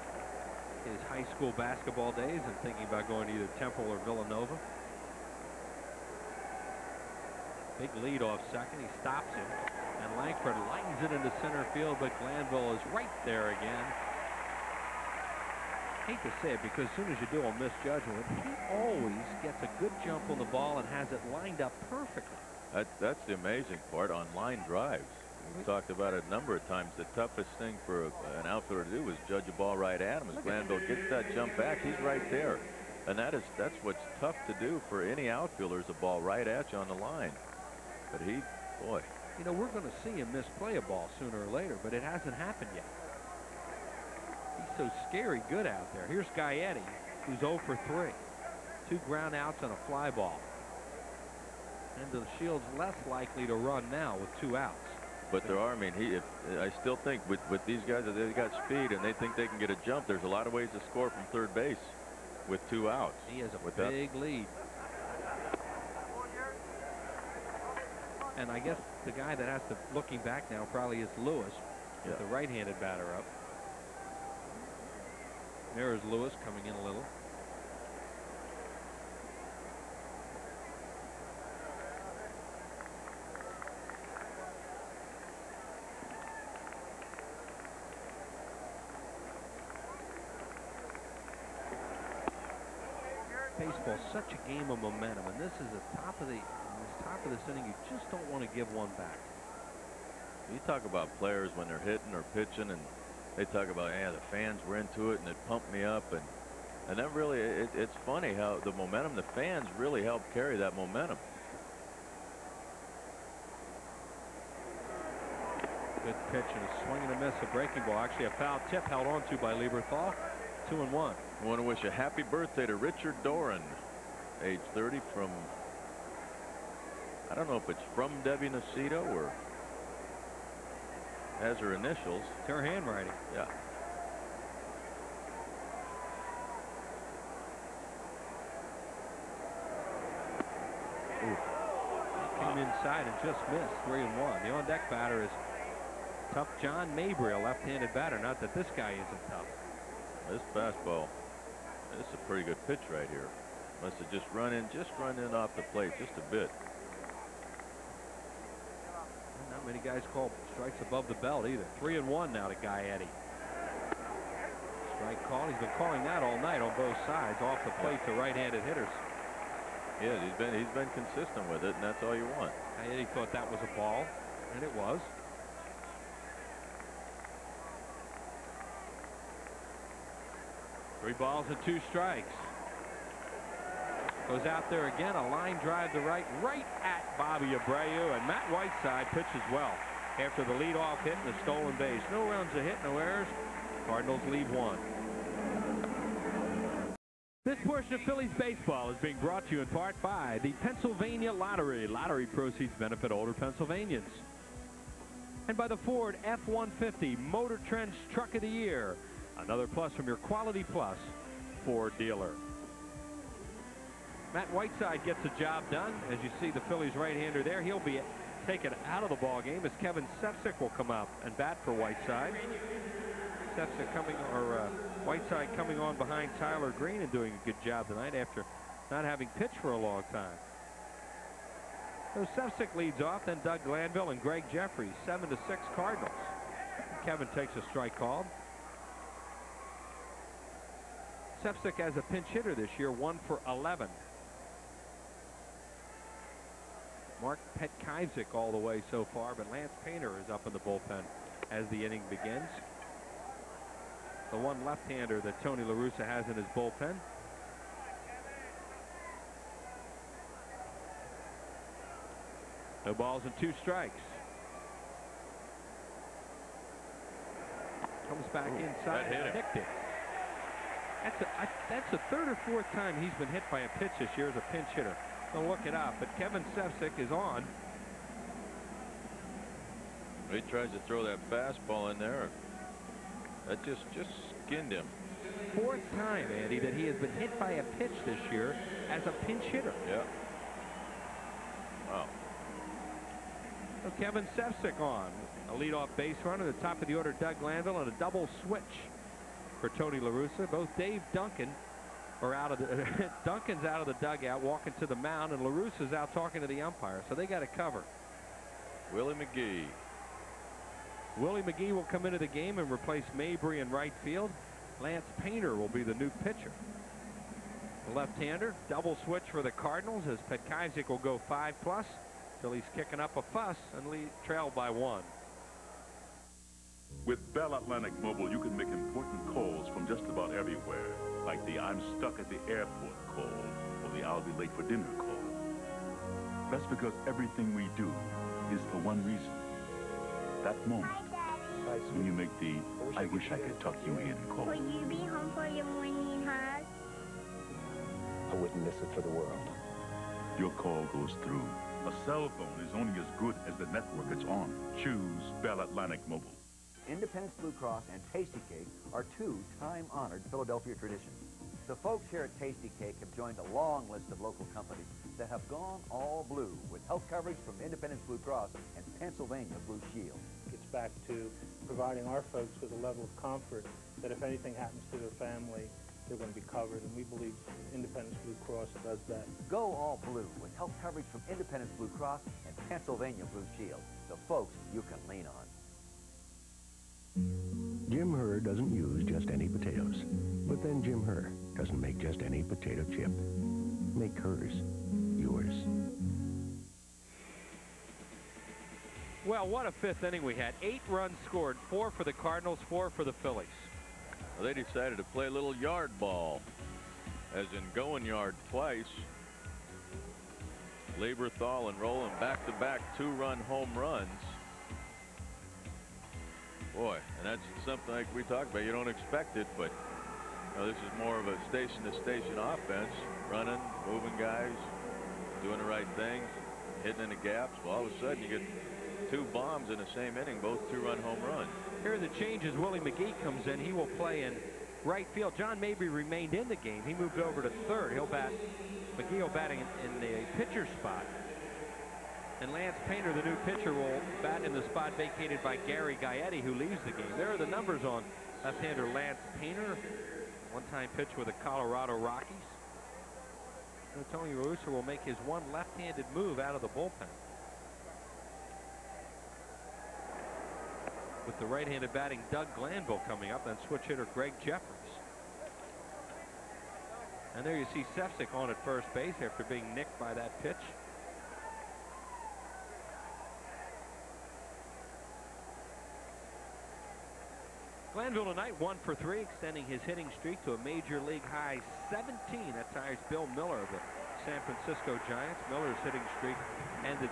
Speaker 7: his high school basketball days and thinking about going to either Temple or Villanova. Big lead off 2nd. He stops him, and Langford lines it into center field, but Glanville is right there again. Hate to say it, because as soon as you do a misjudgment, he always gets a good jump on the ball and has it lined up perfectly.
Speaker 5: That's the amazing part on line drives. We talked about it a number of times. The toughest thing for an outfielder to do is judge a ball right at him. As Glanville gets that jump back, he's right there. And that's what's tough to do for any outfielder, is a ball right at you on the line. But boy.
Speaker 7: We're going to see him misplay a ball sooner or later, but it hasn't happened yet. He's so scary good out there. Here's Gaetti, who's 0 for 3. 2 ground outs and a fly ball. And DeShields less likely to run now with 2 outs.
Speaker 5: But there are, I still think with these guys, that they've got speed and they think they can get a jump. There's a lot of ways to score from 3rd base with 2 outs.
Speaker 7: He has a big lead. And I guess the guy that has to, looking back now, probably is Lewis, with the right-handed batter up. There is Lewis coming in a little. Baseball, such a game of momentum, and this is the top of the this top of this inning, you just don't want to give one back.
Speaker 5: You talk about players when they're hitting or pitching, and they talk about, yeah, the fans were into it and it pumped me up, and that really, it's funny how the momentum, the fans really help carry that momentum.
Speaker 7: Good pitch and a swing and a miss, a breaking ball. Actually, a foul tip held on to by Lieberthal. 2-1.
Speaker 5: I want to wish a happy birthday to Richard Doran, age 30, from, I don't know if it's from Debbie Nacito or has her initials.
Speaker 7: It's her handwriting.
Speaker 5: Yeah.
Speaker 7: Came inside and just missed. 3-1. The on-deck batter is tough John Mabry, a left-handed batter. Not that this guy isn't tough.
Speaker 5: This fastball, this is a pretty good pitch right here. Must have just run in off the plate just a bit.
Speaker 7: Not many guys call strikes above the belt either. 3-1 now to Gaetti. Strike call. He's been calling that all night on both sides, off the plate to right-handed hitters.
Speaker 5: Yeah, he's been consistent with it, and that's all you want.
Speaker 7: Gaetti thought that was a ball, and it was. Three balls and 2 strikes. Goes out there again, a line drive to right at Bobby Abreu, and Matt Whiteside pitches well after the leadoff hit and the stolen base. No runs, a hit, no errors. Cardinals lead 1. This portion of Phillies baseball is being brought to you in part by the Pennsylvania Lottery. Lottery proceeds benefit older Pennsylvanians. And by the Ford F-150 Motor Trend's Truck of the Year. Another plus from your Quality Plus Ford dealer. Matt Whiteside gets the job done. As you see the Phillies right-hander there, he'll be taken out of the ball game as Kevin Sefcik will come up and bat for Whiteside. Whiteside coming on behind Tyler Green and doing a good job tonight after not having pitched for a long time. So Sefcik leads off, then Doug Glanville and Greg Jeffries, 7-6 Cardinals. Kevin takes a strike called. Sefcik as a pinch hitter this year, 1 for 11. Mark Petkaizik all the way so far, but Lance Painter is up in the bullpen as the inning begins. The one left-hander that Tony La Russa has in his bullpen. No balls and 2 strikes. Comes back inside and nicked it. That's the 3rd or 4th time he's been hit by a pitch this year as a pinch hitter. Don't look it up, but Kevin Sefcik is on.
Speaker 5: He tries to throw that fastball in there. That just skinned him.
Speaker 7: 4th time, Andy, that he has been hit by a pitch this year as a pinch hitter.
Speaker 5: Yeah. Wow.
Speaker 7: So Kevin Sefcik on. A leadoff base runner, the top of the order, Doug Glanville, and a double switch for Tony La Russa. Both Dave Duncan are out of the Duncan's out of the dugout walking to the mound, and La Russa's out talking to the umpire, so they got to cover.
Speaker 5: Willie McGee.
Speaker 7: Willie McGee will come into the game and replace Mabry in right field. Lance Painter will be the new pitcher. The left-hander, double switch for the Cardinals as Petkaizik will go 5+. Phillies kicking up a fuss and lead trail by 1.
Speaker 1: With Bell Atlantic Mobile, you can make important calls from just about everywhere, like the I'm stuck at the airport call or the I'll be late for dinner call. That's because everything we do is for one reason. That moment when you make the I wish I could tuck you in call.
Speaker 22: Will you be home for your morning hug?
Speaker 1: I wouldn't miss it for the world. Your call goes through. A cell phone is only as good as the network it's on. Choose Bell Atlantic Mobile.
Speaker 15: Independence Blue Cross and Tasty Cake are 2 time-honored Philadelphia traditions. The folks here at Tasty Cake have joined a long list of local companies that have gone all blue with health coverage from Independence Blue Cross and Pennsylvania Blue Shield.
Speaker 23: It's back to providing our folks with a level of comfort that if anything happens to their family, they're going to be covered, and we believe Independence Blue Cross does that.
Speaker 15: Go all blue with health coverage from Independence Blue Cross and Pennsylvania Blue Shield. The folks you can lean on.
Speaker 24: Jim Herr doesn't use just any potatoes. But then Jim Herr doesn't make just any potato chip. Make hers yours.
Speaker 7: Well, what a fifth inning we had. 8 runs scored, 4 for the Cardinals, 4 for the Phillies.
Speaker 5: Well, they decided to play a little yard ball, as in going yard twice. Lieberthal and Rowland back-to-back 2-run home runs. Boy, and that's something like we talked about. You don't expect it, but you know, this is more of a station-to-station offense. Running, moving guys, doing the right things, hitting in the gaps. Well, all of a sudden you get 2 bombs in the same inning, both 2-run home runs.
Speaker 7: Here are the changes. Willie McGee comes in. He will play in right field. John Mabry remained in the game. He moved over to third. He'll bat. McGee will bat in the pitcher spot. And Lance Painter, the new pitcher, will bat in the spot vacated by Gary Gaetti, who leaves the game. There are the numbers on left-hander Lance Painter. One-time pitch with the Colorado Rockies. And Tony La Russa will make his one left-handed move out of the bullpen. With the right-handed batting Doug Glanville coming up, and switch hitter Greg Jeffries. And there you see Sefcik on at first base after being nicked by that pitch. Glanville tonight 1 for 3, extending his hitting streak to a major league high 17. That tires Bill Miller of the San Francisco Giants. Miller's hitting streak ended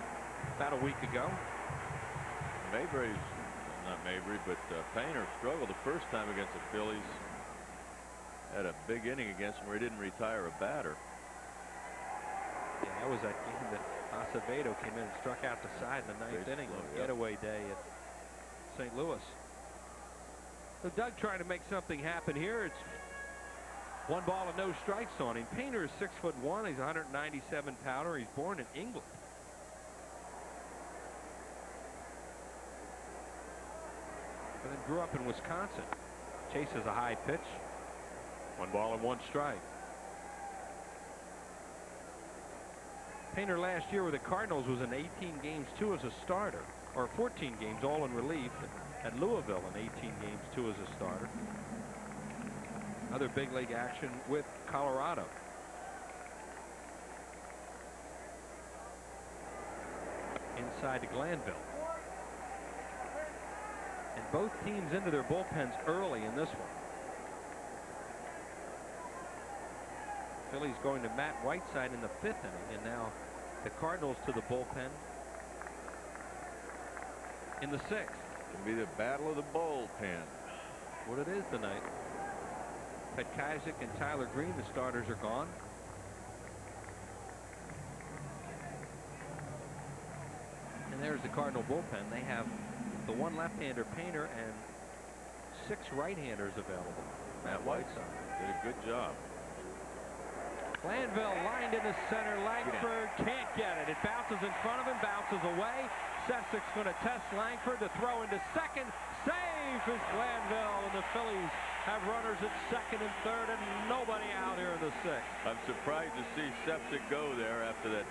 Speaker 7: about a week ago.
Speaker 5: Mabry's, not Mabry, but Painter struggled the first time against the Phillies. Had a big inning against him where he didn't retire a batter.
Speaker 7: Yeah, that was that game that Acevedo came in and struck out the side in the 9th inning on getaway day at St. Louis. So Doug trying to make something happen here. It's 1 ball and no strikes on him. Painter is 6'1". He's 197 pounder. He's born in England. But then grew up in Wisconsin. Chases a high pitch. 1 ball and 1 strike. Painter last year with the Cardinals was in 18 games, 2 as a starter, or 14 games, all in relief. At Louisville in 18 games, 2 as a starter. Other big league action with Colorado. Inside to Glanville. And both teams into their bullpens early in this one. Phillies going to Matt Whiteside in the 5th inning, and now the Cardinals to the bullpen in the 6th.
Speaker 5: It'll be the battle of the bullpen.
Speaker 7: What it is tonight. Petkajcik and Tyler Green, the starters, are gone. And there's the Cardinal bullpen. They have the 1 left-hander Painter and 6 right-handers available.
Speaker 5: Matt Whiteside did a good job.
Speaker 7: Glanville lined into center. Langford can't get it. It bounces in front of him, bounces away. Sefcik's going to test Langford to throw into second. Safe is Glanville, and the Phillies have runners at second and third, and nobody out here in the 6th.
Speaker 5: I'm surprised to see Sefcik go there after that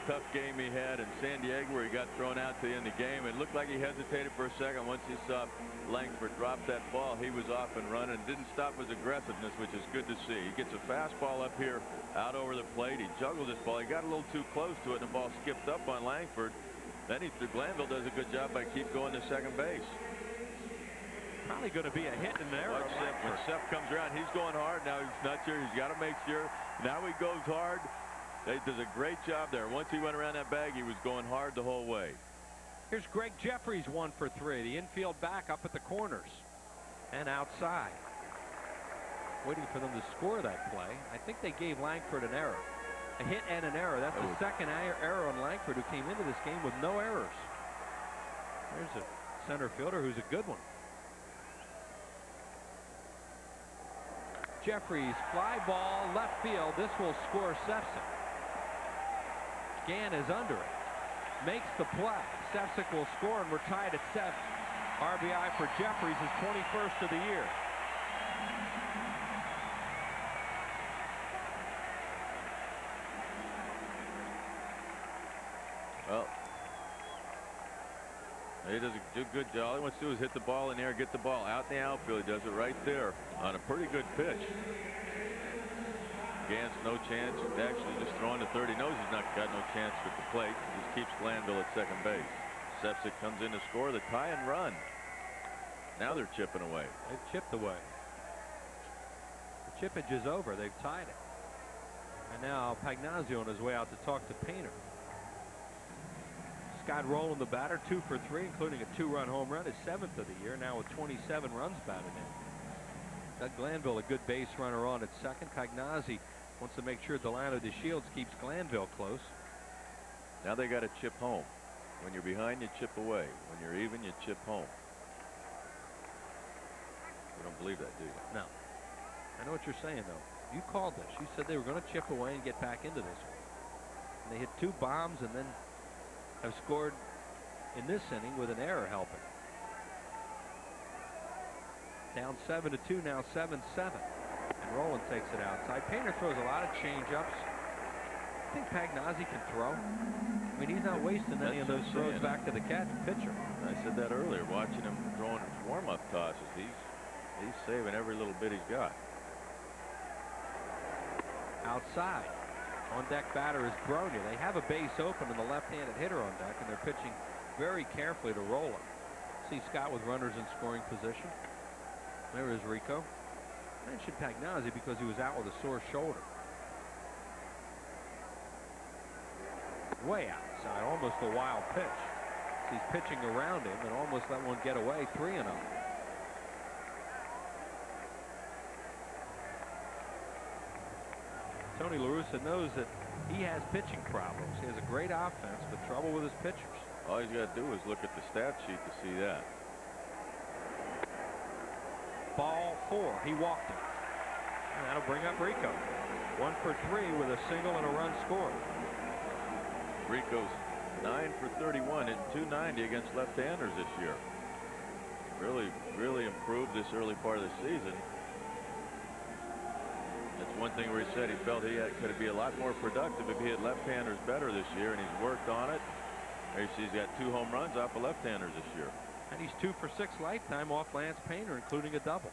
Speaker 5: tough game he had in San Diego where he got thrown out to the end of the game. It looked like he hesitated for a second. Once he saw Langford drop that ball, he was off and running. Didn't stop his aggressiveness, which is good to see. He gets a fastball up here out over the plate. He juggled this ball. He got a little too close to it, and the ball skipped up on Langford. Then Glanville does a good job by keep going to second base.
Speaker 7: Probably going to be a hit in there.
Speaker 5: When Seth comes around, he's going hard. Now he's not sure. He's got to make sure. Now he goes hard. He does a great job there. Once he went around that bag, he was going hard the whole way.
Speaker 7: Here's Greg Jeffries, 1 for 3. The infield back up at the corners and outside. Waiting for them to score that play. I think they gave Langford an error. A hit and an error. That's the second error on Langford, who came into this game with no errors. There's a center fielder who's a good one. Jeffries, fly ball, left field. This will score Sefcik. Gann is under it. Makes the play. Sefcik will score, and we're tied at 7. RBI for Jeffries, his 21st of the year.
Speaker 5: Well, he does a good job. All he wants to do is hit the ball in there, get the ball out in the outfield. He does it right there on a pretty good pitch. Gann's no chance. Actually just throwing to third. He knows he's not got no chance with the plate. He just keeps Glanville at second base. Sefcik comes in to score the tie and run. Now they're chipping away.
Speaker 7: They've chipped away. The chippage is over. They've tied it. And now Pagnazzi on his way out to talk to Painter. Scott Rowland, the batter, 2 for 3, including a 2-run home run, his 7th of the year, now with 27 runs batted in. Doug Glanville, a good base runner on at second. Pagnazzi wants to make sure Delano DeShields keeps Glanville close.
Speaker 5: Now they got to chip home. When you're behind, you chip away. When you're even, you chip home. You don't believe that, do you?
Speaker 7: No. I know what you're saying, though. You called this. You said they were going to chip away and get back into this one. And they hit 2 bombs and then have scored in this inning with an error helping. Down 7-2, now 7-7. And Rowland takes it outside. Painter throws a lot of change-ups. I think Pagnazzi can throw. I mean, he's not wasting any of those throws back to the pitcher.
Speaker 5: I said that earlier, watching him throwing his warm-up tosses. He's saving every little bit he's got.
Speaker 7: Outside. On deck batter is Bronya. They have a base open and the left-handed hitter on deck, and they're pitching very carefully to Rowland. See Scott with runners in scoring position. There is Rico. I mentioned Pagnazzi because he was out with a sore shoulder. Way outside, almost a wild pitch. He's pitching around him and almost let one get away. 3-0. Tony La Russa knows that he has pitching problems. He has a great offense, but trouble with his pitchers.
Speaker 5: All he's got to do is look at the stat sheet to see that.
Speaker 7: Ball 4. He walked him. And that'll bring up Rico. 1 for 3 with a single and a run scored.
Speaker 5: Rico's 9 for 31 at 290 against left-handers this year. Really improved this early part of the season. That's one thing where he said he felt he could be a lot more productive if he had left-handers better this year, and he's worked on it. There you see he's got 2 home runs off of left-handers this year.
Speaker 7: And he's 2 for 6 lifetime off Lance Painter, including a double.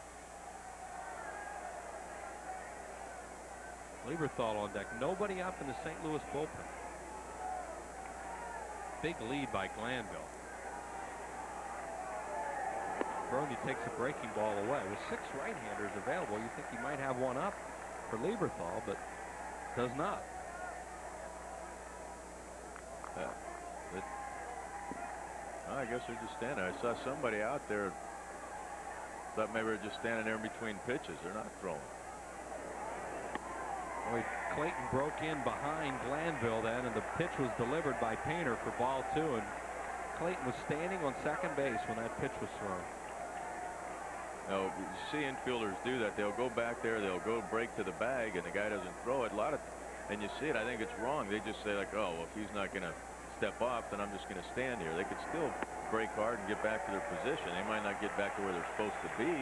Speaker 7: Lieberthal on deck. Nobody up in the St. Louis bullpen. Big lead by Glanville. Bronya takes a breaking ball away. With 6 right-handers available, you think he might have one up for Lieberthal, but does not.
Speaker 5: I guess they're just standing there. I saw somebody out there. Thought maybe they're just standing there in between pitches. They're not throwing.
Speaker 7: Boy, Clayton broke in behind Glanville then, and the pitch was delivered by Painter for ball 2, and Clayton was standing on second base when that pitch was thrown.
Speaker 5: No, you see infielders do that. They'll go back there, they'll go break to the bag, and the guy doesn't throw it. And you see it. I think it's wrong. They just say, like, oh, well, if he's not going to step off, then I'm just going to stand here. They could still break hard and get back to their position. They might not get back to where they're supposed to be,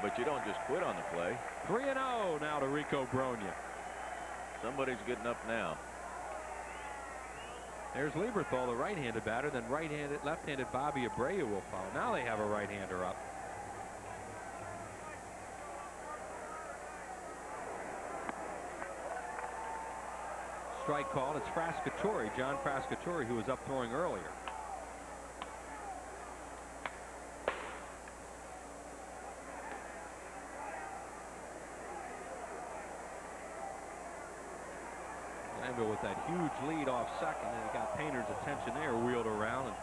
Speaker 5: but you don't just quit on the play.
Speaker 7: 3-0 now to Rico Bronya.
Speaker 5: Somebody's getting up now.
Speaker 7: There's Lieberthal, the right-handed batter, then left-handed Bobby Abreu will follow. Now they have a right-hander up. Strike called. It's Frascatore, John Frascatore, who was up throwing earlier. Glanville with that huge lead off second, and he got Painter's attention there, wheeled around and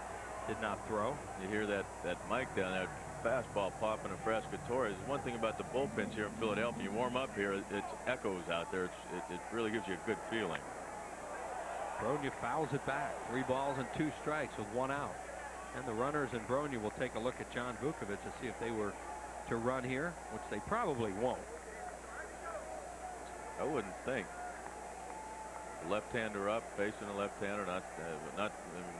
Speaker 7: did not throw.
Speaker 5: You hear that mic down there, fastball popping to Frascatore. There's one thing about the bullpens here in Philadelphia. You warm up here, it echoes out there. It really gives you a good feeling.
Speaker 7: Bronya fouls it back. 3 balls and 2 strikes with 1 out. And the runners and Bronya will take a look at John Vukovich to see if they were to run here, which they probably won't.
Speaker 5: I wouldn't think. Left-hander up, facing a left-hander. Not. I mean,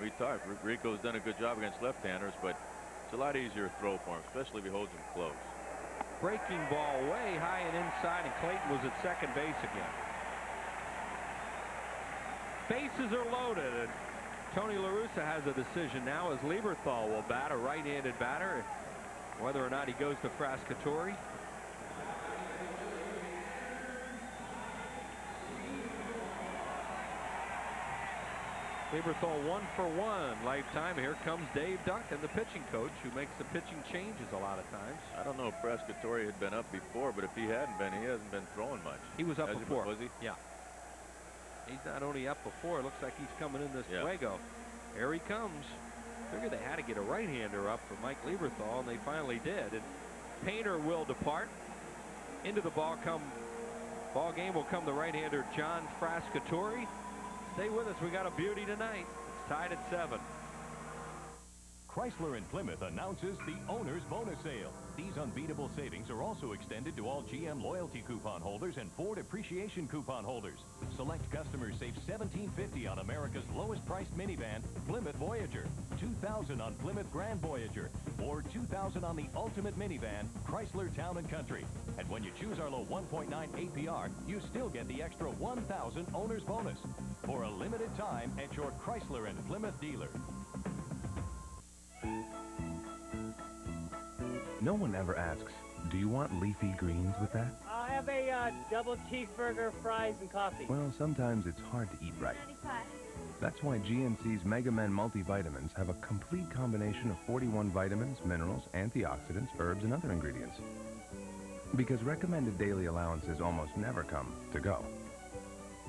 Speaker 5: we talked. Rico's done a good job against left-handers, but it's a lot easier to throw for him, especially if he holds him close.
Speaker 7: Breaking ball way high and inside, and Clayton was at second base again. Bases are loaded, and Tony La Russa has a decision now as Lieberthal will bat, a right-handed batter, whether or not he goes to Frascatore. Lieberthal 1 for 1 lifetime. Here comes Dave Duncan, the pitching coach, who makes the pitching changes a lot of times.
Speaker 5: I don't know if Pescatore had been up before, but if he hadn't been, he hasn't been throwing much.
Speaker 7: He was up before.
Speaker 5: Was he?
Speaker 7: Yeah. He's not only up before, it looks like he's coming in this Fuego. Here he comes. Figured they had to get a right-hander up for Mike Lieberthal, and they finally did. And Painter will depart. Into the ball game will come the right-hander John Frascatore. Stay with us. We got a beauty tonight. It's tied at 7.
Speaker 12: Chrysler in Plymouth announces the owner's bonus sale. These unbeatable savings are also extended to all GM loyalty coupon holders and Ford appreciation coupon holders. Select customers save $1,750 on America's lowest priced minivan, Plymouth Voyager, $2,000 on Plymouth Grand Voyager, or $2,000 on the ultimate minivan, Chrysler Town & Country. And when you choose our low 1.9 APR, you still get the extra $1,000 owner's bonus for a limited time at your Chrysler and Plymouth dealer.
Speaker 11: No one ever asks, do you want leafy greens with that?
Speaker 16: I'll have a double cheeseburger, fries, and coffee.
Speaker 11: Well, sometimes it's hard to eat right. That's why GNC's Mega Men multivitamins have a complete combination of 41 vitamins, minerals, antioxidants, herbs, and other ingredients. Because recommended daily allowances almost never come to go.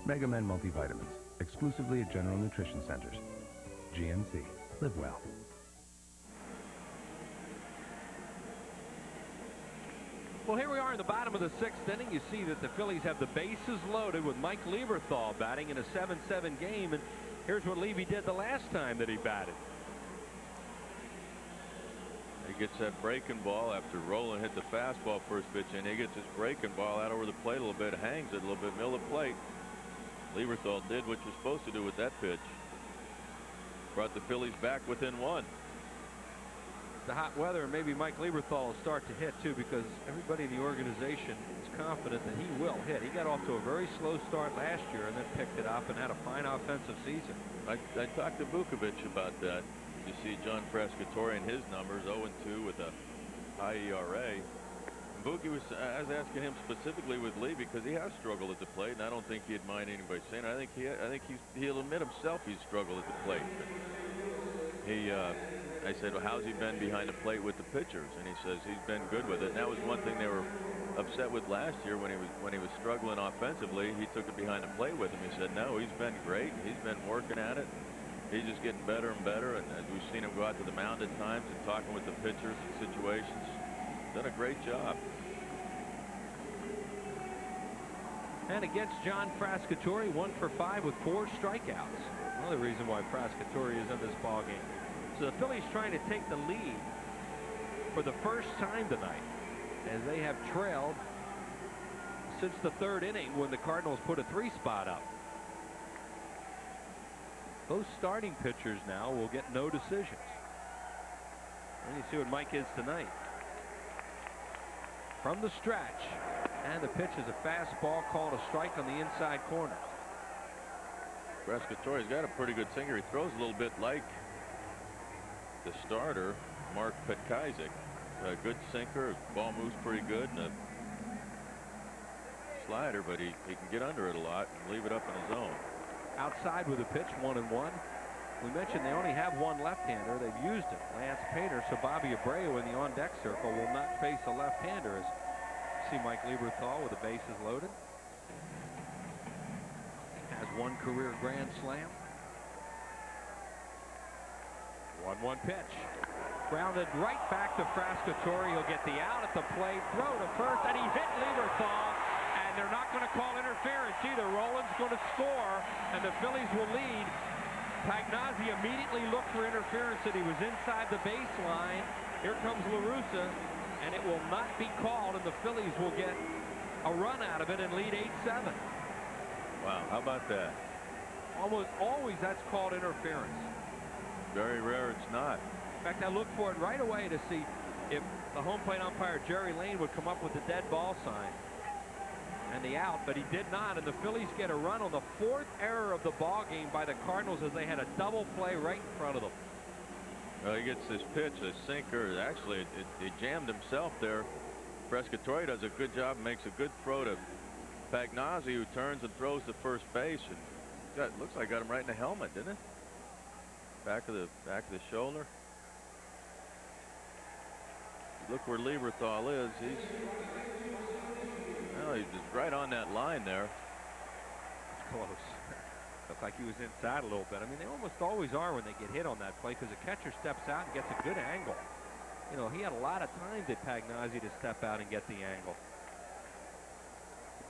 Speaker 11: Mega Men multivitamins, exclusively at General Nutrition Centers. GNC. Live well.
Speaker 7: Well, here we are in the bottom of the 6th inning. You see that the Phillies have the bases loaded with Mike Lieberthal batting in a 7-7 game. And here's what Levy did the last time that he batted.
Speaker 5: He gets that breaking ball after Roland hit the fastball first pitch, and he gets his breaking ball out over the plate a little bit, hangs it a little bit, middle of the plate. Lieberthal did what you're supposed to do with that pitch. Brought the Phillies back within 1.
Speaker 7: The hot weather, and maybe Mike Lieberthal will start to hit too, because everybody in the organization is confident that he will hit. He got off to a very slow start last year and then picked it up and had a fine offensive season.
Speaker 5: I talked to Vukovic about that. You see John Frascatore and his numbers 0-2 with a high ERA. And Vuki was, I was asking him specifically with Lee because he has struggled at the plate, and I don't think he'd mind anybody saying it. I think he'll admit himself he's struggled at the plate. I said, well, how's he been behind the plate with the pitchers? And he says he's been good with it. And that was one thing they were upset with last year when he was struggling offensively. He took it behind the plate with him. He said, no, he's been great. He's been working at it. He's just getting better and better. And as we've seen him go out to the mound at times and talking with the pitchers and situations, done a great job.
Speaker 7: And against John Frascatore, 1 for 5 with 4 strikeouts. Another reason why Frascatore is in this ball game. So the Phillies trying to take the lead for the first time tonight, as they have trailed since the 3rd inning when the Cardinals put a 3 spot up. Those starting pitchers now will get no decisions. And you see what Mike is tonight. From the stretch, and the pitch is a fastball called a strike on the inside corner.
Speaker 5: Frascatore's got a pretty good sinker. He throws a little bit like the starter, Mark Petkaizik. A good sinker. Ball moves pretty good, and a slider, but he can get under it a lot and leave it up in his zone.
Speaker 7: Outside with a pitch, 1-1. We mentioned they only have 1 left-hander. They've used it. Lance Painter, so Bobby Abreu in the on-deck circle will not face a left-hander. As you see Mike Lieberthal with the bases loaded. Has 1 career grand slam. 1-1 pitch. Grounded right back to Frascatore. He'll get the out at the plate. Throw to first, and he hit Lieberthal. And they're not going to call interference either. Roland's going to score, and the Phillies will lead. Pagnazzi immediately looked for interference, and he was inside the baseline. Here comes La Russa, and it will not be called, and the Phillies will get a run out of it and lead 8-7.
Speaker 5: Wow, how about that?
Speaker 7: Almost always that's called interference.
Speaker 5: Very rare it's not.
Speaker 7: In fact, I looked for it right away to see if the home plate umpire Jerry Lane would come up with the dead ball sign and the out, but he did not, and the Phillies get a run on the 4th error of the ball game by the Cardinals as they had a double play right in front of them.
Speaker 5: Well, he gets this pitch, a sinker. Actually, he jammed himself there. Frascatore does a good job, makes a good throw to Pagnazzi, who turns and throws to first base, and looks like got him right in the helmet, didn't it? Back of the shoulder. Look where Lieberthal is. He's just right on that line there.
Speaker 7: Close. Looked like he was inside a little bit. I mean, they almost always are when they get hit on that play because the catcher steps out and gets a good angle. You know, he had a lot of time at Pagnazzi to step out and get the angle.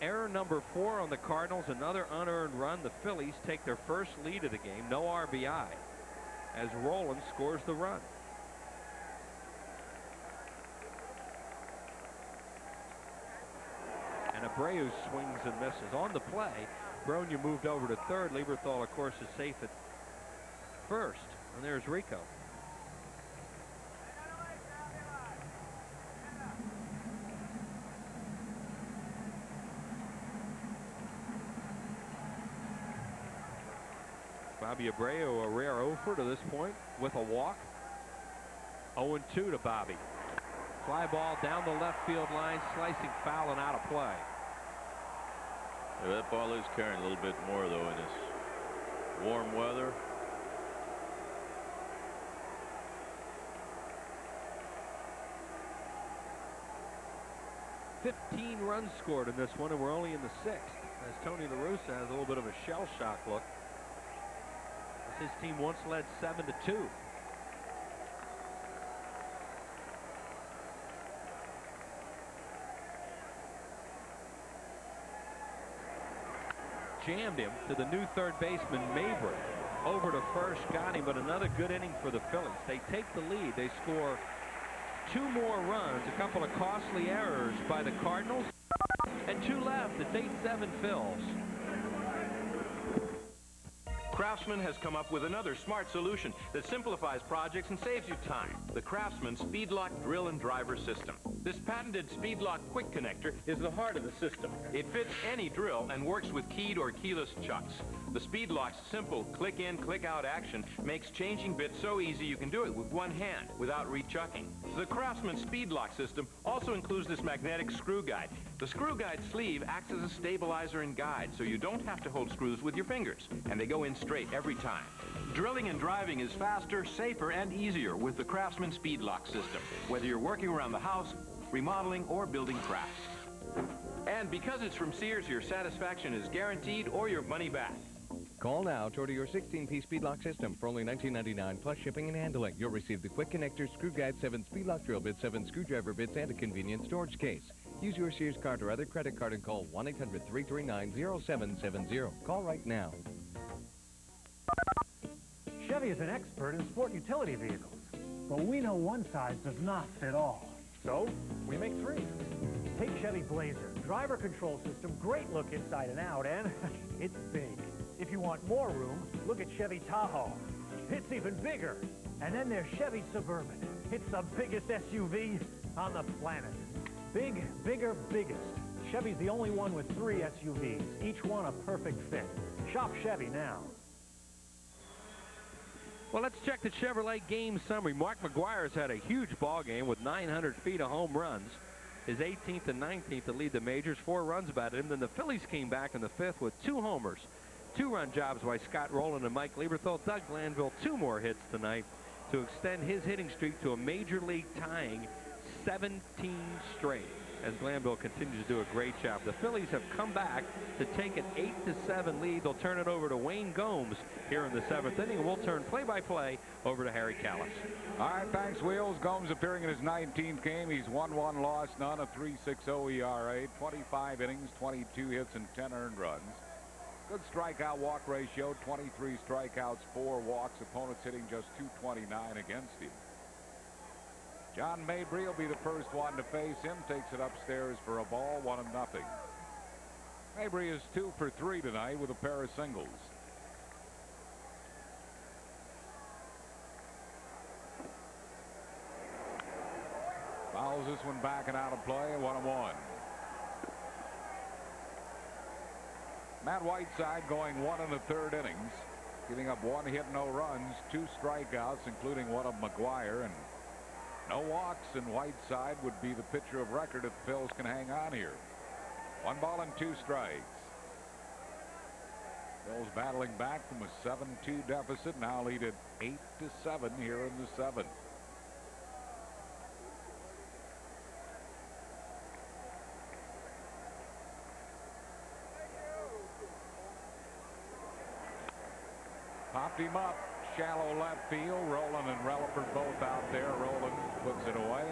Speaker 7: Error number 4 on the Cardinals, another unearned run. The Phillies take their first lead of the game, no RBI, as Roland scores the run. And Abreu swings and misses. On the play, Bronya moved over to third. Lieberthal, of course, is safe at first. And there's Rico. Bobby Abreu, a rare 0-for to this point with a walk. 0-2 to Bobby. Fly ball down the left field line, slicing foul and out of play.
Speaker 5: Yeah, that ball is carrying a little bit more, though, in this warm weather.
Speaker 7: $15 runs scored in this one, and we're only in the 6th, as Tony La Russa has a little bit of a shell shock look. His team once led 7-2. Jammed him to the new third baseman Mabry. Over to first, got him, but another good inning for the Phillies. They take the lead. They score 2 more runs, a couple of costly errors by the Cardinals, and 2 left. It's 8-7 Phils.
Speaker 3: Craftsman has come up with another smart solution that simplifies projects and saves you time. The Craftsman Speedlock Drill and Driver System. This patented Speedlock Quick Connector is the heart of the system. It fits any drill and works with keyed or keyless chucks. The Speedlock's simple click-in, click-out action makes changing bits so easy you can do it with one hand without re-chucking. The Craftsman Speedlock system also includes this magnetic screw guide. The screw guide sleeve acts as a stabilizer and guide, so you don't have to hold screws with your fingers, and they go in straight every time. Drilling and driving is faster, safer, and easier with the Craftsman Speedlock system, whether you're working around the house, remodeling, or building crafts. And because it's from Sears, your satisfaction is guaranteed or your money back.
Speaker 4: Call now to order your 16-piece Speedlock system for only $19.99 plus shipping and handling. You'll receive the quick connector, screw guide, 7 Speedlock drill bits, 7 screwdriver bits, and a convenient storage case. Use your Sears card or other credit card and call 1-800-339-0770. Call right now.
Speaker 10: Chevy is an expert in sport utility vehicles, but we know one size does not fit all. So, we make 3. Take Chevy Blazer, driver control system, great look inside and out, and it's big. If you want more room, look at Chevy Tahoe. It's even bigger. And then there's Chevy Suburban. It's the biggest SUV on the planet. Big, bigger, biggest. Chevy's the only one with 3 SUVs, each one a perfect fit. Shop Chevy now.
Speaker 7: Well, let's check the Chevrolet game summary. Mark McGwire's had a huge ball game with 900 feet of home runs. His 18th and 19th to lead the majors, 4 runs batted him. Then the Phillies came back in the 5th with 2 homers. 2-run jobs by Scott Rowland and Mike Lieberthal. Doug Glanville, 2 more hits tonight to extend his hitting streak to a major league tying 17 straight, as Glanville continues to do a great job. The Phillies have come back to take an 8-7 lead. They'll turn it over to Wayne Gomes here in the 7th inning, and we'll turn play-by-play over to Harry Callis.
Speaker 2: All right, thanks, Wheels. Gomes appearing in his 19th game. He's 1-1, lost none, a 3.60 ERA, 25 innings, 22 hits, and 10 earned runs. Good strikeout-walk ratio, 23 strikeouts, 4 walks. Opponents hitting just .229 against him. John Mabry will be the first one to face him. Takes it upstairs for a ball, 1-0. Mabry is 2 for 3 tonight with a pair of singles. Fouls this one back and out of play, 1-1. Matt Whiteside going 1 1/3 innings, giving up 1 hit, no runs, 2 strikeouts, including one of McGwire, and no walks, and Whiteside would be the pitcher of record if the Phils can hang on here. 1 ball and 2 strikes.
Speaker 8: Phillies battling back from a 7-2 deficit, now lead at 8-7 here in the 7th. Popped him up, shallow left field. Rowland and Relaford both out there. Rowland puts it away.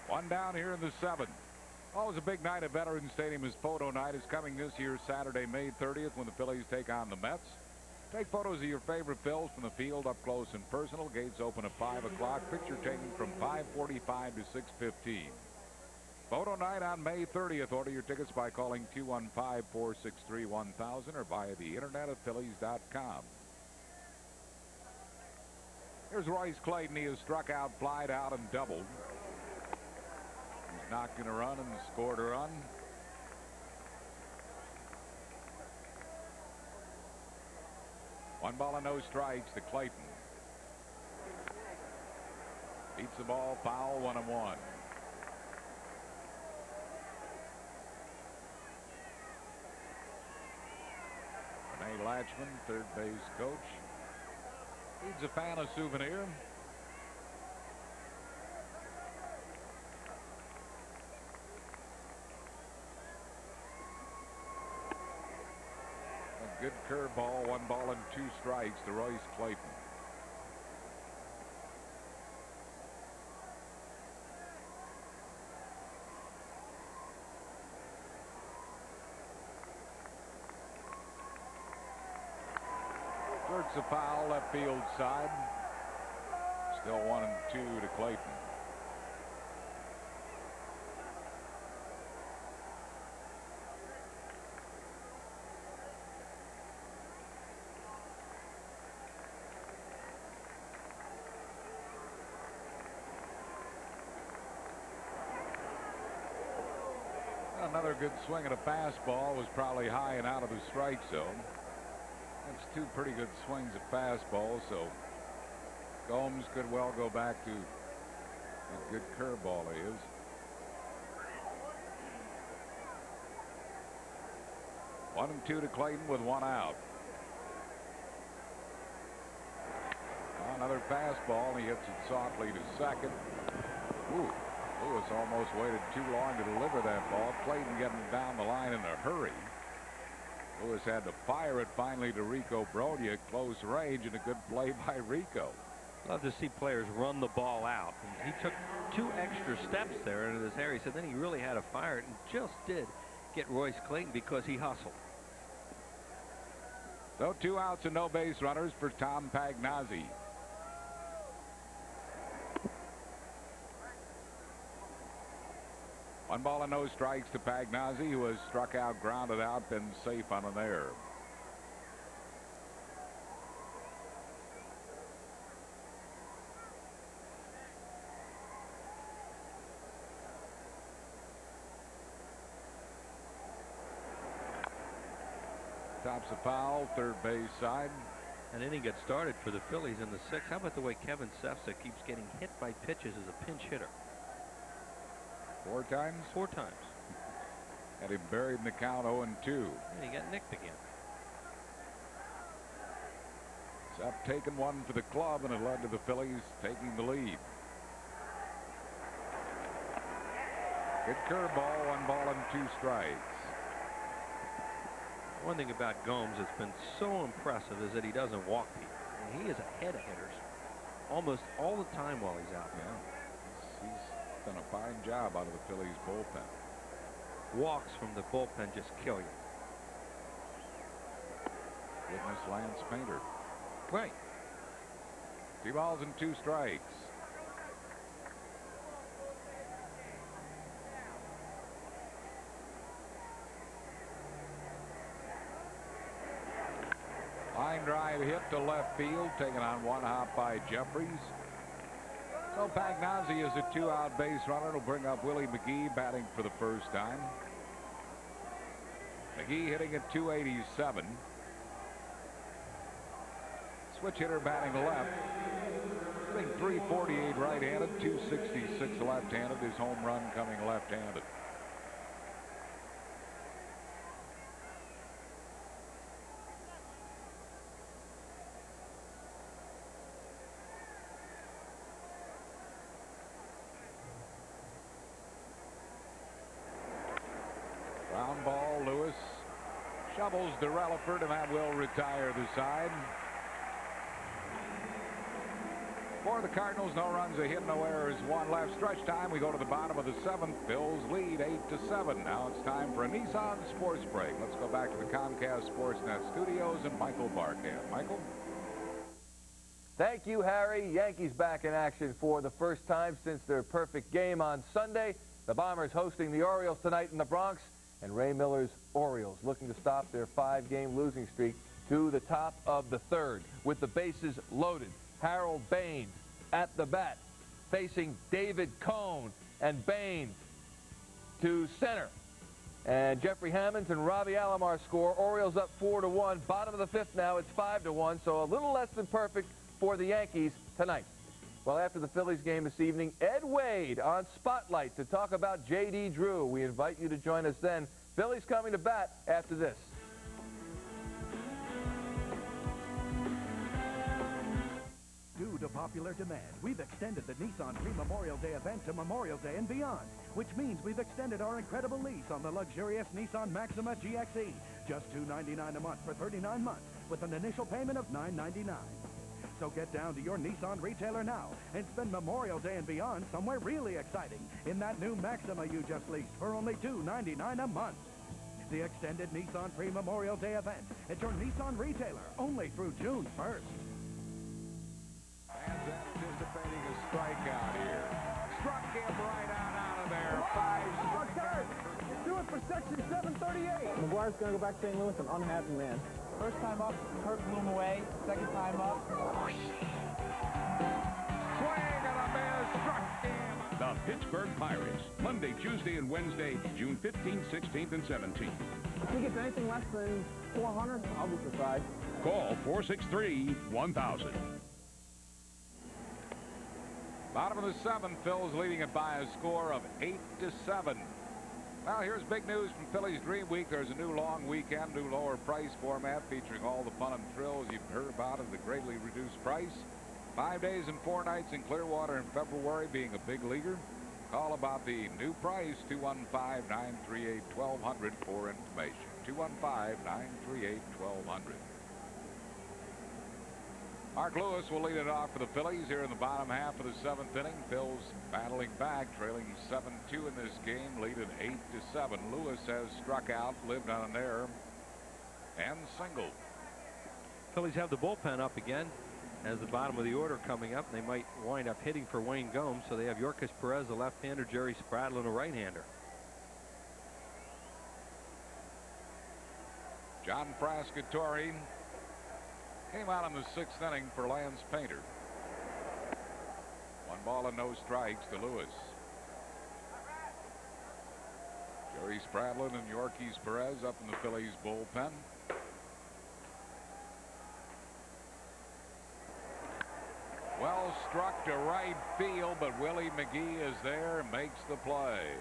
Speaker 8: One down here in the 7th. Always a big night at Veterans Stadium. As photo night is coming this year, Saturday, May 30th, when the Phillies take on the Mets. Take photos of your favorite Phils from the field up close and personal. Gates open at 5 o'clock. Picture taken from 5:45 to 6:15. Photo night on May 30th. Order your tickets by calling 215-463-1000 or via the internet at Phillies.com. Here's Royce Clayton. He has struck out, flied out, and doubled. He's knocked in a run and scored a run. One ball and no strikes to Clayton. Beats the ball, foul, 1-1. Rene Latchman, third base coach. Needs a fan a souvenir. A good curveball, 1 ball and 2 strikes to Royce Clayton. It's a foul, left field side. Still 1-2 to Clayton. Another good swing at a fastball, was probably high and out of the strike zone. That's 2 pretty good swings at fastball, so Gomes could well go back to a good curveball he is. One and 2 to Clayton with 1 out. Another fastball, and he hits it softly to second. Ooh, Lewis almost waited too long to deliver that ball. Clayton getting down the line in a hurry. Lewis had to fire it finally to Rico Broglia at close range, and a good play by Rico.
Speaker 7: Love to see players run the ball out. He took 2 extra steps there, and as Harry said, then he really had to fire it, and just did get Royce Clayton because he hustled.
Speaker 8: So 2 outs and no base runners for Tom Pagnazzi. One ball and no strikes to Pagnazzi, who has struck out, grounded out, been safe on an error. Tops a foul, third base side.
Speaker 7: An inning gets started for the Phillies in the 6th. How about the way Kevin Sefsa keeps getting hit by pitches as a pinch hitter?
Speaker 8: 4 times?
Speaker 7: 4 times.
Speaker 8: Had him buried in the count 0-2.
Speaker 7: And he got nicked again.
Speaker 8: Sepp taking one for the club, and it led to the Phillies taking the lead. Good curveball, 1 ball and 2 strikes.
Speaker 7: One thing about Gomes that's been so impressive is that he doesn't walk people. And he is ahead of hitters almost all the time while he's out there.
Speaker 8: Yeah. He's done a fine job out of the Phillies bullpen.
Speaker 7: Walks from the bullpen just kill you.
Speaker 8: Witness Lance Painter.
Speaker 7: Right.
Speaker 8: 2 balls and 2 strikes. Line drive hit to left field, taken on 1 hop by Jeffries. So Pagnazzi is a 2-out base runner. It'll bring up Willie McGee batting for the first time. McGee hitting at 287. Switch hitter batting left. Hitting 348 right-handed, 266 left-handed. His home run coming left-handed. doubles to Relaford, and that will retire the side. For the Cardinals, no runs, a hit, no errors, one left. Stretch time, we go to the bottom of the seventh. Phils lead 8-7. Now it's time for a Nissan Sports Break. Let's go back to the Comcast Sportsnet studios and Michael Barkan. Michael?
Speaker 14: Thank you, Harry. Yankees back in action for the first time since their perfect game on Sunday. The Bombers hosting the Orioles tonight in the Bronx, and Ray Miller's Orioles looking to stop their 5-game losing streak to the top of the third with the bases loaded. Harold Baines at the bat, facing David Cone, and Baines to center. And Jeffrey Hammonds and Robbie Alomar score. Orioles up 4-1. Bottom of the fifth now, it's 5-1, so a little less than perfect for the Yankees tonight. Well, after the Phillies game this evening, Ed Wade on Spotlight to talk about J.D. Drew. We invite you to join us then. Phillies coming to bat after this.
Speaker 17: Due to popular demand, we've extended the Nissan Pre-Memorial Day event to Memorial Day and beyond, which means we've extended our incredible lease on the luxurious Nissan Maxima GXE. Just $299 a month for 39 months with an initial payment of $999. So get down to your Nissan retailer now and spend Memorial Day and beyond somewhere really exciting in that new Maxima you just leased for only $299 a month. The extended Nissan Pre-Memorial Day event at your Nissan retailer only through June 1st.
Speaker 8: Fans anticipating a strikeout here. Struck him right out of there. 5 strikeouts.
Speaker 18: Do it for section 738. McGwire's going to go back to St. Louis, an unhappy man. First time up, Kurt blew him away. Second time up.
Speaker 8: Swing and a miss. Struck him.
Speaker 2: The Pittsburgh Pirates, Monday, Tuesday, and Wednesday, June 15th, 16th, and 17th.
Speaker 18: If he gets anything less than 400, I'll be surprised.
Speaker 2: Call 463-1000.
Speaker 8: Bottom of the seventh, Phil's leading it by a score of 8-7. Well, here's big news from Phillies Dream Week. There's a new long weekend, new lower price format featuring all the fun and thrills you've heard about at the greatly reduced price. 5 days and 4 nights in Clearwater in February, being a big leaguer. Call about the new price, 215-938-1200 for information. 215-938-1200. Mark Lewis will lead it off for the Phillies here in the bottom half of the seventh inning. Phil's battling back, trailing 7-2 in this game, lead it 8-7. Lewis has struck out, lived on an error, and singled.
Speaker 7: Phillies have the bullpen up again as the bottom of the order coming up. They might wind up hitting for Wayne Gomes, so they have Yorkis Perez, a left-hander, Jerry Spradlin, a right-hander.
Speaker 8: John Frascatore came out in the sixth inning for Lance Painter. 1 ball and no strikes to Lewis. Jerry Spradlin and Yorkis Perez up in the Phillies bullpen. Well struck to right field, but Willie McGee is there and makes the play.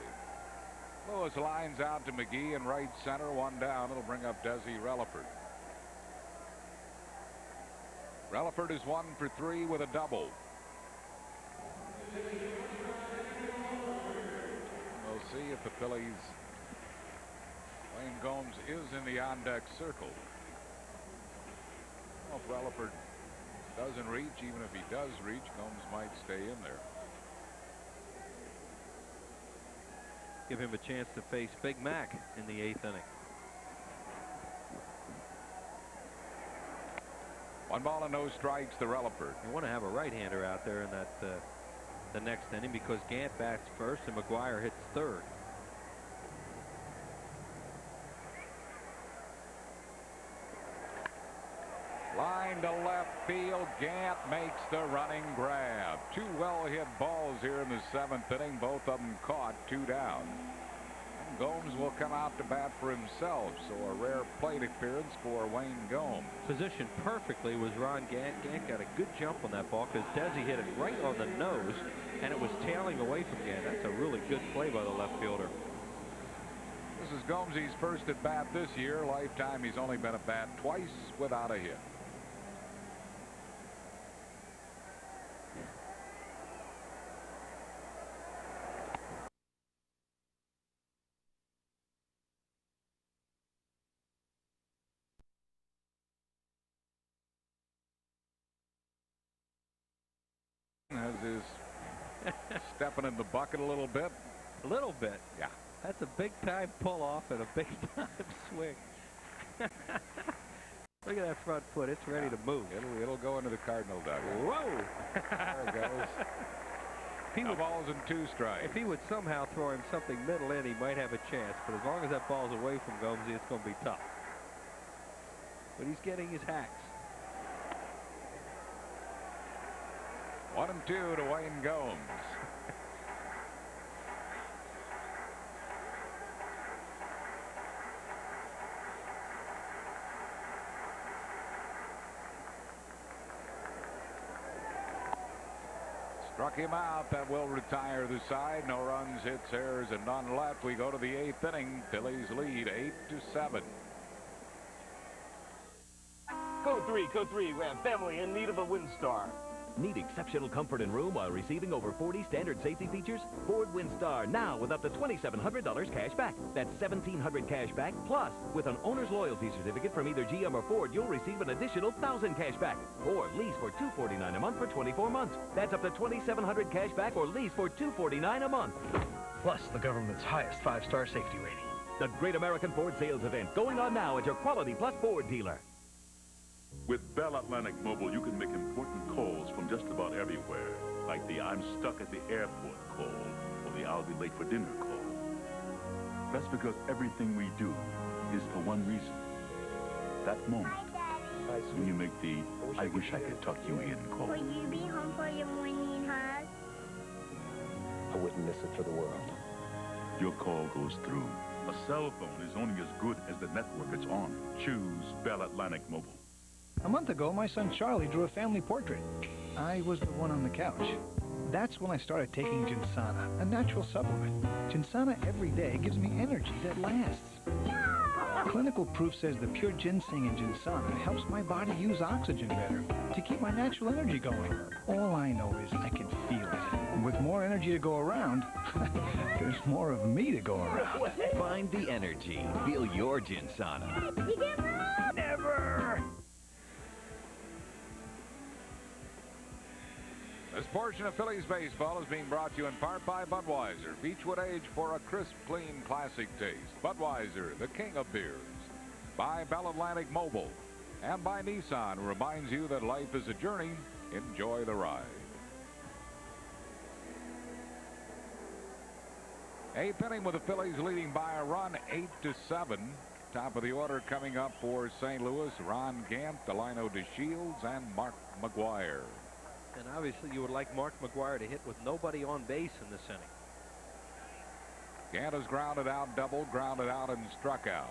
Speaker 8: Lewis lines out to McGee in right center, 1 down. It'll bring up Desi Relaford. Relaford is 1 for 3 with a double. We'll see if the Phillies, Wayne Gomes is in the on-deck circle. Well, if Relaford doesn't reach, even if he does reach, Gomes might stay in there.
Speaker 7: Give him a chance to face Big Mac in the 8th inning.
Speaker 8: 1 ball and no strikes to Relaford.
Speaker 7: You want to have a right-hander out there in that the next inning because Gant bats first and McGwire hits third.
Speaker 8: Line to left field. Gant makes the running grab. 2 well-hit balls here in the 7th inning. Both of them caught, 2 down. And Gomes will come out to bat for himself, so a rare plate appearance for Wayne Gomes.
Speaker 7: Positioned perfectly was Ron Gant. Gant got a good jump on that ball because Desi hit it right on the nose, and it was tailing away from Gant. That's a really good play by the left fielder.
Speaker 8: This is Gomes' first at bat this year. Lifetime, he's only been at bat twice without a hit. has his stepping in the bucket a little bit.
Speaker 7: A little bit.
Speaker 8: Yeah.
Speaker 7: That's a big-time pull-off and a big-time swing. Look at that front foot. It's ready to move.
Speaker 8: It'll go into the Cardinal dugout.
Speaker 7: Whoa!
Speaker 8: There it goes. The ball's in 2 strikes.
Speaker 7: If he would somehow throw him something middle in, he might have a chance. But as long as that ball's away from Gomesy, it's going to be tough. But he's getting his hacks.
Speaker 8: 1-2 to Wayne Gomes. Struck him out. That will retire the side. No runs, hits, errors, and none left. We go to the 8th inning. Phillies lead 8-7.
Speaker 6: Code 3. We have family in need of a WinStar.
Speaker 9: Need exceptional comfort and room while receiving over 40 standard safety features? Ford WinStar now with up to $2,700 cash back. That's $1,700 cash back. Plus, with an owner's loyalty certificate from either GM or Ford, you'll receive an additional $1,000 cash back. Or lease for $249 a month for 24 months. That's up to $2,700 cash back or lease for $249 a month.
Speaker 13: Plus the government's highest 5-star safety rating.
Speaker 9: The Great American Ford Sales Event going on now at your Quality Plus Ford dealer.
Speaker 1: With Bell Atlantic Mobile, you can make important calls from just about everywhere, like the I'm stuck at the airport call or the I'll be late for dinner call. That's because everything we do is for one reason. That moment when you make the I wish I could tuck you in call.
Speaker 22: Will you be home for your morning hug?
Speaker 24: I wouldn't miss it for the world.
Speaker 1: Your call goes through. A cell phone is only as good as the network it's on. Choose Bell Atlantic Mobile.
Speaker 19: A month ago, my son Charlie drew a family portrait. I was the one on the couch. That's when I started taking Ginsana, a natural supplement. Ginsana every day gives me energy that lasts. Clinical proof says the pure ginseng in Ginsana helps my body use oxygen better to keep my natural energy going. All I know is I can feel it. With more energy to go around, there's more of me to go around.
Speaker 25: Find the energy. Feel your Ginsana.
Speaker 19: Never!
Speaker 8: This portion of Phillies baseball is being brought to you in part by Budweiser. Beechwood Age for a crisp, clean, classic taste. Budweiser, the king of beers. By Bell Atlantic Mobile. And by Nissan, who reminds you that life is a journey. Enjoy the ride. 8th inning with the Phillies leading by a run, 8-7. Top of the order coming up for St. Louis, Ron Gant, Delino DeShields, and Mark McGwire.
Speaker 7: And obviously you would like Mark McGwire to hit with nobody on base in this inning.
Speaker 8: Gant has grounded out, doubled, grounded out, and struck out.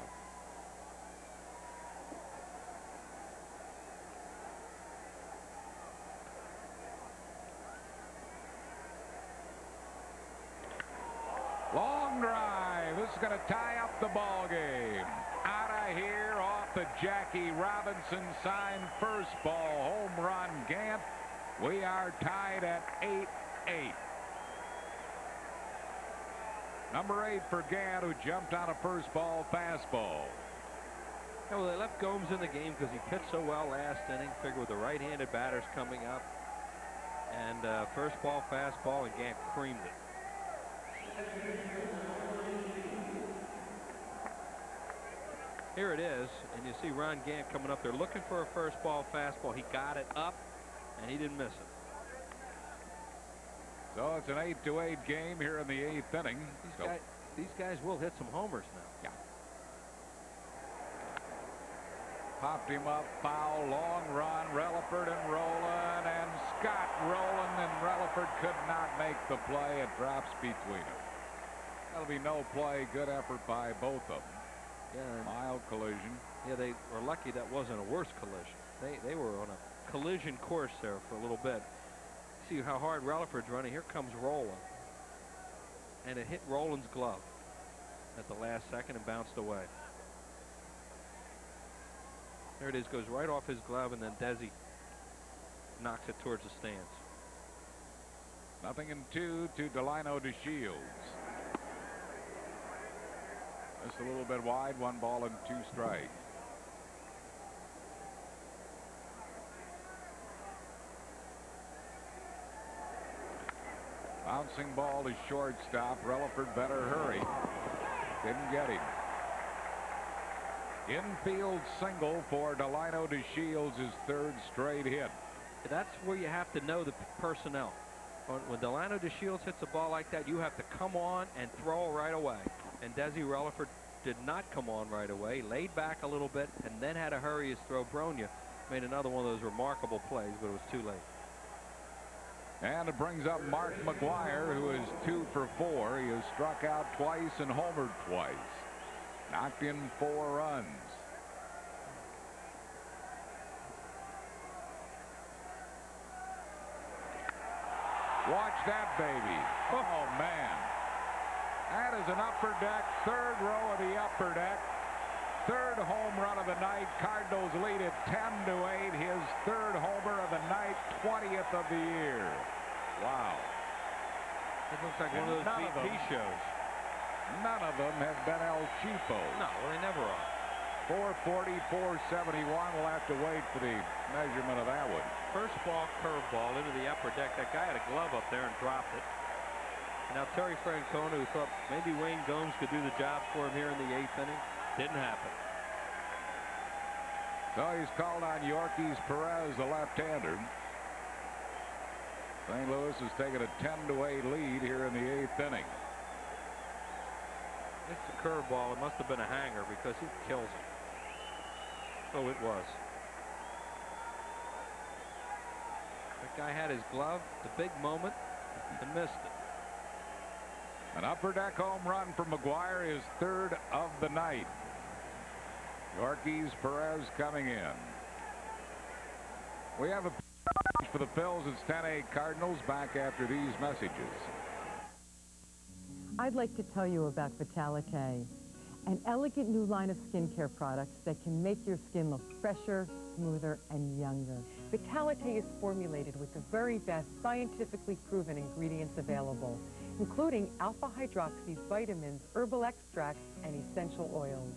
Speaker 8: Long drive. This is going to tie up the ball game. Out of here off the Jackie Robinson signed first ball. Home run, Gant. We are tied at 8-8. Number 8 for Gant, who jumped on a first ball fastball.
Speaker 7: Yeah, well, they left Gomes in the game because he pitched so well last inning. Figured with the right-handed batters coming up. And first ball fastball, and Gant creamed it. Here it is, and you see Ron Gant coming up there looking for a first ball fastball. He got it up, and he didn't miss it.
Speaker 8: So it's an 8-8 game here in the 8th inning.
Speaker 7: These guys will hit some homers now.
Speaker 8: Yeah. Popped him up, foul, long run, Relaford and Rowland, and Scott Rowland, and Relaford could not make the play. It drops between them. That'll be no play. Good effort by both of them.
Speaker 7: Yeah,
Speaker 8: mild collision.
Speaker 7: Yeah, they were lucky that wasn't a worse collision. They were on a collision course there for a little bit. See how hard Relaford's running. Here comes Rowland. And it hit Rowland's glove at the last second and bounced away. There it is, goes right off his glove, and then Desi knocks it towards the stands.
Speaker 8: 0-2 to Delino DeShields. Just a little bit wide, 1 ball and 2 strikes. bouncing ball to shortstop. Relaford better hurry. Didn't get him. Infield single for Delino DeShields, his third straight hit.
Speaker 7: That's where you have to know the personnel. When Delino DeShields hits a ball like that, you have to come on and throw right away. And Desi Relaford did not come on right away, laid back a little bit, and then had to hurry his throw. Bronya made another one of those remarkable plays, but it was too late.
Speaker 8: And it brings up Mark McGwire, who is 2 for 4. He has struck out twice and homered twice. Knocked in 4 runs. Watch that, baby. Oh, man. That is an upper deck, third row of the upper deck. Third home run of the night. Cardinals lead it 10-8. His third homer of the night, 20th of the year. Wow.
Speaker 7: It looks like one of those BP shows.
Speaker 8: None of them have been El Cheapos.
Speaker 7: No, well, they never are.
Speaker 8: 440, 471. We'll have to wait for the measurement of that one.
Speaker 7: First ball, curveball into the upper deck. That guy had a glove up there and dropped it. And now Terry Francona, who thought maybe Wayne Gomes could do the job for him here in the 8th inning, didn't happen.
Speaker 8: So he's called on Yorkis Perez, the left-hander. St. Louis has taken a 10-8 lead here in the 8th inning.
Speaker 7: It's the curveball. It must have been a hanger because it kills him. So it was. That guy had his glove, the big moment, and missed it.
Speaker 8: An upper deck home run from McGwire, his third of the night. Yorkis Perez coming in. We have a for the Phils. It's 10-8 Cardinals. Back after these messages.
Speaker 12: I'd like to tell you about Vitalite, an elegant new line of skincare products that can make your skin look fresher, smoother, and younger. Vitalite is formulated with the very best scientifically proven ingredients available, including alpha-hydroxy vitamins, herbal extracts, and essential oils.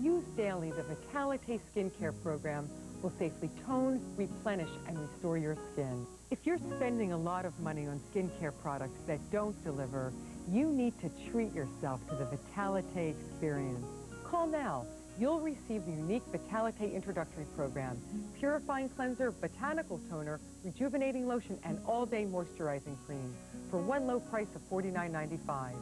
Speaker 12: Use daily, the Vitalite skincare program will safely tone, replenish, and restore your skin. If you're spending a lot of money on skincare products that don't deliver, you need to treat yourself to the Vitalite experience. Call now. You'll receive the unique Vitalite introductory program, purifying cleanser, botanical toner, rejuvenating lotion, and all-day moisturizing cream for one low price of $49.95.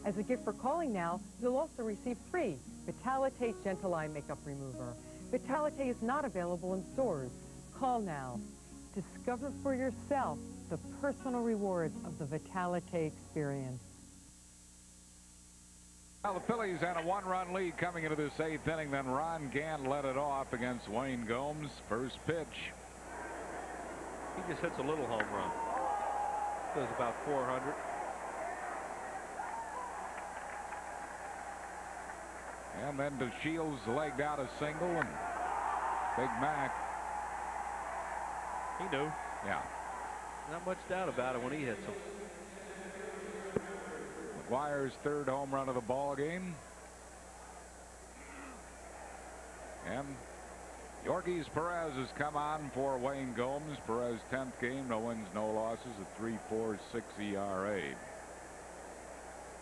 Speaker 12: As a gift for calling now, you'll also receive free Vitalite Gentle Eye Makeup Remover. Vitalite is not available in stores. Call now. Discover for yourself the personal rewards of the Vitalite experience.
Speaker 8: Well, the Phillies had a 1-run lead coming into this 8th inning. Then Ron Gant led it off against Wayne Gomes. First pitch.
Speaker 7: He just hits a little home run. Goes about 400.
Speaker 8: And then DeShields legged out a single, and Big Mac.
Speaker 7: He knew.
Speaker 8: Yeah.
Speaker 7: Not much doubt about it when he hits him.
Speaker 8: McGwire's third home run of the ball game. And Yorkis Perez has come on for Wayne Gomes. Perez 10th game, no wins, no losses, a 3.46 ERA.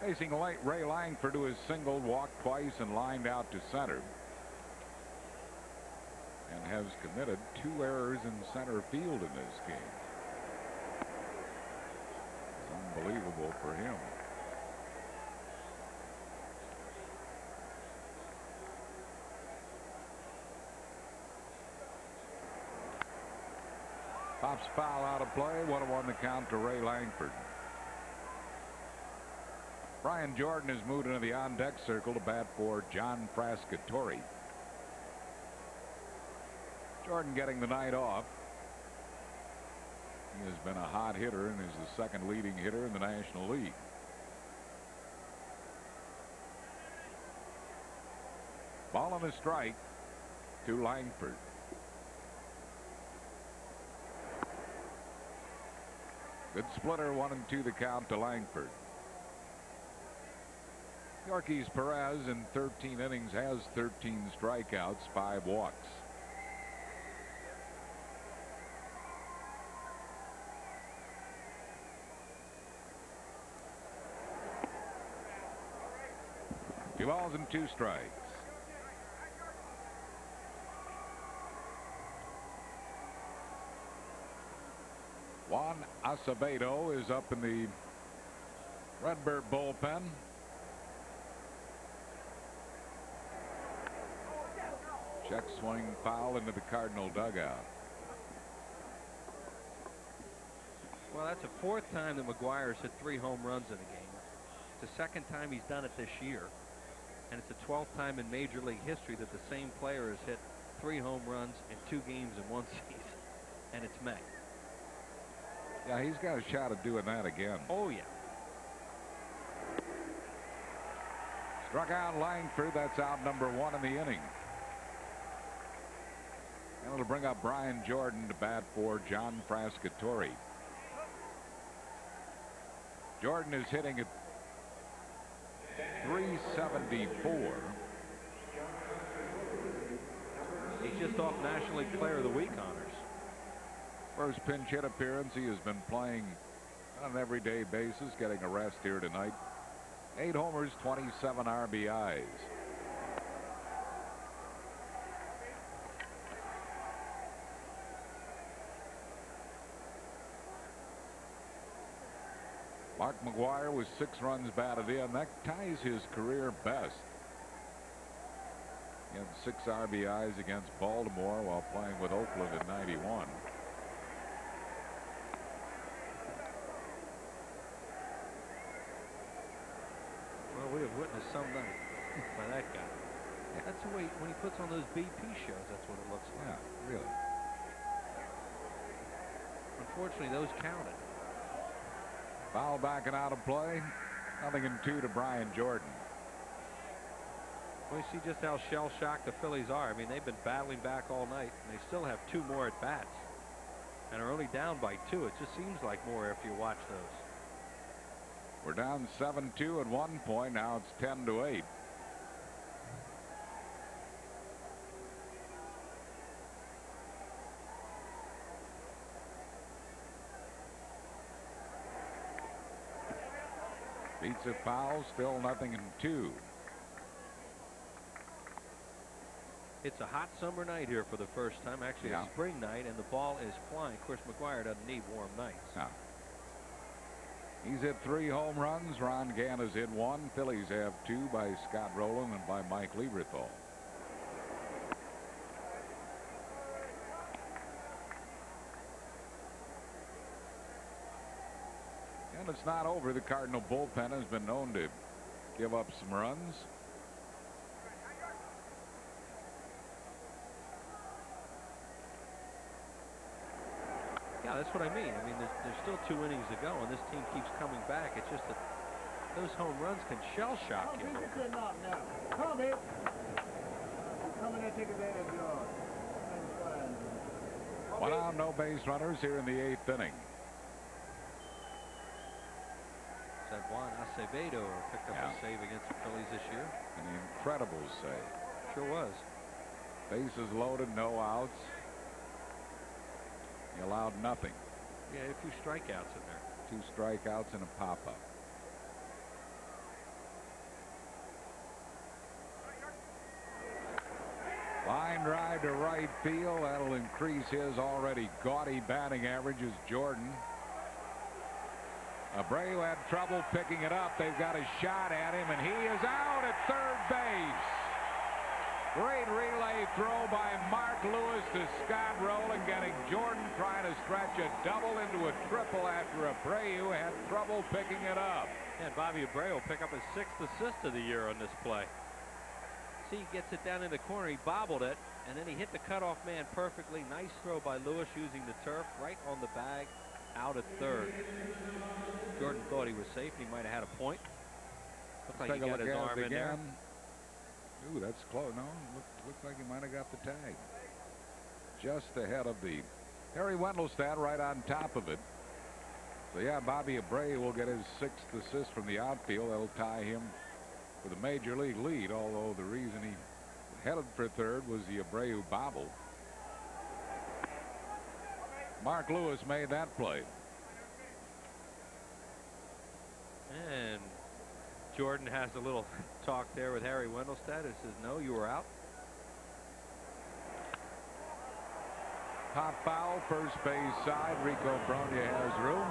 Speaker 8: Facing Ray Langford, who has singled, walked twice, and lined out to center. And has committed 2 errors in center field in this game. It's unbelievable for him. Pops foul out of play. 1-1 the count to Ray Langford. Brian Jordan has moved into the on-deck circle to bat for John Frascatore. Jordan getting the night off. He has been a hot hitter and is the second leading hitter in the National League. Ball and a strike to Langford. Good splitter, 1-2 the count to Langford. Yorkis Perez in 13 innings has 13 strikeouts, 5 walks. 2 balls and 2 strikes. Juan Acevedo is up in the Redbird bullpen. Check swing foul into the Cardinal dugout.
Speaker 7: Well, that's the 4th time that McGwire's hit 3 home runs in a game. It's the 2nd time he's done it this year. And it's the 12th time in Major League history that the same player has hit 3 home runs in 2 games in 1 season. And it's May.
Speaker 8: Yeah, he's got a shot at doing that again.
Speaker 7: Oh, yeah.
Speaker 8: Struck out Langford. That's out number 1 in the inning. And it'll bring up Brian Jordan to bat for John Frascatore. Jordan is hitting at .374.
Speaker 7: He's just off National League Player of the Week honors.
Speaker 8: First pinch hit appearance. He has been playing on an everyday basis, getting a rest here tonight. 8 homers, 27 RBIs. Mark McGwire with 6 runs batted in. That ties his career best. He had 6 RBIs against Baltimore while playing with Oakland in '91.
Speaker 7: Well, we have witnessed some night by that guy. That's the way, when he puts on those BP shows, that's what it looks like.
Speaker 8: Yeah, really.
Speaker 7: Unfortunately, those counted.
Speaker 8: Foul backing out of play. 0-2 to Brian Jordan.
Speaker 7: We see just how shell-shocked the Phillies are. I mean, they've been battling back all night, and they still have 2 more at-bats and are only down by 2. It just seems like more after you watch those.
Speaker 8: We're down 7-2 at one point. Now it's 10-8. Beats it foul. Still 0-2.
Speaker 7: It's a hot summer night here for the first time. Actually, a spring night, and the ball is flying. Of course, McGwire doesn't need warm nights.
Speaker 8: No. He's hit 3 home runs. Ron Gann has hit 1. Phillies have 2 by Scott Rowland and by Mike Lieberthal. And it's not over. The Cardinal bullpen has been known to give up some runs.
Speaker 7: Yeah, that's what I mean. I mean, there's still 2 innings to go, and this team keeps coming back. It's just that those home runs can shell shock you.
Speaker 18: Come in. Come in and take advantage of yours.
Speaker 8: 1 out, no base runners here in the 8th inning.
Speaker 7: Said Juan Acevedo picked up a save against the Phillies this year.
Speaker 8: An incredible save.
Speaker 7: Sure was.
Speaker 8: Bases loaded, no outs. He allowed nothing.
Speaker 7: Yeah, a few strikeouts in there.
Speaker 8: 2 strikeouts and a pop-up. Line drive to right field. That'll increase his already gaudy batting average as Jordan. Abreu had trouble picking it up. They've got a shot at him, and he is out at third base. Great relay throw by Mark Lewis to Scott Rowland, getting Jordan trying to stretch a double into a triple after Abreu had trouble picking it up.
Speaker 7: And Bobby Abreu will pick up his 6th assist of the year on this play. See, he gets it down in the corner. He bobbled it, and then he hit the cutoff man perfectly. Nice throw by Lewis using the turf right on the bag, out at third. Jordan thought he was safe. He might have had a point. Looked like he got his arm in there.
Speaker 8: Ooh, that's close. No, looks like he might have got the tag. Just ahead of the Harry Wendelstedt right on top of it. So, yeah, Bobby Abreu will get his 6th assist from the outfield. That'll tie him for the major league lead, although the reason he headed for third was the Abreu bobble. Mark Lewis made that play.
Speaker 7: And Jordan has a little talk there with Harry Wendelstedt, who says, no, you were out.
Speaker 8: Pop foul, first base side. Rico Bronya has room.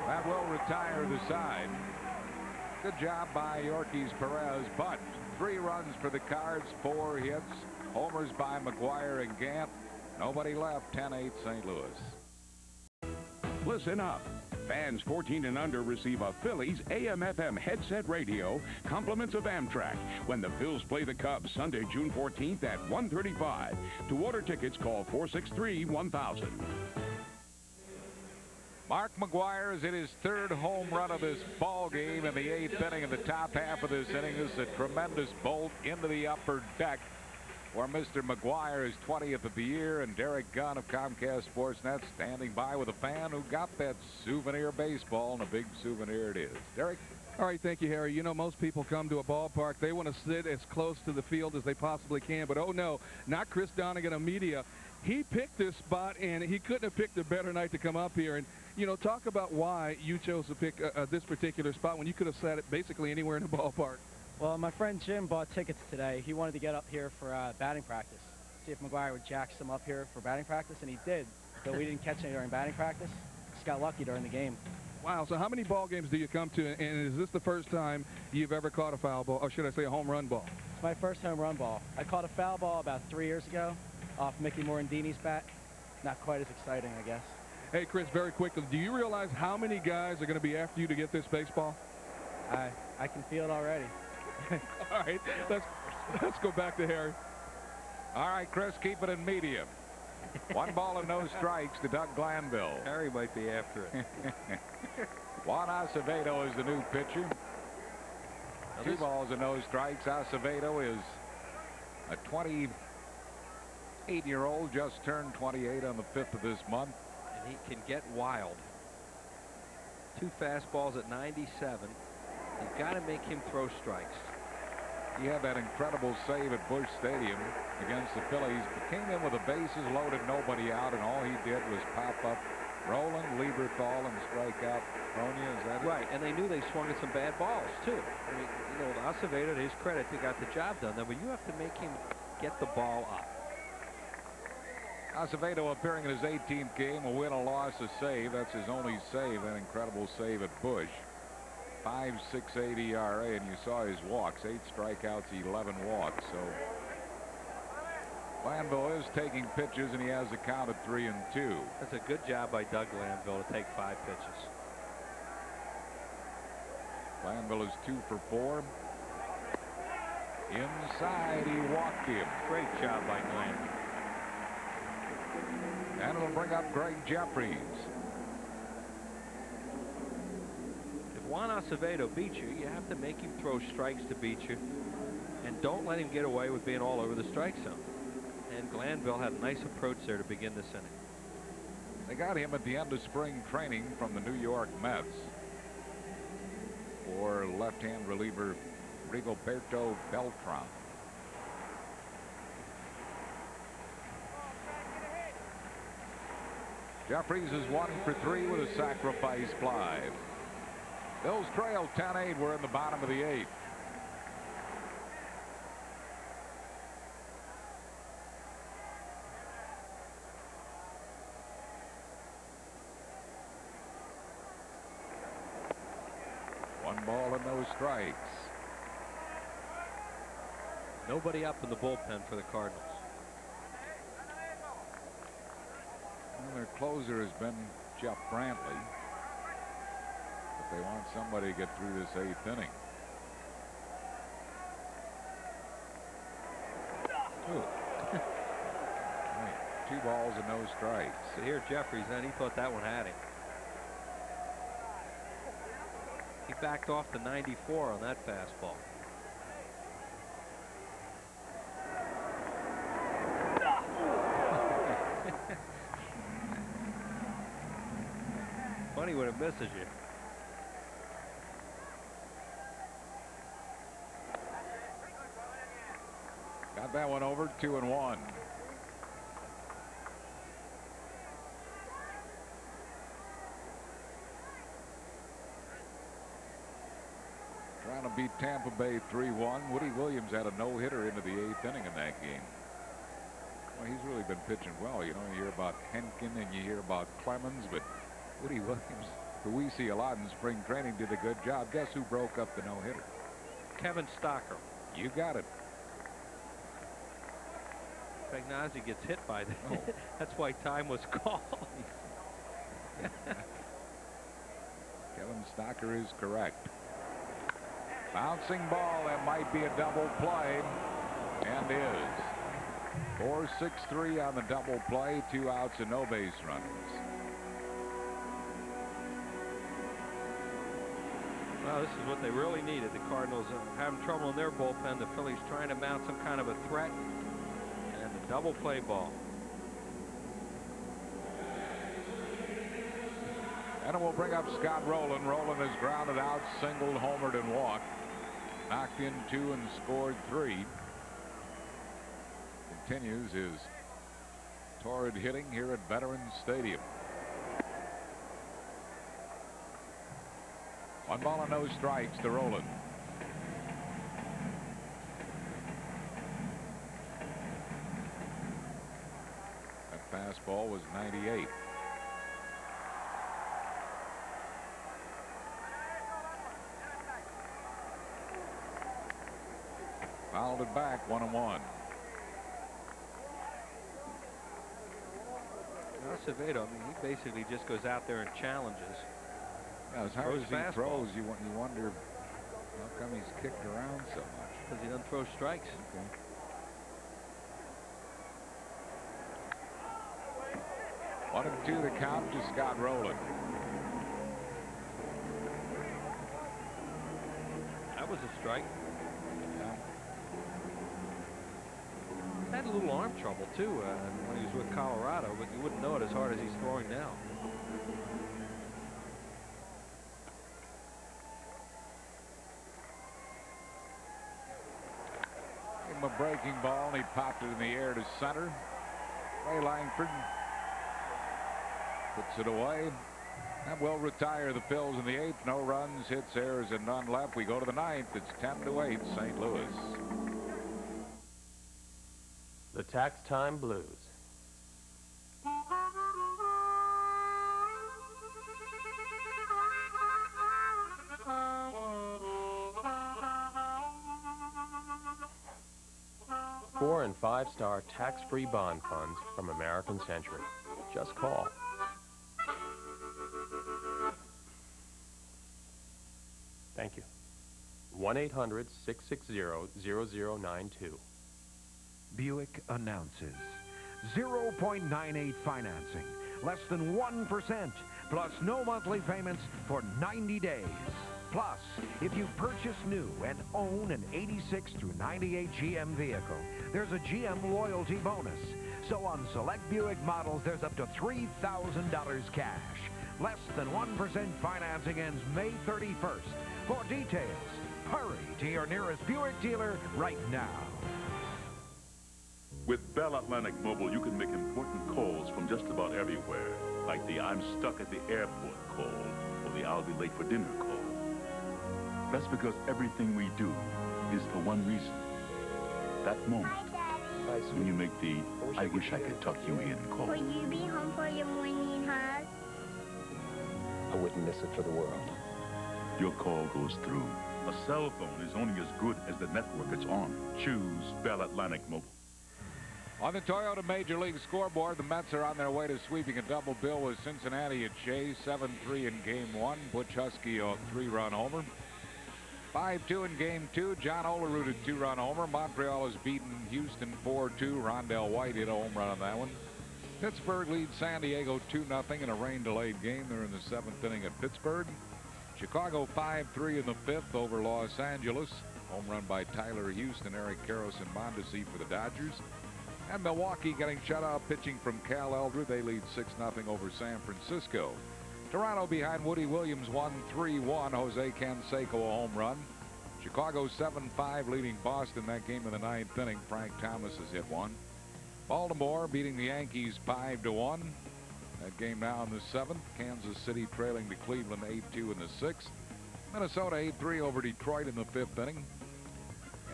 Speaker 8: That will retire the side. Good job by Yorkis Perez, but 3 runs for the Cards, 4 hits. Homers by McGwire and Gant. Nobody left, 10-8 St. Louis.
Speaker 2: Listen up. Fans 14 and under receive a Phillies AM/FM headset radio, compliments of Amtrak, when the Phils play the Cubs Sunday, June 14th at 1:35. To order tickets, call 463-1000.
Speaker 8: Mark McGwire is in his 3rd home run of this ball game in the 8th inning. In the top half of this inning, this is a tremendous bolt into the upper deck, where Mr. McGwire is 20th of the year, and Derek Gunn of Comcast Sportsnet standing by with a fan who got that souvenir baseball, and a big souvenir it is. Derek?
Speaker 15: All right, thank you, Harry. You know, most people come to a ballpark, they want to sit as close to the field as they possibly can, but oh no, not Chris Donegan of media. He picked this spot, and he couldn't have picked a better night to come up here. And, you know, talk about why you chose to pick this particular spot when you could have sat it basically anywhere in the ballpark.
Speaker 18: Well, my friend Jim bought tickets today. He wanted to get up here for batting practice. See if McGwire would jack some up here for batting practice, and he did. Though we didn't catch any during batting practice. Just got lucky during the game.
Speaker 15: Wow, so how many ball games do you come to, and is this the first time you've ever caught a foul ball, or should I say a home run ball?
Speaker 18: It's my first home run ball. I caught a foul ball about 3 years ago off Mickey Morandini's bat. Not quite as exciting, I guess.
Speaker 15: Hey, Chris, very quickly, do you realize how many guys are going to be after you to get this baseball?
Speaker 18: I can feel it already.
Speaker 15: All right, let's go back to Harry.
Speaker 8: All right, Chris, keep it in medium. 1 ball and no strikes to Doug Glanville.
Speaker 7: Harry might be after it.
Speaker 8: Juan Acevedo is the new pitcher. 2 balls and no strikes. Acevedo is a 28-year-old, just turned 28 on the 5th of this month.
Speaker 7: And he can get wild. 2 fastballs at 97. You've got to make him throw strikes.
Speaker 8: He had that incredible save at Busch Stadium against the Phillies, but came in with the bases loaded, nobody out, and all he did was pop up Roland, Lieberthal, and strike out Bronya. Is that
Speaker 7: right? And they knew they swung at some bad balls too. I mean, you know, Acevedo, to his credit, they got the job done there, but you have to make him get the ball up.
Speaker 8: Acevedo appearing in his 18th game, a win, a loss, a save. That's his only save, that incredible save at Busch. 5.68 ERA, and you saw his walks, 8 strikeouts, 11 walks. So Glanville is taking pitches, and he has a count of 3-2.
Speaker 7: That's a good job by Doug Glanville to take 5 pitches.
Speaker 8: Glanville is 2 for 4. Inside, he walked him.
Speaker 7: Great job by Glanville.
Speaker 8: And it'll bring up Greg Jeffries.
Speaker 7: Juan Acevedo beat you, you have to make him throw strikes to beat you, and don't let him get away with being all over the strike zone. And Glanville had a nice approach there to begin this inning.
Speaker 8: They got him at the end of spring training from the New York Mets for left-hand reliever Rigoberto Beltran. Jeffries is 1 for 3 with a sacrifice fly. Bills trail 10-8. We're in the bottom of the 8th. One ball and no strikes.
Speaker 7: Nobody up in the bullpen for the Cardinals.
Speaker 8: Well, their closer has been Jeff Brantley. They want somebody to get through this 8th inning. Right, 2 balls and no strikes.
Speaker 7: So here Jeffries, then he thought that one had him. He backed off to 94 on that fastball. Funny when it misses you.
Speaker 8: Got that one over, 2-1. beat Tampa Bay 3-1. Woody Williams had a no-hitter into the 8th inning in that game. Well, he's really been pitching well. You know, you hear about Henkin and you hear about Clemens, but Woody Williams, who we see a lot in spring training, did a good job. Guess who broke up the no-hitter?
Speaker 7: Kevin Stocker.
Speaker 8: You got it.
Speaker 7: Pagnazzi gets hit by that.
Speaker 8: Oh.
Speaker 7: That's why time was called.
Speaker 8: Kevin Stocker is correct. Bouncing ball, that might be a double play, and is. 4-6-3 on the double play, 2 outs and no base runners.
Speaker 7: Well, this is what they really needed. The Cardinals are having trouble in their bullpen. The Phillies trying to mount some kind of a threat, and the double play ball.
Speaker 8: And it will bring up Scott Rowland. Rowland has grounded out, singled, homered, and walked. Knocked in 2 and scored 3. Continues his torrid hitting here at Veterans Stadium. 1 ball and no strikes to Rowland. That fastball was 98. Fouled it back, 1-1.
Speaker 7: Acevedo, I mean, he basically just goes out there and challenges.
Speaker 8: Yeah, as hard as he throws, you wonder how come he's kicked around so much.
Speaker 7: Because he doesn't throw strikes.
Speaker 8: Okay. 1-2 the count to Scott Rowland.
Speaker 7: That was a strike. Had a little arm trouble too when he was with Colorado, but you wouldn't know it as hard as he's throwing now.
Speaker 8: Gave him a breaking ball and he popped it in the air to center. Ray Langford puts it away. That will retire the Phils in the 8th. No runs, hits, errors, and none left. We go to the 9th. It's 10-8 St. Louis.
Speaker 11: The Tax Time Blues. Four- and five-star tax-free bond funds from American Century. Just call. Thank you. 1-800-660-0092.
Speaker 16: Buick announces 0.98 financing, less than 1%, plus no monthly payments for 90 days. Plus, if you purchase new and own an 86 through 98 GM vehicle, there's a GM loyalty bonus. So on select Buick models, there's up to $3,000 cash. Less than 1% financing ends May 31st. For details, hurry to your nearest Buick dealer right now.
Speaker 1: With Bell Atlantic Mobile, you can make important calls from just about everywhere, like the I'm stuck at the airport call or the I'll be late for dinner call. That's because everything we do is for one reason. That moment when you make the I wish I could tuck you in call.
Speaker 22: Will you be home for your morning hug?
Speaker 24: I wouldn't miss it for the world.
Speaker 1: Your call goes through. A cell phone is only as good as the network it's on. Choose Bell Atlantic Mobile.
Speaker 8: On the Toyota Major League scoreboard, the Mets are on their way to sweeping a double bill with Cincinnati at Shea, 7-3 in Game 1. Butch Husky a 3-run homer. 5-2 in Game 2. John Olerud a 2-run homer. Montreal has beaten Houston 4-2. Rondell White hit a home run on that one. Pittsburgh leads San Diego 2-0 in a rain-delayed game. They're in the 7th inning at Pittsburgh. Chicago 5-3 in the 5th over Los Angeles. Home run by Tyler Houston, Eric Karros, and Mondesi for the Dodgers. And Milwaukee getting shut out pitching from Cal Eldred. They lead 6-0 over San Francisco. Toronto behind Woody Williams 1-3-1. Jose Canseco a home run. Chicago 7-5 leading Boston that game in the 9th inning. Frank Thomas has hit one. Baltimore beating the Yankees 5-1. That game now in the 7th. Kansas City trailing to Cleveland 8-2 in the 6th. Minnesota 8-3 over Detroit in the 5th inning.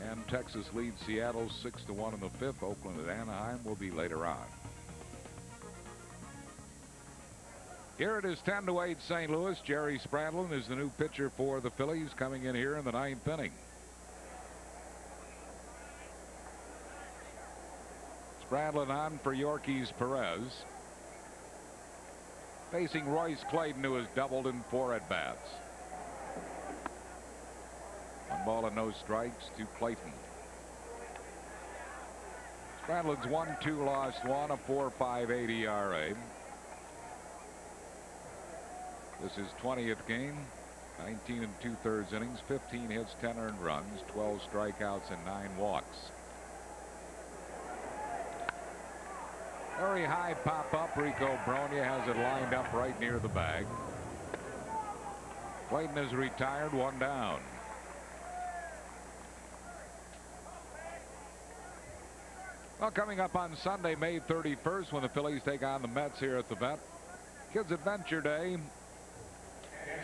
Speaker 8: And Texas leads Seattle 6-1 in the 5th. Oakland at Anaheim will be later on. Here it is 10-8 St. Louis. Jerry Spradlin is the new pitcher for the Phillies, coming in here in the 9th inning. Spradlin on for Yorkis Perez. Facing Royce Clayton, who has doubled in 4 at-bats. 1 ball and no strikes to Clayton. Spradlin's 1-2 lost 1, a 4.58 ERA. This is 20th game, 19 2/3 innings, 15 hits, 10 earned runs, 12 strikeouts, and 9 walks. Very high pop-up. Rico Bronya has it lined up right near the bag. Clayton is retired, 1 down. Well, coming up on Sunday, May 31st, when the Phillies take on the Mets here at the Vet. Kids Adventure Day.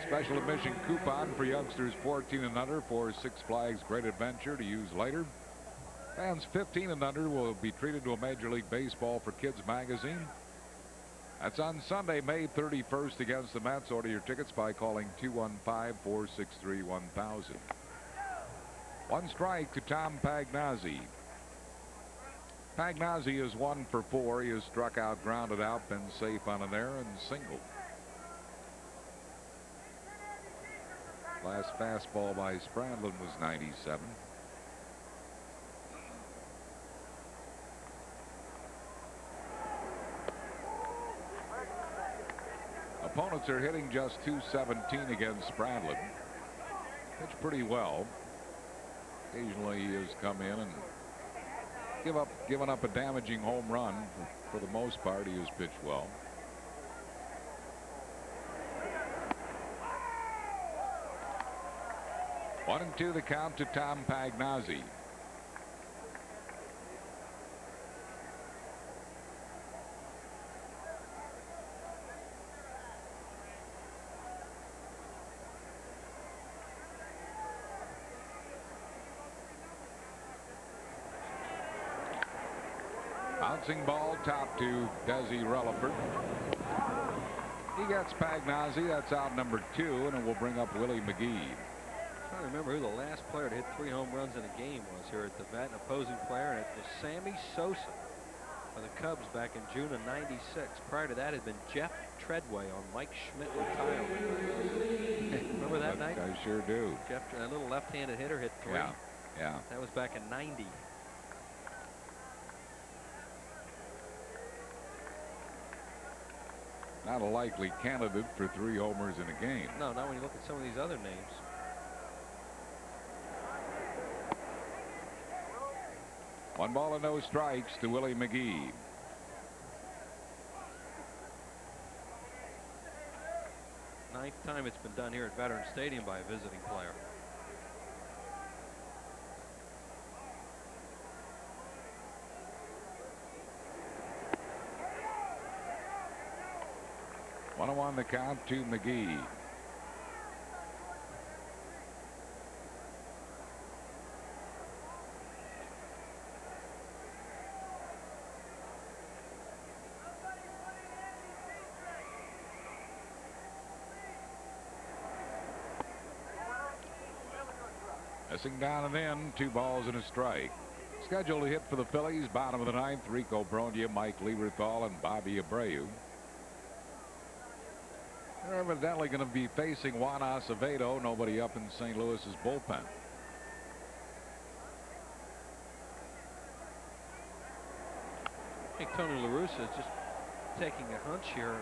Speaker 8: Special admission coupon for youngsters 14 and under for Six Flags Great Adventure to use later. Fans 15 and under will be treated to a Major League Baseball for Kids magazine. That's on Sunday, May 31st against the Mets. Order your tickets by calling 215-463-1000. 1 strike to Tom Pagnazzi. Pagnazzi is 1 for 4. He has struck out, grounded out, been safe on an error, and singled. Last fastball by Spradlin was 97. Opponents are hitting just .217 against Spradlin. Pitched pretty well. Occasionally he has come in and given up a damaging home run. For the most part, he has pitched well. One and 2 the count to Tom Pagnazzi. Bouncing ball, top to Desi Relaford. He gets Pagnazzi. That's out number 2, and it will bring up Willie McGee.
Speaker 7: I don't remember who the last player to hit 3 home runs in a game was here at the Vet, an opposing player, and it was Sammy Sosa for the Cubs back in June of '96. Prior to that had been Jeff Treadway on Mike Schmidt retirement. Remember that night?
Speaker 8: I sure do.
Speaker 7: Jeff, a little left-handed hitter, hit 3.
Speaker 8: Yeah.
Speaker 7: That was back in '90.
Speaker 8: Not a likely candidate for 3 homers in a game.
Speaker 7: No, not when you look at some of these other names.
Speaker 8: One ball and no strikes to Willie McGee.
Speaker 7: Ninth time it's been done here at Veterans Stadium by a visiting player.
Speaker 8: One on the count to McGee. Missing down and in, 2 balls and a strike. Scheduled to hit for the Phillies, bottom of the 9th, Rico Bronya, Mike Lieberthal, and Bobby Abreu. They're evidently going to be facing Juan Acevedo, nobody up in St. Louis's bullpen.
Speaker 7: I think Tony La Russa is just taking a hunch here.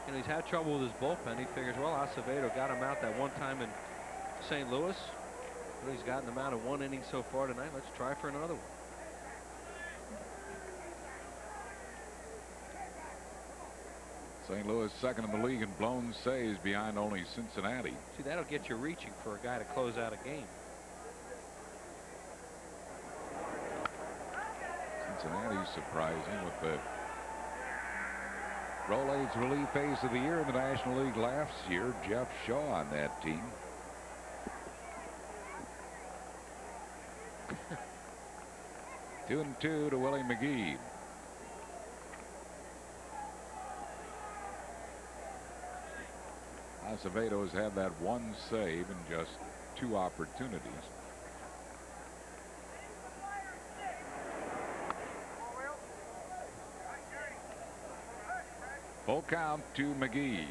Speaker 7: You know, he's had trouble with his bullpen. He figures, well, Acevedo got him out that one time in St. Louis. Well, he's gotten him out of 1 inning so far tonight. Let's try for another one.
Speaker 8: St. Louis second in the league in blown saves, behind only Cincinnati.
Speaker 7: See, that'll get you reaching for a guy to close out a game.
Speaker 8: Cincinnati's surprising with the Rolaids relief ace of the year in the National League last year, Jeff Shaw, on that team. 2-2 to Willie McGee. Acevedo's had that one save in just 2 opportunities. Full count to McGee.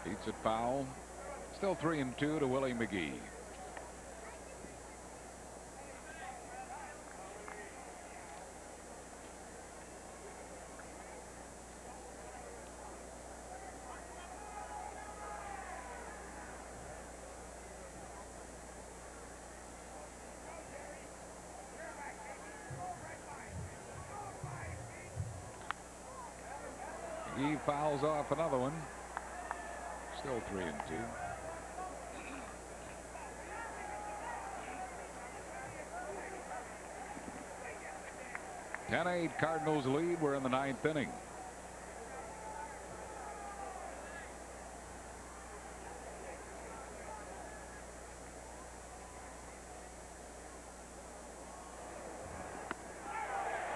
Speaker 8: Beats it foul. Still 3-2 to Willie McGee. He fouls off another one. Still 3-2. (10-8) Cardinals lead. We're in the 9th inning.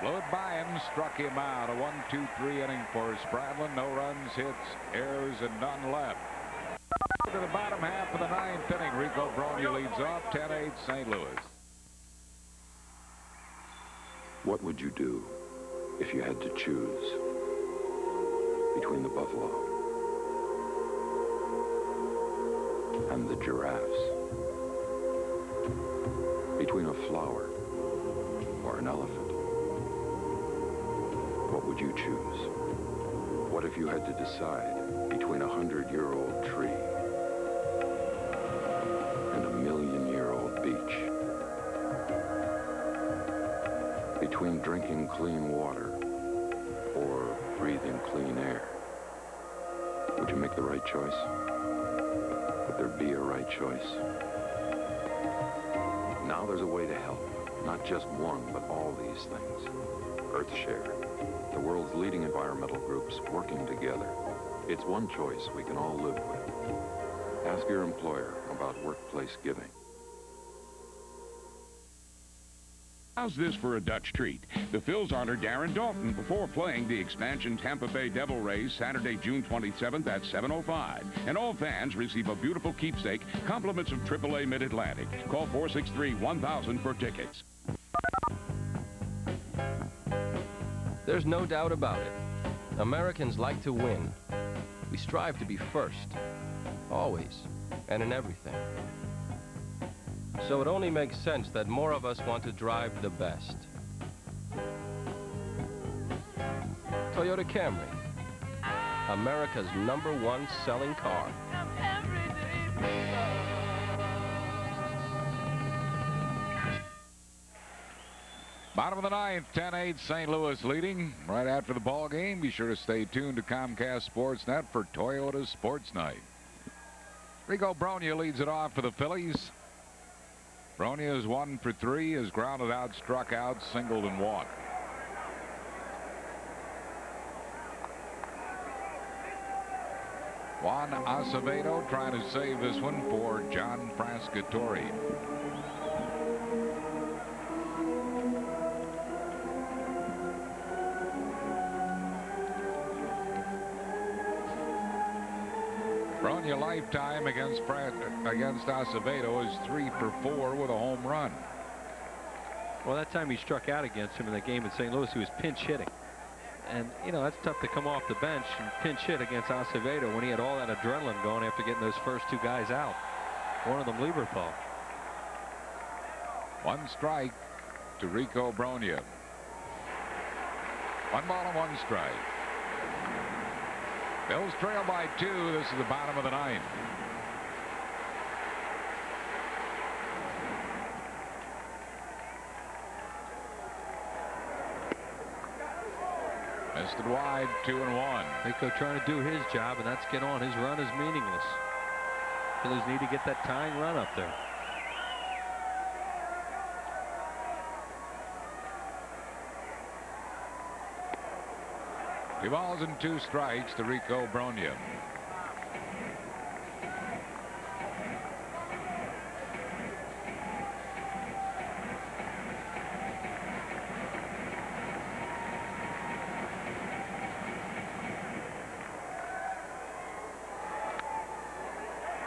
Speaker 8: Blew it by him, struck him out. A 1-2-3 inning for Spradlin. No runs, hits, errors, and none left. To the bottom half of the 9th inning. Rico Brogna leads off. 10-8 St. Louis.
Speaker 24: What would you do if you had to choose between the buffalo and the giraffes? Between a flower or an elephant? What would you choose? What if you had to decide between a 100-year-old tree and a 1,000,000-year-old beach? Between drinking clean water or breathing clean air? Would you make the right choice? Would there be a right choice? Now there's a way to help. Not just one, but all these things. EarthShare, the world's leading environmental groups working together. It's one choice we can all live with. Ask your employer about workplace giving.
Speaker 2: How's this for a Dutch treat? The Phils honor Darren Dalton before playing the expansion Tampa Bay Devil Rays Saturday, June 27th at 7:05. And all fans receive a beautiful keepsake, compliments of AAA Mid-Atlantic. Call 463-1000 for tickets.
Speaker 11: There's no doubt about it. Americans like to win. We strive to be first, always, and in everything. So it only makes sense that more of us want to drive the best. Toyota Camry, America's #1 selling car.
Speaker 8: Bottom of the 9th, 10-8 St. Louis leading. Right after the ball game, be sure to stay tuned to Comcast Sportsnet for Toyota Sports Night. Rico Brogna leads it off for the Phillies. Brogna is 1 for 3, has grounded out, struck out, singled, and walked. Juan Acevedo trying to save this one for John Frascatore. Brogna lifetime against Acevedo is 3 for 4 with a home run.
Speaker 7: Well, that time he struck out against him in the game in St. Louis, he was pinch hitting. And, you know, that's tough to come off the bench and pinch hit against Acevedo when he had all that adrenaline going after getting those first 2 guys out. One of them Lieberthal.
Speaker 8: 1 strike to Rico Brogna. 1 ball and 1 strike. Bills trail by 2. This is the bottom of the 9th. Missed it wide, 2-1.
Speaker 7: Rico trying to do his job, and that's get on. His run is meaningless. Phillies need to get that tying run up there.
Speaker 8: 2 balls and 2 strikes to Rico Bronya.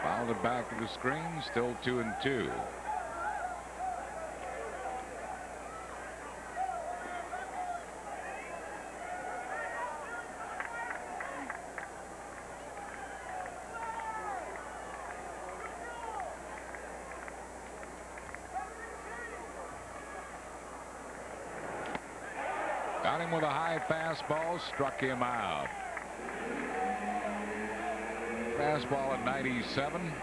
Speaker 8: Fouled it back to the screen, still 2-2. Got him with a high fastball, struck him out. Fastball at 97.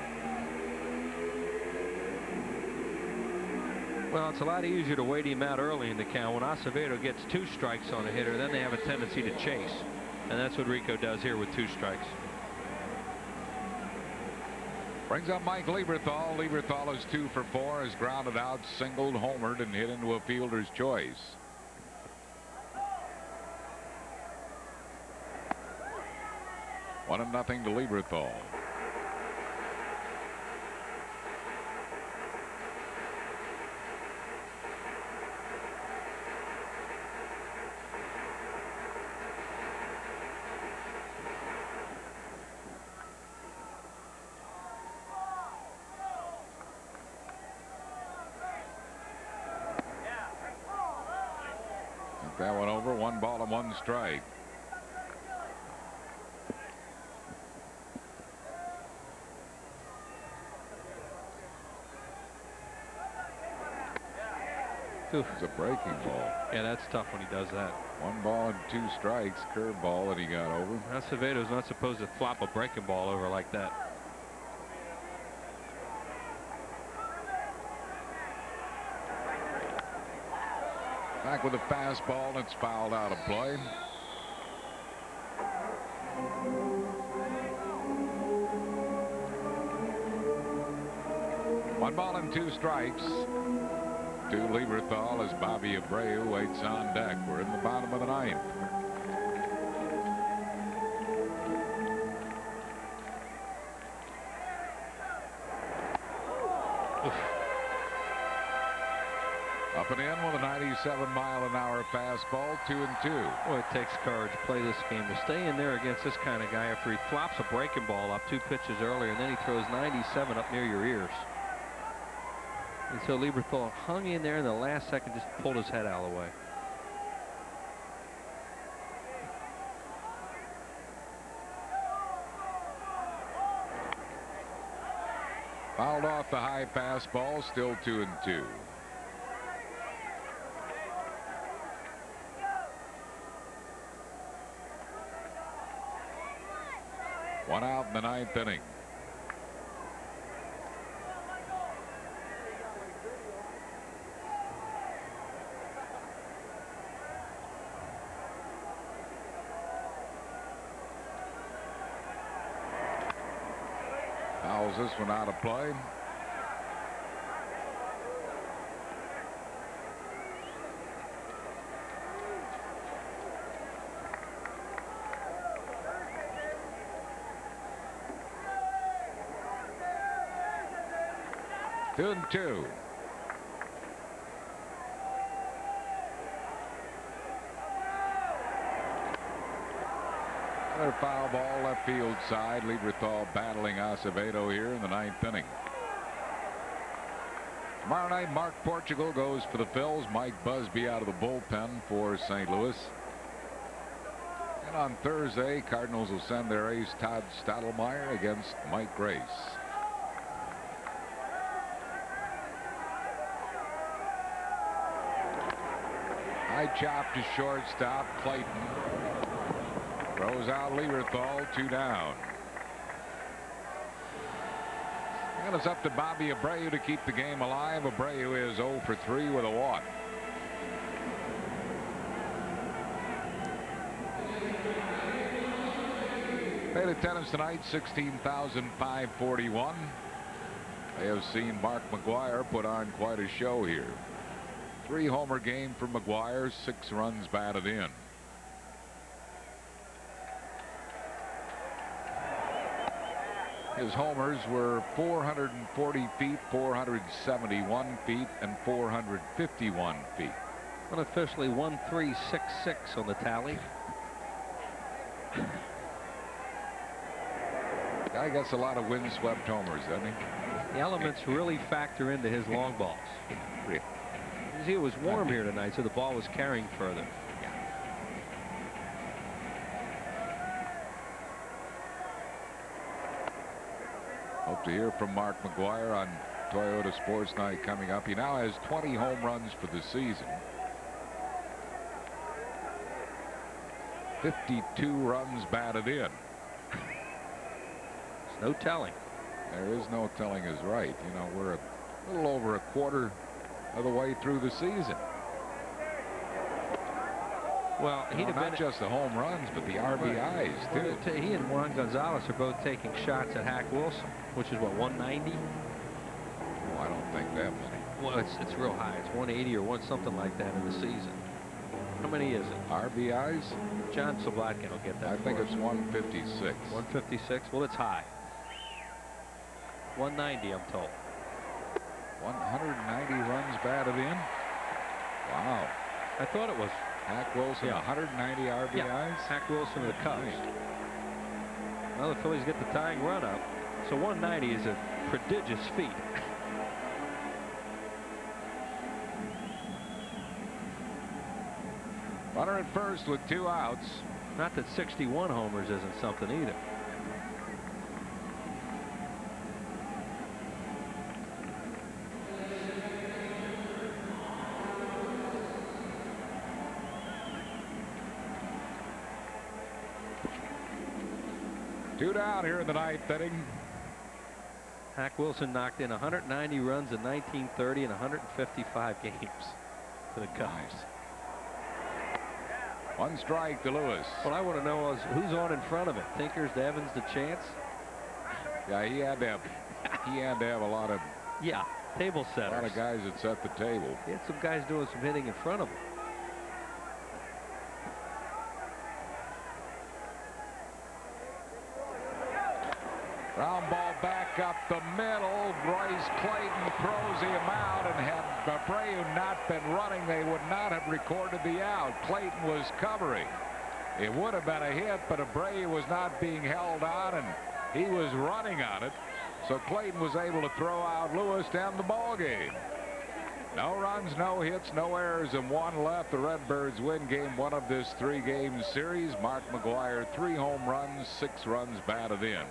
Speaker 7: Well, it's a lot easier to wait him out early in the count. When Acevedo gets 2 strikes on a hitter, then they have a tendency to chase. And that's what Rico does here with 2 strikes.
Speaker 8: Brings up Mike Lieberthal. Lieberthal is 2 for 4, has grounded out, singled, homered, and hit into a fielder's choice. One and nothing to Lieberthal. Took that one over. 1 ball and 1 strike. It's a breaking ball.
Speaker 7: Yeah, that's tough when he does that.
Speaker 8: 1 ball and 2 strikes. Curveball that he got over.
Speaker 7: Acevedo's not supposed to flop a breaking ball over like that.
Speaker 8: Back with a fastball, and it's fouled out of play. One ball and 2 strikes to Lieberthal as Bobby Abreu waits on deck. We're in the bottom of the 9th. Up and in with a 97-mile-an-hour fastball, 2-2.
Speaker 7: Boy, it takes courage to play this game. To stay in there against this kind of guy after he flops a breaking ball up 2 pitches earlier, and then he throws 97 up near your ears. And so Lieberthal hung in there in the last second, just pulled his head out of the way.
Speaker 8: Fouled off the high fastball, still 2-2. One out in the 9th inning. Fouls this one out of play. Two and 2. Another foul ball left field side. Lieberthal battling Acevedo here in the 9th inning. Tomorrow night, Mark Portugal goes for the Phils. Mike Busby out of the bullpen for St. Louis. And on Thursday, Cardinals will send their ace Todd Stottlemyre against Mike Grace. High chop to shortstop. Clayton throws out Lieberthal, 2 down. And it's up to Bobby Abreu to keep the game alive. Abreu is 0 for 3 with a walk. Paid attendance tonight, 16,541. They have seen Mark McGwire put on quite a show here. 3-homer game for McGwire, 6 runs batted in. His homers were 440 feet, 471 feet, and 451 feet.
Speaker 7: Unofficially 1366 on the tally.
Speaker 8: Guy gets a lot of windswept homers, doesn't he?
Speaker 7: The elements really factor into his long balls. It was warm here tonight, so the ball was carrying further.
Speaker 8: Hope to hear from Mark McGwire on Toyota Sports Night coming up. He now has 20 home runs for the season. 52 runs batted in.
Speaker 7: There's no telling.
Speaker 8: There is no telling is right. You know, we're a little over a quarter of the way through the season.
Speaker 7: Well, he'd have
Speaker 8: not just the home runs, but the RBIs, too.
Speaker 7: He and Juan Gonzalez are both taking shots at Hack Wilson, which is, what, 190?
Speaker 8: Oh, I don't think that many.
Speaker 7: Well, it's real high. It's 180 or something like that in the season. How many is it?
Speaker 8: RBIs?
Speaker 7: John Soblatkin will get that.
Speaker 8: I think it's 156.
Speaker 7: 156? Well, it's high. 190, I'm told.
Speaker 8: 190 runs batted in? Wow.
Speaker 7: I thought it was.
Speaker 8: Hack Wilson, 190 RBIs?
Speaker 7: Yeah. Hack Wilson of the Cubs. Well, the Phillies get the tying run up. So 190 is a prodigious feat.
Speaker 8: Runner at first with 2 outs.
Speaker 7: Not that 61 homers isn't something either.
Speaker 8: Two down here in the 9th inning.
Speaker 7: Hack Wilson knocked in 190 runs in 1930 and 155 games for the Cubs.
Speaker 8: Nice. 1 strike to Lewis.
Speaker 7: What I want to know is who's on in front of it. Tinkers to Evans to Chance.
Speaker 8: Yeah, he had to have a lot of
Speaker 7: table setters.
Speaker 8: A lot of guys that set the table.
Speaker 7: He had some guys doing some hitting in front of him.
Speaker 8: Ground ball back up the middle. Bryce Clayton throws him out, and had Abreu not been running, they would not have recorded the out. Clayton was covering. It would have been a hit, but Abreu was not being held on, and he was running on it. So Clayton was able to throw out Lewis to end the ball game. No runs, no hits, no errors, and 1 left. The Redbirds win game 1 of this 3-game series. Mark McGwire, 3 home runs, 6 runs batted in.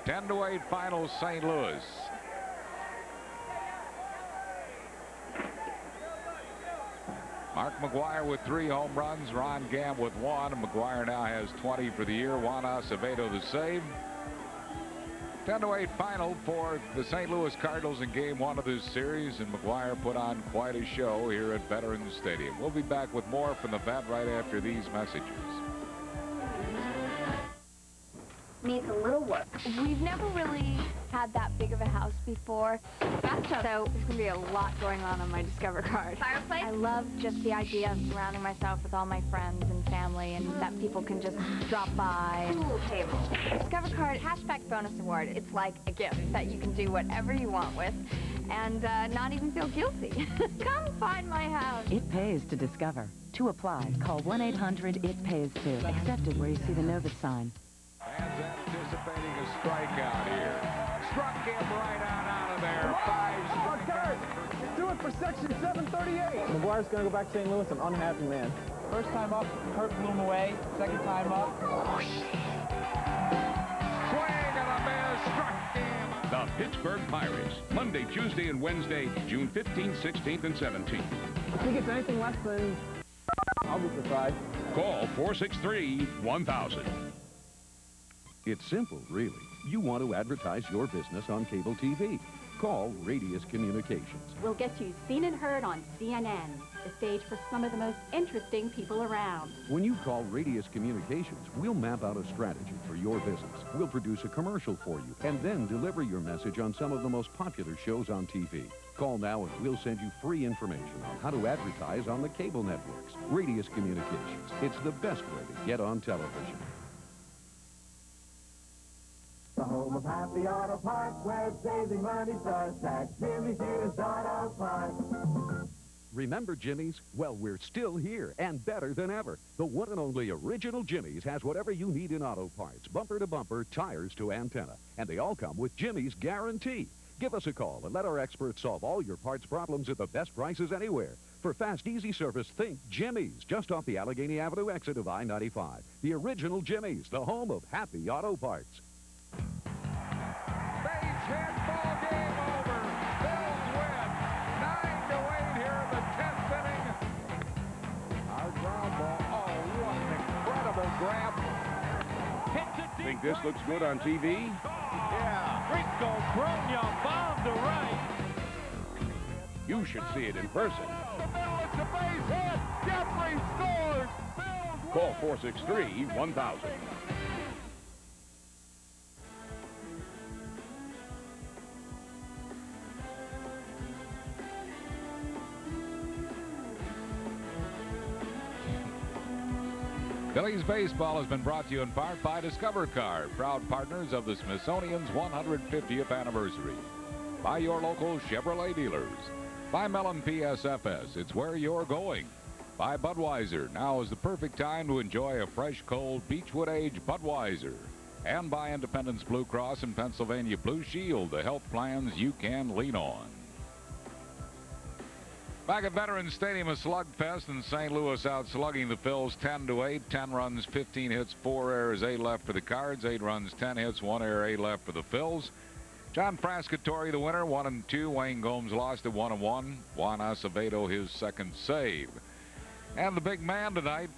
Speaker 8: 10-8 final, St. Louis. Mark McGwire with 3 home runs, Ron Gam with 1. McGwire now has 20 for the year. Juan Acevedo the save. 10-8 final for the St. Louis Cardinals in game 1 of this series, and McGwire put on quite a show here at Veterans Stadium. We'll be back with more from the vet right after these messages.
Speaker 3: Needs a little work. We've never really had that big of a house before. So there's going to be a lot going on my Discover card. Fireplace? I love just the idea of surrounding myself with all my friends and family, and that people can just drop by. Pool table. Discover card cashback bonus award. It's like a gift that you can do whatever you want with and not even feel guilty. Come find my house.
Speaker 5: It pays to Discover. To apply, call 1-800-IT-PAYS-TO. Accepted where you see the Novus sign.
Speaker 8: Fans anticipating a strikeout here. Struck him right out of there. 5 strikeouts.
Speaker 6: Do it for section 738. McGwire's going to go back to St. Louis, an unhappy man. First time up, Kurt blew him away. Second time up.
Speaker 8: Swing and a miss. Struck him.
Speaker 2: The Pittsburgh Pirates, Monday, Tuesday, and Wednesday, June 15th, 16th, and 17th.
Speaker 6: If he gets anything less than, I'll be surprised.
Speaker 2: Call 463-1000.
Speaker 20: It's simple, really. You want to advertise your business on cable TV. Call Radius Communications.
Speaker 21: We'll get you seen and heard on CNN, the stage for some of the most interesting people around.
Speaker 20: When you call Radius Communications, we'll map out a strategy for your business. We'll produce a commercial for you and then deliver your message on some of the most popular shows on TV. Call now and we'll send you free information on how to advertise on the cable networks. Radius Communications. It's the best way to get on television.
Speaker 6: Oh.
Speaker 4: home of happy auto parts, where saving money starts at Jimmy's Used Auto Parts.
Speaker 20: Remember Jimmy's? Well, we're still here, and better than ever. The one and only original Jimmy's has whatever you need in auto parts, bumper to bumper, tires to antenna. And they all come with Jimmy's guarantee. Give us a call and let our experts solve all your parts problems at the best prices anywhere. For fast, easy service, think Jimmy's, just off the Allegheny Avenue exit of I-95. The original Jimmy's, the home of happy auto parts.
Speaker 8: Base hit, ball game over. Phillies win 9-8 here in the 10th inning. Our ground ball. Oh, what an incredible grab.
Speaker 2: Think this looks good on TV?
Speaker 4: Yeah. Rico Brogna bomb to right.
Speaker 2: You should see it in person.
Speaker 4: It's a base hit. Jeffrey scores.
Speaker 2: Call 463-1000.
Speaker 8: Phillies baseball has been brought to you in part by Discover Car, proud partners of the Smithsonian's 150th anniversary. By your local Chevrolet dealers. By Mellon PSFS, it's where you're going. By Budweiser, now is the perfect time to enjoy a fresh, cold Beechwood Age Budweiser. And by Independence Blue Cross and Pennsylvania Blue Shield, the health plans you can lean on. Back at Veterans Stadium, a slugfest, in St. Louis out slugging the Phils 10-8. 10 runs, 15 hits, 4 errors, 8 left for the Cards. 8 runs, 10 hits, 1 error, 8 left for the Phils. John Frascatore, the winner, 1-2. Wayne Gomes lost at 1-1. Juan Acevedo, his second save. And the big man tonight,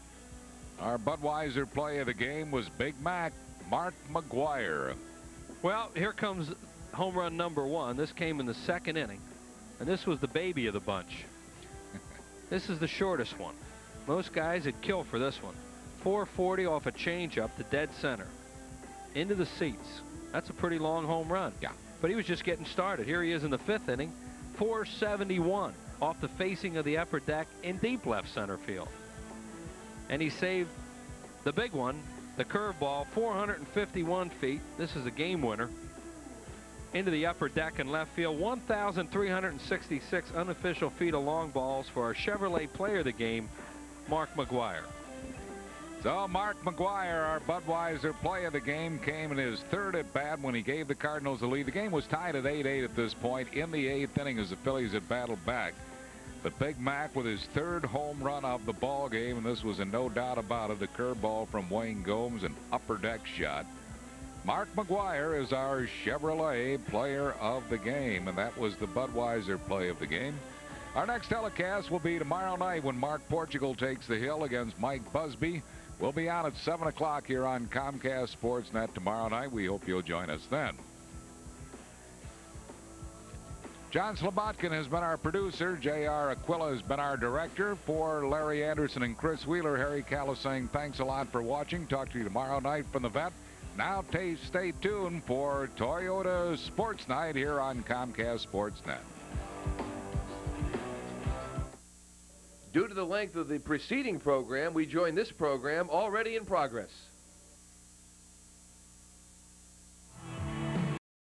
Speaker 8: our Budweiser play of the game, was Big Mac, Mark McGwire.
Speaker 7: Well, here comes home run number 1. This came in the 2nd inning, and this was the baby of the bunch. This is the shortest one. Most guys would kill for this one. 440 off a changeup to dead center. Into the seats. That's a pretty long home run.
Speaker 8: Yeah.
Speaker 7: But he was just getting started. Here he is in the 5th inning. 471 off the facing of the upper deck in deep left center field. And he saved the big one, the curveball, 451 feet. This is a game winner. Into the upper deck in left field. 1,366 unofficial feet of long balls for our Chevrolet player of the game, Mark McGwire.
Speaker 8: So Mark McGwire, our Budweiser play of the game, came in his 3rd at bat when he gave the Cardinals the lead. The game was tied at 8-8 at this point in the 8th inning as the Phillies had battled back. But Big Mac with his 3rd home run of the ball game, and this was a no doubt about it, a curveball from Wayne Gomes, an upper deck shot. Mark McGwire is our Chevrolet player of the game, and that was the Budweiser play of the game. Our next telecast will be tomorrow night when Mark Portugal takes the hill against Mike Busby. We'll be on at 7 o'clock here on Comcast Sportsnet tomorrow night. We hope you'll join us then. John Slobotkin has been our producer. J.R. Aquila has been our director. For Larry Anderson and Chris Wheeler, Harry Callis saying thanks a lot for watching. Talk to you tomorrow night from the vet. Now stay tuned for Toyota Sports Night here on Comcast Sportsnet.
Speaker 10: Due to the length of the preceding program, we join this program already in progress.